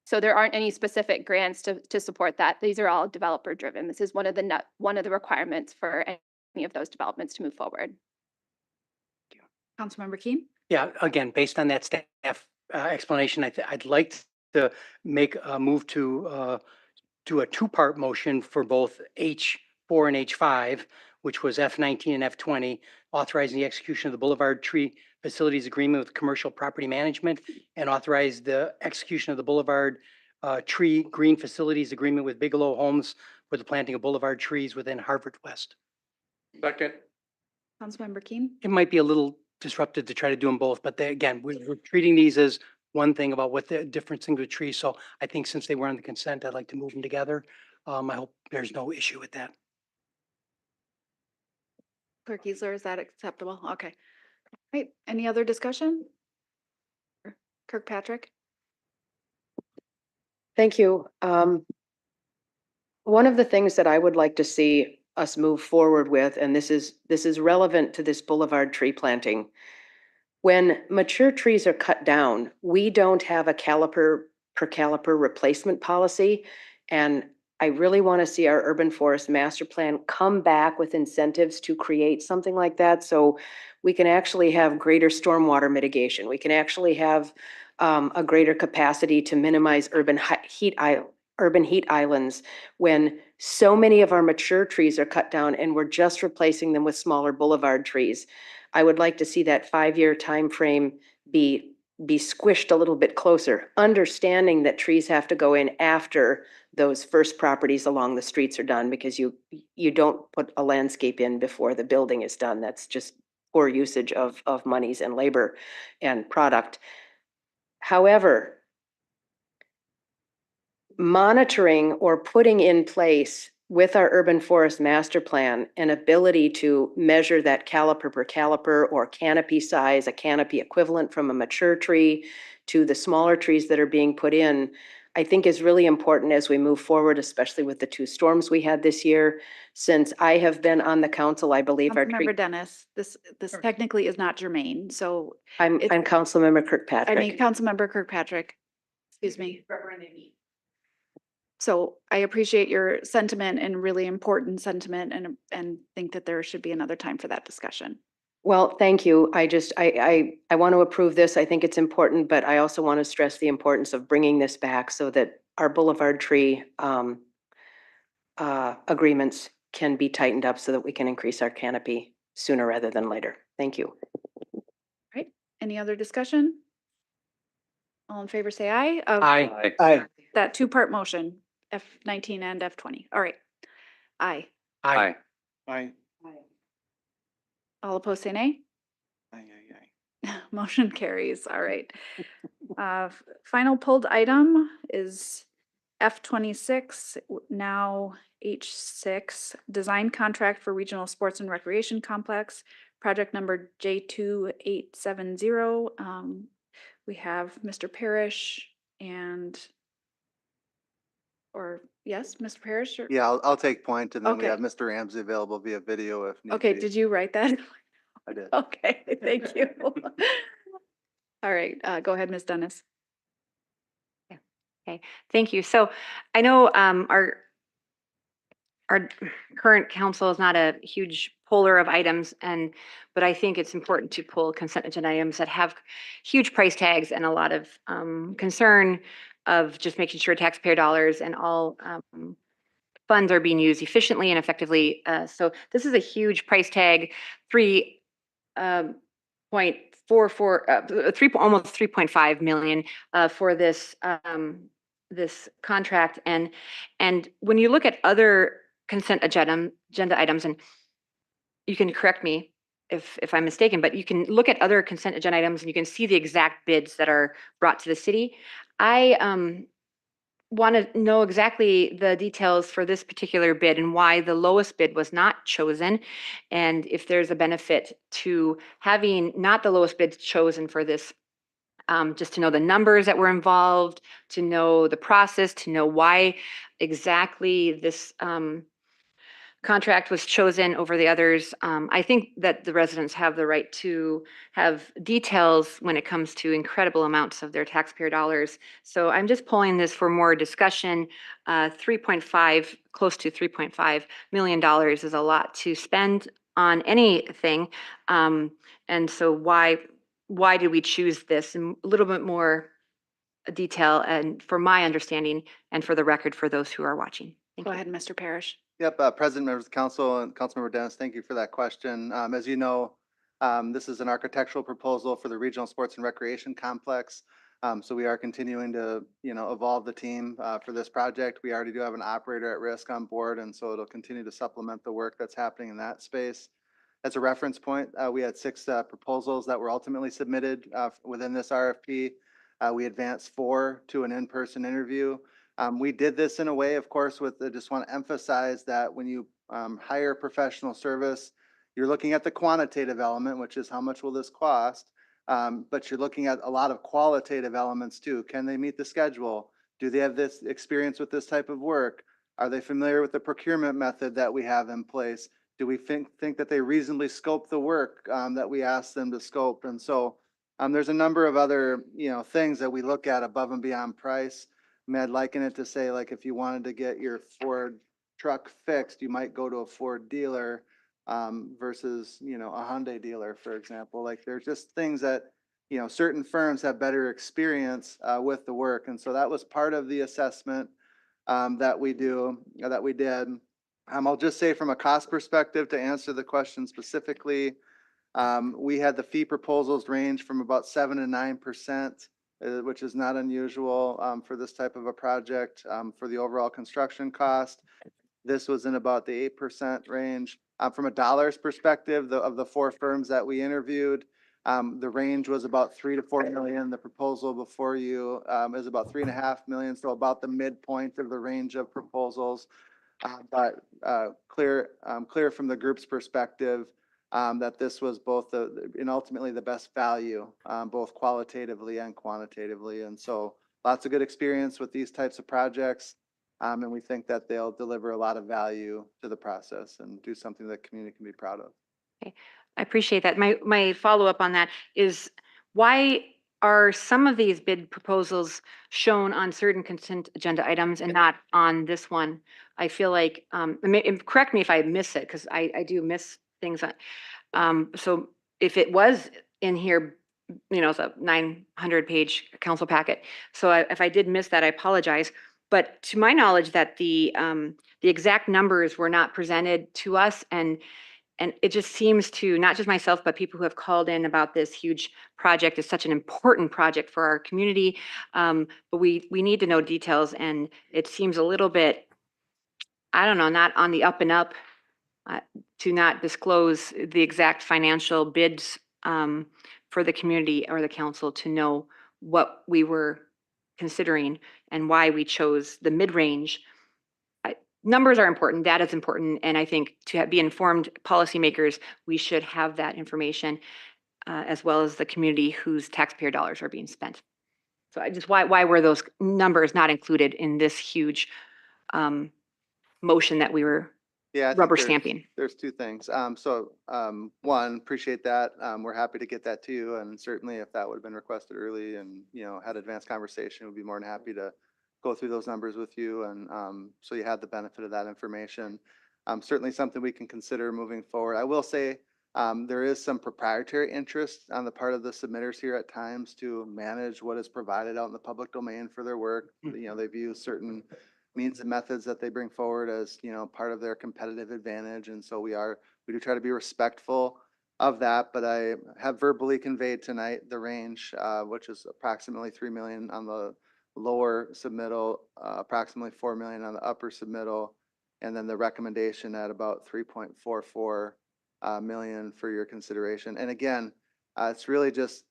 So there aren't any specific grants to support that. These are all developer driven. This is one of the requirements for any of those developments to move forward. Councilmember Keen? Yeah, again, based on that staff explanation, I'd like to make a move to do a 2-part motion for both H4 and H5, which was F19 and F20, authorizing the execution of the Boulevard Tree Facilities Agreement with Commercial Property Management, and authorize the execution of the Boulevard Tree Green Facilities Agreement with Bigelow Homes for the planting of boulevard trees within Harvard West. Second. Councilmember Keen? It might be a little disruptive to try to do them both, but again, we're treating these as one thing about what the difference in the trees. So I think since they were on the consent, I'd like to move them together. I hope there's no issue with that. Clerk Easler, is that acceptable? Okay. Right, any other discussion? Kirkpatrick? Thank you. One of the things that I would like to see us move forward with, and this is relevant to this boulevard tree planting. When mature trees are cut down, we don't have a caliper per caliper replacement policy. And I really want to see our urban forest master plan come back with incentives to create something like that. So we can actually have greater stormwater mitigation. We can actually have a greater capacity to minimize urban heat islands when so many of our mature trees are cut down and we're just replacing them with smaller boulevard trees. I would like to see that 5-year time frame be squished a little bit closer, understanding that trees have to go in after those first properties along the streets are done, because you don't put a landscape in before the building is done. That's just poor usage of monies and labor and product. However, monitoring or putting in place with our urban forest master plan an ability to measure that caliper per caliper or canopy size, a canopy equivalent from a mature tree to the smaller trees that are being put in, I think is really important as we move forward, especially with the 2 storms we had this year. Since I have been on the council, I believe our tree. Councilmember Dennis, this technically is not germane, so. I'm Councilmember Kirkpatrick. I mean, Councilmember Kirkpatrick, excuse me. So I appreciate your sentiment and really important sentiment and think that there should be another time for that discussion. Well, thank you. I want to approve this. I think it's important, but I also want to stress the importance of bringing this back so that our boulevard tree agreements can be tightened up so that we can increase our canopy sooner rather than later. Thank you. Right. Any other discussion? All in favor, say aye. Aye. Aye. That 2-part motion, F19 and F20. All right. Aye. Aye. Aye. All opposed, say nay. Motion carries. All right. Final pulled item is F26, now H6, design contract for regional sports and recreation complex, project number J2870. We have Mr. Parrish and, or yes, Mr. Parrish? Or- Yeah, I'll take point, and then we Okay. have Mr. Ramsey available via video if need Okay, be. did you write that? I did. Okay, thank you. All right, go ahead, Ms. Dennis. Okay, thank you. So I know our current council is not a huge puller of items, but I think it's important to pull consent agenda items that have huge price tags and a lot of concern of just making sure taxpayer dollars and all funds are being used efficiently and effectively. So this is a huge price tag, almost 3.5 million for this this contract. And when you look at other consent agenda items, and you can correct me if I'm mistaken, but you can look at other consent agenda items and you can see the exact bids that are brought to the city. I want to know exactly the details for this particular bid and why the lowest bid was not chosen, and if there's a benefit to having not the lowest bid chosen for this, just to know the numbers that were involved, to know the process, to know why exactly this contract was chosen over the others. I think that the residents have the right to have details when it comes to incredible amounts of their taxpayer dollars. So I'm just pulling this for more discussion. 3.5, close to $3.5 million is a lot to spend on anything. And so why did we choose this? And a little bit more detail, and for my understanding and for the record for those who are watching. Go ahead, Mr. Parrish. Yep, President, members of the council, and Councilmember Dennis, thank you for that question. As you know, this is an architectural proposal for the Regional Sports and Recreation Complex. So we are continuing to, evolve the team for this project. We already do have an operator at risk on board, and so it'll continue to supplement the work that's happening in that space. As a reference point, we had 6 proposals that were ultimately submitted within this RFP. We advanced 4 to an in-person interview. We did this in a way, of course, just want to emphasize that when you hire professional service, you're looking at the quantitative element, which is how much will this cost? But you're looking at a lot of qualitative elements too. Can they meet the schedule? Do they have this experience with this type of work? Are they familiar with the procurement method that we have in place? Do we think that they reasonably scope the work that we ask them to scope? And so there's a number of other, things that we look at above and beyond price. I'd liken it to say, like, if you wanted to get your Ford truck fixed, you might go to a Ford dealer versus, a Hyundai dealer, for example. Like, there's just things that, certain firms have better experience with the work. And so that was part of the assessment that we did. I'll just say from a cost perspective, to answer the question specifically, we had the fee proposals range from about 7 to 9%. Which is not unusual for this type of a project for the overall construction cost. This was in about the 8% range. From a dollars perspective, of the 4 firms that we interviewed, the range was about 3 to 4 million. The proposal before you is about 3.5 million, so about the midpoint of the range of proposals. But clear from the group's perspective, that this was both and ultimately the best value, both qualitatively and quantitatively. And so lots of good experience with these types of projects. And we think that they'll deliver a lot of value to the process and do something that the community can be proud of. Okay, I appreciate that. My follow-up on that is, why are some of these bid proposals shown on certain consent agenda items and not on this one? I feel like, correct me if I miss it, because I do miss things. So if it was in here, it's a 900-page council packet. So if I did miss that, I apologize. But to my knowledge, that the exact numbers were not presented to us, and it just seems to, not just myself, but people who have called in about this huge project, is such an important project for our community. But we need to know details, and it seems a little bit, I don't know, not on the up and up to not disclose the exact financial bids for the community or the council to know what we were considering and why we chose the mid-range. Numbers are important, data is important, and I think to be informed policymakers, we should have that information as well as the community whose taxpayer dollars are being spent. So I just, why were those numbers not included in this huge motion that we were Yeah, I think rubber there's- stamping? There's two things. One, appreciate that. We're happy to get that to you, and certainly if that would have been requested early and, had advanced conversation, we'd be more than happy to go through those numbers with you, and so you had the benefit of that information. Certainly something we can consider moving forward. I will say, there is some proprietary interest on the part of the submitters here at times to manage what is provided out in the public domain for their work. They view certain means and methods that they bring forward as, part of their competitive advantage. And so we do try to be respectful of that, but I have verbally conveyed tonight the range, which is approximately 3 million on the lower submittal, approximately 4 million on the upper submittal, and then the recommendation at about 3.44 million for your consideration. And again, it's really just,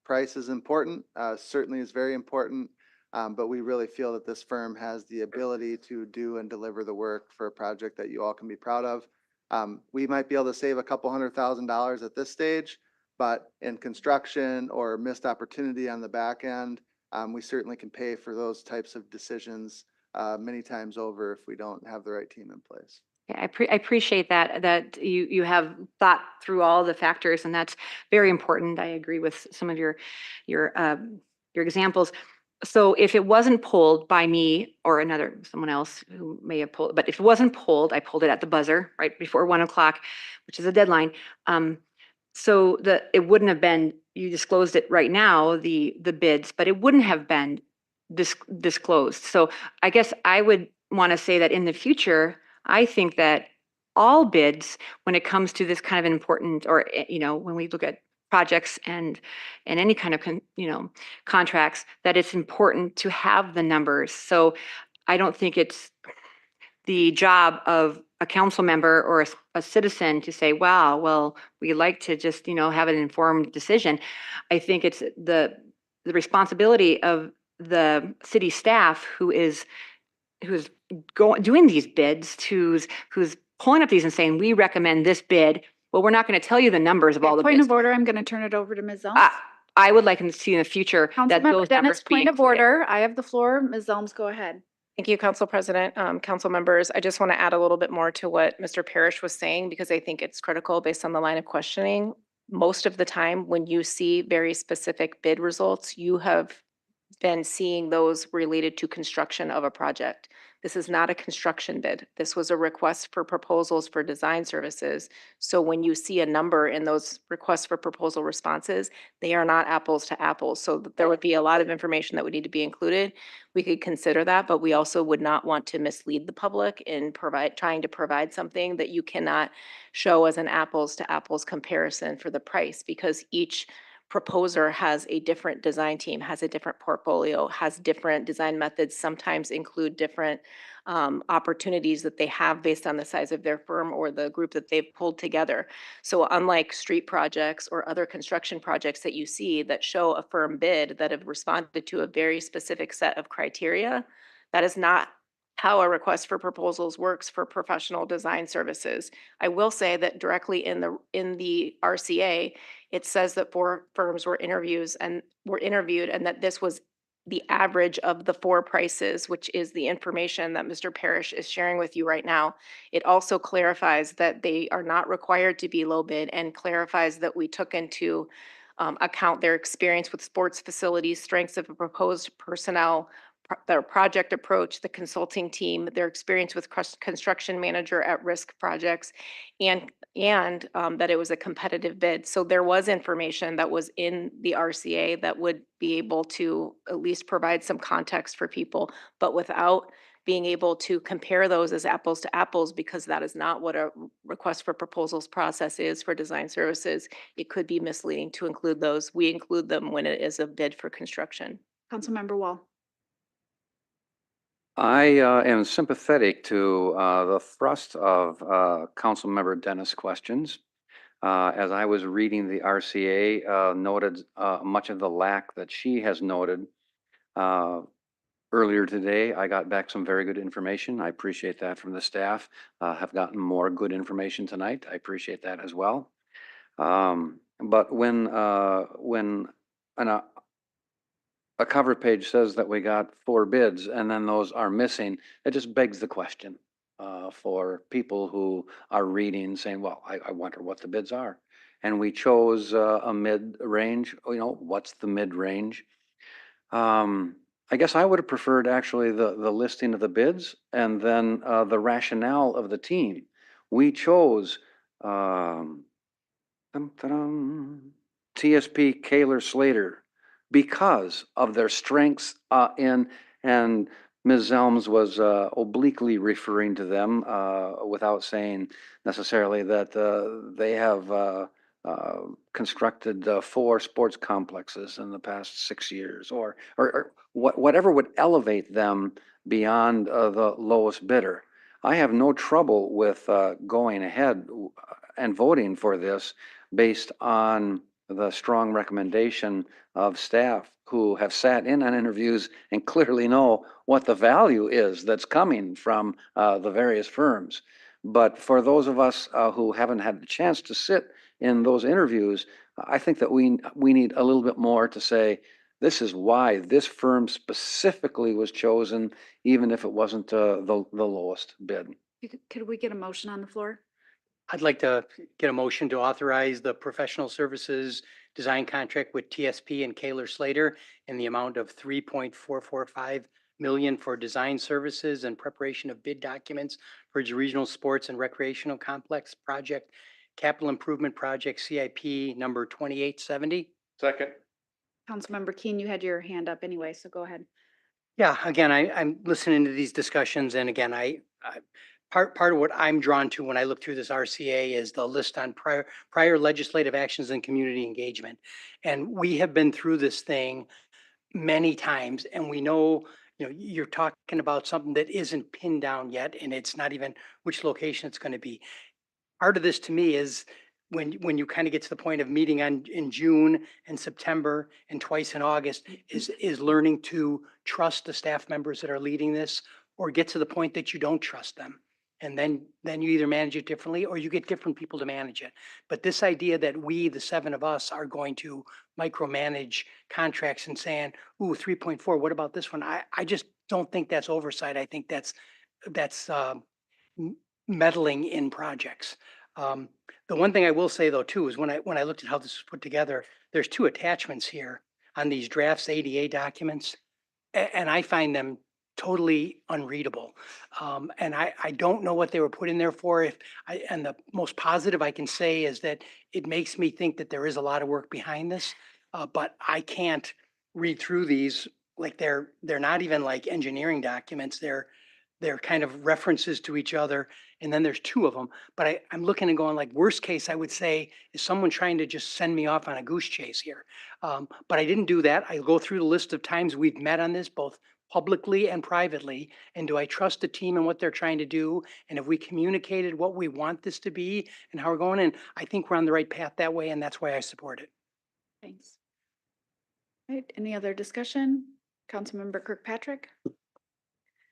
price is important, certainly is very important. But we really feel that this firm has the ability to do and deliver the work for a project that you all can be proud of. We might be able to save a couple $100,000 at this stage, but in construction or missed opportunity on the back end, we certainly can pay for those types of decisions many times over if we don't have the right team in place. Yeah, I appreciate that you have thought through all the factors, and that's very important. I agree with some of your examples. So if it wasn't pulled by me or someone else who may have pulled, but if it wasn't pulled, I pulled it at the buzzer right before 1 o'clock, which is a deadline. So it wouldn't have been, you disclosed it right now, the bids, but it wouldn't have been disclosed. So I guess I would want to say that in the future, I think that all bids, when it comes to this kind of important, or, when we look at projects and any kind of, contracts, that it's important to have the numbers. So I don't think it's the job of a council member or a citizen to say, wow, well, we like to just, have an informed decision. I think it's the responsibility of the city staff who's doing these bids, who's pulling up these and saying, we recommend this bid. Well, we're not going to tell you the numbers of all the Point bids. of order, I'm going to turn it over to Ms. Zelms. I would like to see in the future that Councilmember those Dennis, numbers be point of included. order. I have the floor. Ms. Zelms, go ahead. Thank you, Council President, council members. I just want to add a little bit more to what Mr. Parrish was saying, because I think it's critical based on the line of questioning. Most of the time, when you see very specific bid results, you have been seeing those related to construction of a project. This is not a construction bid. This was a request for proposals for design services. So when you see a number in those requests for proposal responses, they are not apples to apples. So there would be a lot of information that would need to be included. We could consider that, but we also would not want to mislead the public in trying to provide something that you cannot show as an apples to apples comparison for the price, because each proposer has a different design team, has a different portfolio, has different design methods, sometimes include different opportunities that they have based on the size of their firm or the group that they've pulled together. So unlike street projects or other construction projects that you see that show a firm bid that have responded to a very specific set of criteria, that is not how a request for proposals works for professional design services. I will say that directly in the RCA, it says that 4 firms were interviewed and that this was the average of the 4 prices, which is the information that Mr. Parrish is sharing with you right now. It also clarifies that they are not required to be low bid, and clarifies that we took into account their experience with sports facilities, strengths of proposed personnel, their project approach, the consulting team, their experience with construction manager at risk projects, and that it was a competitive bid. So there was information that was in the RCA that would be able to at least provide some context for people, but without being able to compare those as apples to apples, because that is not what a request for proposals process is for design services. It could be misleading to include those. We include them when it is a bid for construction. Councilmember Wall. I am sympathetic to the thrust of Councilmember Dennis' questions. As I was reading the RCA, noted much of the lack that she has noted Earlier today, I got back some very good information. I appreciate that from the staff. Have gotten more good information tonight. I appreciate that as well. But when a cover page says that we got 4 bids and then those are missing, it just begs the question for people who are reading, saying, well, I wonder what the bids are. And we chose a mid-range, what's the mid-range? I guess I would have preferred actually the listing of the bids and then the rationale of the team. We chose TSP Kaler Slater because of their strengths and Ms. Zelms was obliquely referring to them without saying necessarily that they have constructed 4 sports complexes in the past 6 years, or whatever would elevate them beyond the lowest bidder. I have no trouble with going ahead and voting for this based on the strong recommendation of staff who have sat in on interviews and clearly know what the value is that's coming from the various firms. But for those of us who haven't had the chance to sit in those interviews, I think that we need a little bit more to say, this is why this firm specifically was chosen, even if it wasn't the lowest bid. Could we get a motion on the floor? I'd like to get a motion to authorize the professional services design contract with TSP and Kaler Slater in the amount of 3.445 million for design services and preparation of bid documents for its regional sports and recreational complex project, capital improvement project CIP number 2870. Second. Councilmember Keen, you had your hand up anyway, so go ahead. Yeah, again, I'm listening to these discussions, and again, part of what I'm drawn to when I look through this RCA is the list on prior legislative actions and community engagement. And we have been through this thing many times, and we know, you're talking about something that isn't pinned down yet, and it's not even which location it's going to be. Part of this to me is when you kind of get to the point of meeting in June and September and twice in August is learning to trust the staff members that are leading this, or get to the point that you don't trust them. And then you either manage it differently or you get different people to manage it. But this idea that we, the 7 of us, are going to micromanage contracts and saying, ooh, 3.4, what about this one? I just don't think that's oversight. I think that's meddling in projects. The one thing I will say though too is when I looked at how this was put together, there's 2 attachments here on these drafts ADA documents, and I find them totally unreadable. And I don't know what they were put in there for. And the most positive I can say is that it makes me think that there is a lot of work behind this, but I can't read through these like they're not even like engineering documents. They're kind of references to each other. And then there's 2 of them. But I'm looking and going like, worst case, I would say, is someone trying to just send me off on a goose chase here. But I didn't do that. I go through the list of times we've met on this, both publicly and privately. And do I trust the team and what they're trying to do? And have we communicated what we want this to be and how we're going? And I think we're on the right path that way. And that's why I support it. Thanks. All right, any other discussion? Councilmember Kirkpatrick?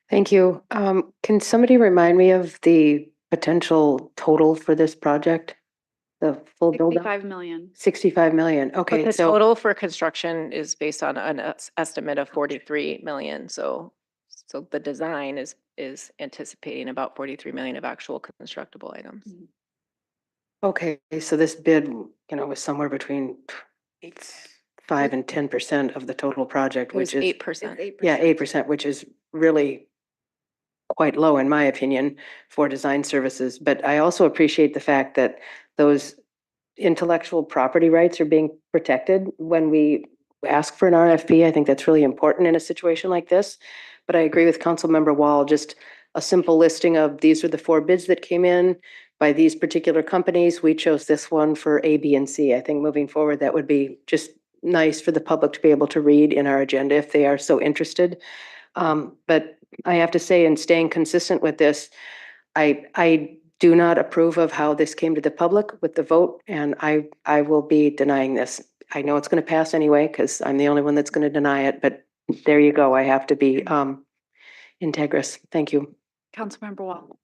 Thank you. Can somebody remind me of the potential total for this project? The full build out? 65 million. 65 million. But Okay, the so total for construction is based on an estimate of 43 million. So the design is anticipating about 43 million of actual constructible items. okay, so this bid, was somewhere between 5 and 10% of the total project, It was which is 8%. yeah, 8%, which is really quite low in my opinion for design services. But I also appreciate the fact that those intellectual property rights are being protected when we ask for an RFP. I think that's really important in a situation like this. But I agree with Councilmember Wall, just a simple listing of these are the 4 bids that came in by these particular companies. We chose this one for A, B, and C. I think moving forward, that would be just nice for the public to be able to read in our agenda if they are so interested. But I have to say, in staying consistent with this, I do not approve of how this came to the public with the vote, and I will be denying this. I know it's going to pass anyway because I'm the only one that's going to deny it, but there you go. I have to be integrous. Thank you. Councilmember Wall.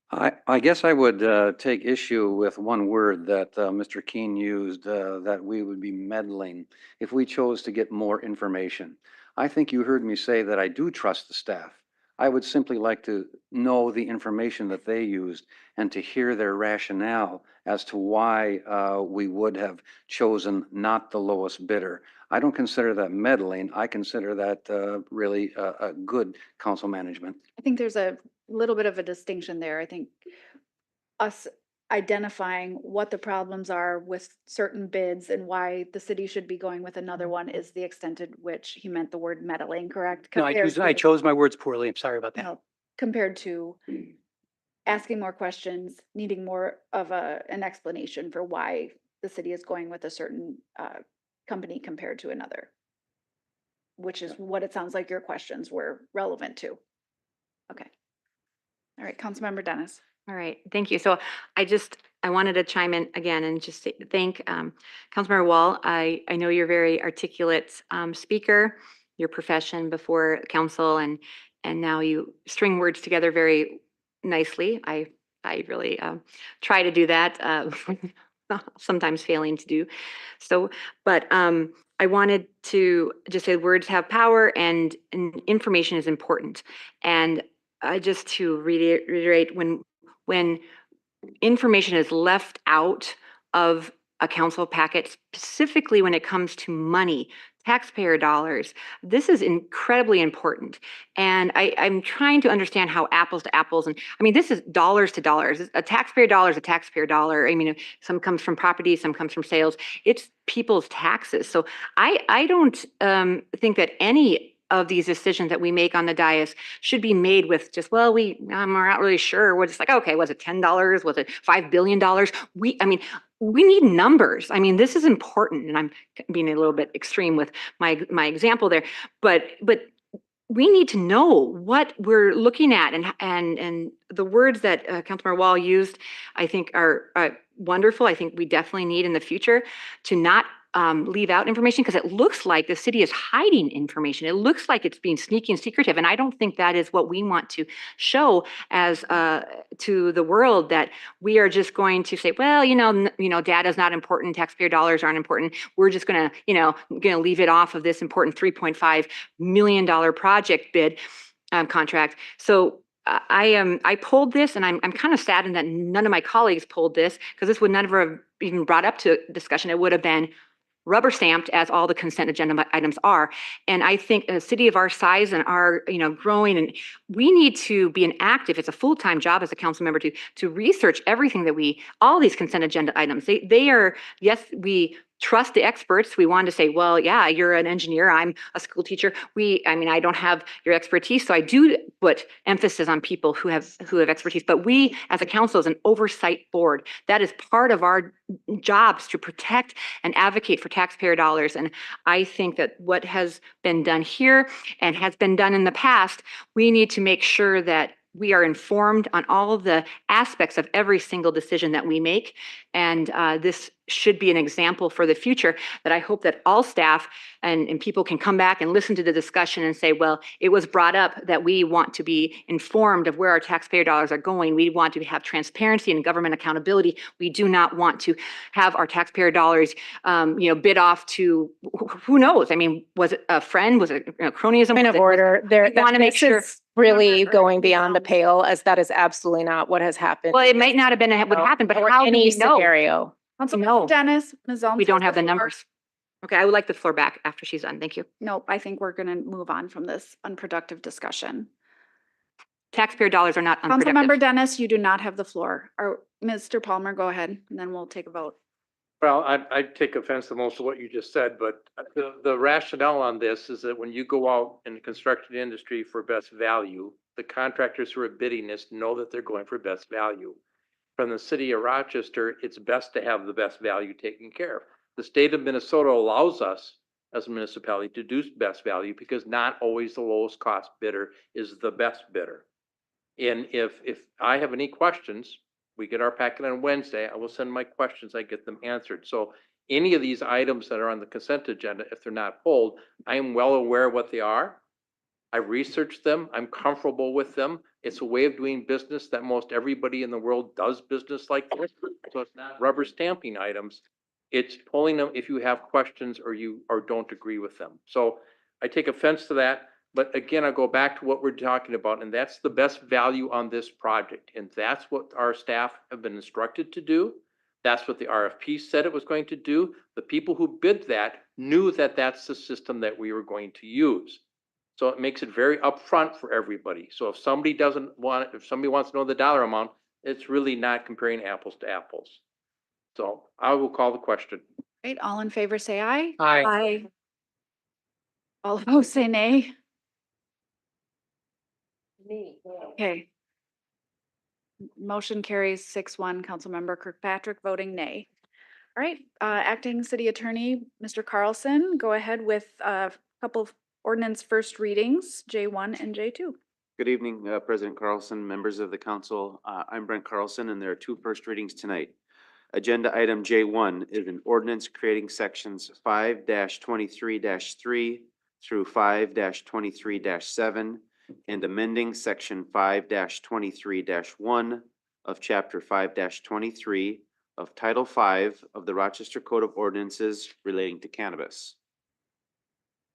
I guess I would take issue with one word that Mr. Keen used, that we would be meddling if we chose to get more information. I think you heard me say that I do trust the staff. I would simply like to know the information that they used and to hear their rationale as to why we would have chosen not the lowest bidder. I don't consider that meddling. I consider that really a good council management. I think there's a little bit of a distinction there. I think us identifying what the problems are with certain bids and why the city should be going with another one is the extent to which he meant the word meddling, correct? No, I chose my words poorly. I'm sorry about that. No, compared to asking more questions, needing more of an explanation for why the city is going with a certain company compared to another, which is what it sounds like your questions were relevant to. Okay. All right, Councilmember Dennis. All right, thank you. So I wanted to chime in again and just thank Councilmember Wall. I know you're a very articulate speaker, your profession before council, and now you string words together very nicely. I really try to do that, sometimes failing to do so. But I wanted to just say words have power and information is important. And just to reiterate, when information is left out of a council packet, specifically when it comes to money, taxpayer dollars, this is incredibly important. And I'm trying to understand how apples to apples, and I mean, this is dollars to dollars. A taxpayer dollar is a taxpayer dollar. I mean, some comes from property, some comes from sales. It's people's taxes. So I don't think that any of these decisions that we make on the dais should be made with just, well, we're not really sure. We're just like, okay, was it $10? Was it $5 billion? We need numbers. I mean, this is important, and I'm being a little bit extreme with my example there, but we need to know what we're looking at, and the words that Councilmember Wall used, I think are wonderful. I think we definitely need in the future to not leave out information, because it looks like the city is hiding information. It looks like it's being sneaky and secretive, and I don't think that is what we want to show as to the world, that we are just going to say, well, data is not important, taxpayer dollars aren't important. We're just going to leave it off of this important $3.5 million project bid contract. So I pulled this, and I'm kind of saddened that none of my colleagues pulled this, because this would never have even brought up to discussion. It would have been rubber stamped, as all the consent agenda items are. And I think a city of our size and our, growing, and we need to be an active, it's a full-time job as a council member to research everything that all these consent agenda items. They are, yes, we trust the experts. We want to say, well, yeah, you're an engineer, I'm a school teacher. I don't have your expertise. So I do put emphasis on people who have expertise, but we as a council, as an oversight board, that is part of our jobs to protect and advocate for taxpayer dollars. And I think that what has been done here and has been done in the past, we need to make sure that we are informed on all of the aspects of every single decision that we make. And this should be an example for the future, that I hope that all staff and people can come back and listen to the discussion and say, well, it was brought up that we want to be informed of where our taxpayer dollars are going. We want to have transparency and government accountability. We do not want to have our taxpayer dollars, bid off to who knows? I mean, was it a friend? Was it cronyism? Point of order, there, want to make sure. Really going beyond the pale, as that is absolutely not what has happened. Well, it might not have been what happened, but how do we know? Scenario. Councilmember Dennis, Ms. Zhang. We don't have the numbers. Okay, I would like the floor back after she's done. Thank you. Nope, I think we're going to move on from this unproductive discussion. Taxpayer dollars are not unproductive. Councilmember Dennis, you do not have the floor. Or Mr. Palmer, go ahead, and then we'll take a vote. Well, I take offense to most of what you just said, but the rationale on this is that when you go out in the construction industry for best value, the contractors who are bidding this know that they're going for best value. From the city of Rochester, it's best to have the best value taken care of. The state of Minnesota allows us as a municipality to do best value, because not always the lowest cost bidder is the best bidder. And if I have any questions, We get our packet on Wednesday. I will send my questions. I get them answered. So any of these items that are on the consent agenda, if they're not pulled, I am well aware of what they are. I researched them. I'm comfortable with them. It's a way of doing business that most everybody in the world does business like this. So it's not rubber stamping items. It's pulling them if you have questions or don't agree with them. So I take offense to that. But again, I go back to what we're talking about, and that's the best value on this project. And that's what our staff have been instructed to do. That's what the RFP said it was going to do. The people who bid that knew that that's the system that we were going to use. So it makes it very upfront for everybody. So if somebody if somebody wants to know the dollar amount, it's really not comparing apples to apples. So I will call the question. Right, all in favor, say aye. Aye. Aye. All opposed, say nay. Me. Okay. Motion carries 6-1. Councilmember Kirkpatrick voting nay. All right, Acting City Attorney, Mr. Carlson, go ahead with a couple of ordinance first readings, J1 and J2. Good evening, President Carlson, members of the council. I'm Brent Carlson, and there are two first readings tonight. Agenda item J1 is an ordinance creating sections 5-23-3 through 5-23-7 and amending section 5-23-1 of chapter 5-23 of Title 5 of the Rochester Code of Ordinances relating to cannabis.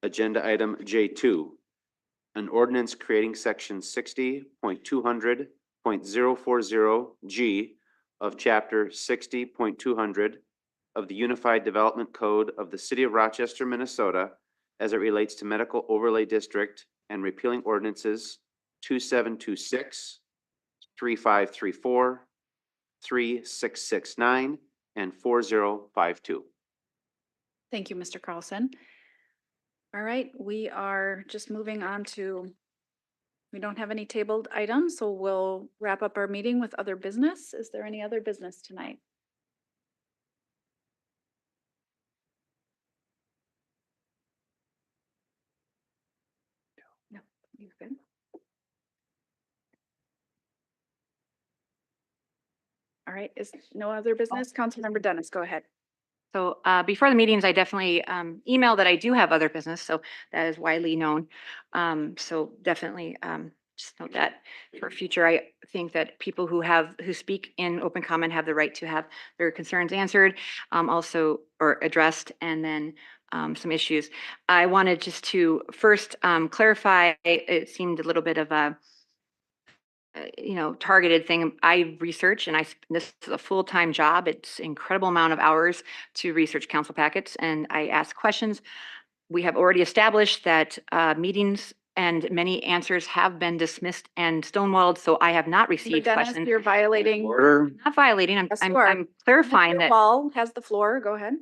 Agenda item J2, an ordinance creating section 60.200.040 of chapter 60.200 of the Unified Development Code of the City of Rochester, Minnesota, as it relates to medical overlay district and repealing ordinances 2726, 3534, 3669, and 4052. Thank you, Mr. Carlson. All right, we are just moving on to, we don't have any tabled items, so we'll wrap up our meeting with other business. Is there any other business tonight? No, you're good. All right, is no other business? Councilmember Dennis, go ahead. So before the meetings, I definitely email that I do have other business, so that is widely known. So definitely just note that for future. I think that people who speak in open comment have the right to have their concerns answered, also or addressed, and then some issues. I wanted just to first clarify. It seemed a little bit of a targeted thing. I research and this is a full-time job. It's an incredible amount of hours to research council packets, and I ask questions. We have already established that meetings and many answers have been dismissed and stonewalled, so I have not received Dennis, questions. you're violating. Order. Not violating, Yes, you are. I'm clarifying Mr. that. Wall has the floor, go ahead.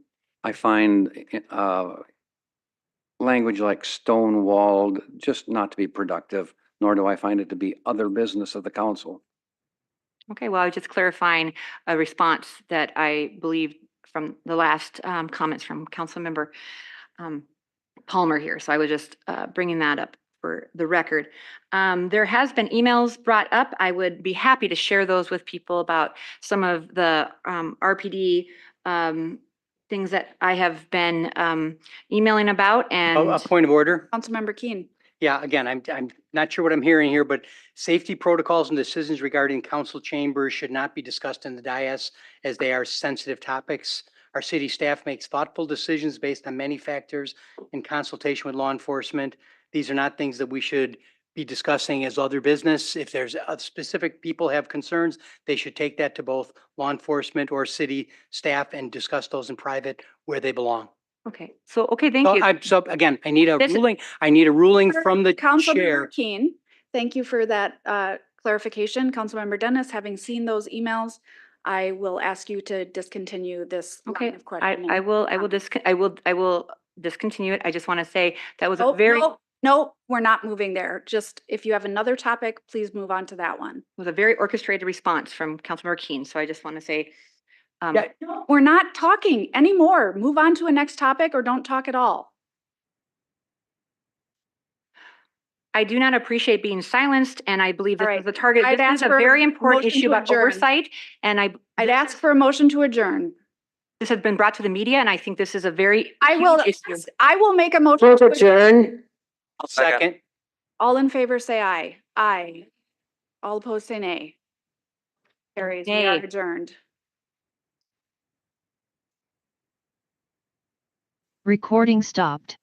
I find language like stonewalled just not to be productive, nor do I find it to be other business of the council. Okay, well, I was just clarifying a response that I believe from the last comments from Councilmember Palmer here. So I was just bringing that up for the record. There has been emails brought up. I would be happy to share those with people about some of the RPD things that I have been emailing about. And A point of order. Councilmember Keen. Yeah, again, I'm not sure what I'm hearing here, but safety protocols and decisions regarding council chambers should not be discussed in the dais as they are sensitive topics. Our city staff makes thoughtful decisions based on many factors in consultation with law enforcement. These are not things that we should be discussing as other business. If there's specific people have concerns, they should take that to both law enforcement or city staff and discuss those in private where they belong. okay, so, okay, thank you. So again, I need a This is- ruling. I need a ruling from the Councilmember chair. Keen, thank you for that clarification. Councilmember Dennis, having seen those emails, I will ask you to discontinue this line Okay, of questioning. I will discontinue it. I just want to say that was a Nope, very, nope, we're not moving there. Just if you have another topic, please move on to that one. was a very orchestrated response from Councilmember Keen. So I just want to say, Yeah, We're not talking anymore. Move on to a next topic or don't talk at all. I do not appreciate being silenced, and I believe All this right. is a target. I'd This ask is a for a very important motion issue to about adjourn. oversight, and I'd ask for a motion to adjourn. this has been brought to the media, and I think this is a very I will, huge issue. I will make a motion. Move to adjourn. I'll second. All in favor, say aye. Aye. All opposed, say nay. Carries. We are Nay. adjourned. Recording stopped.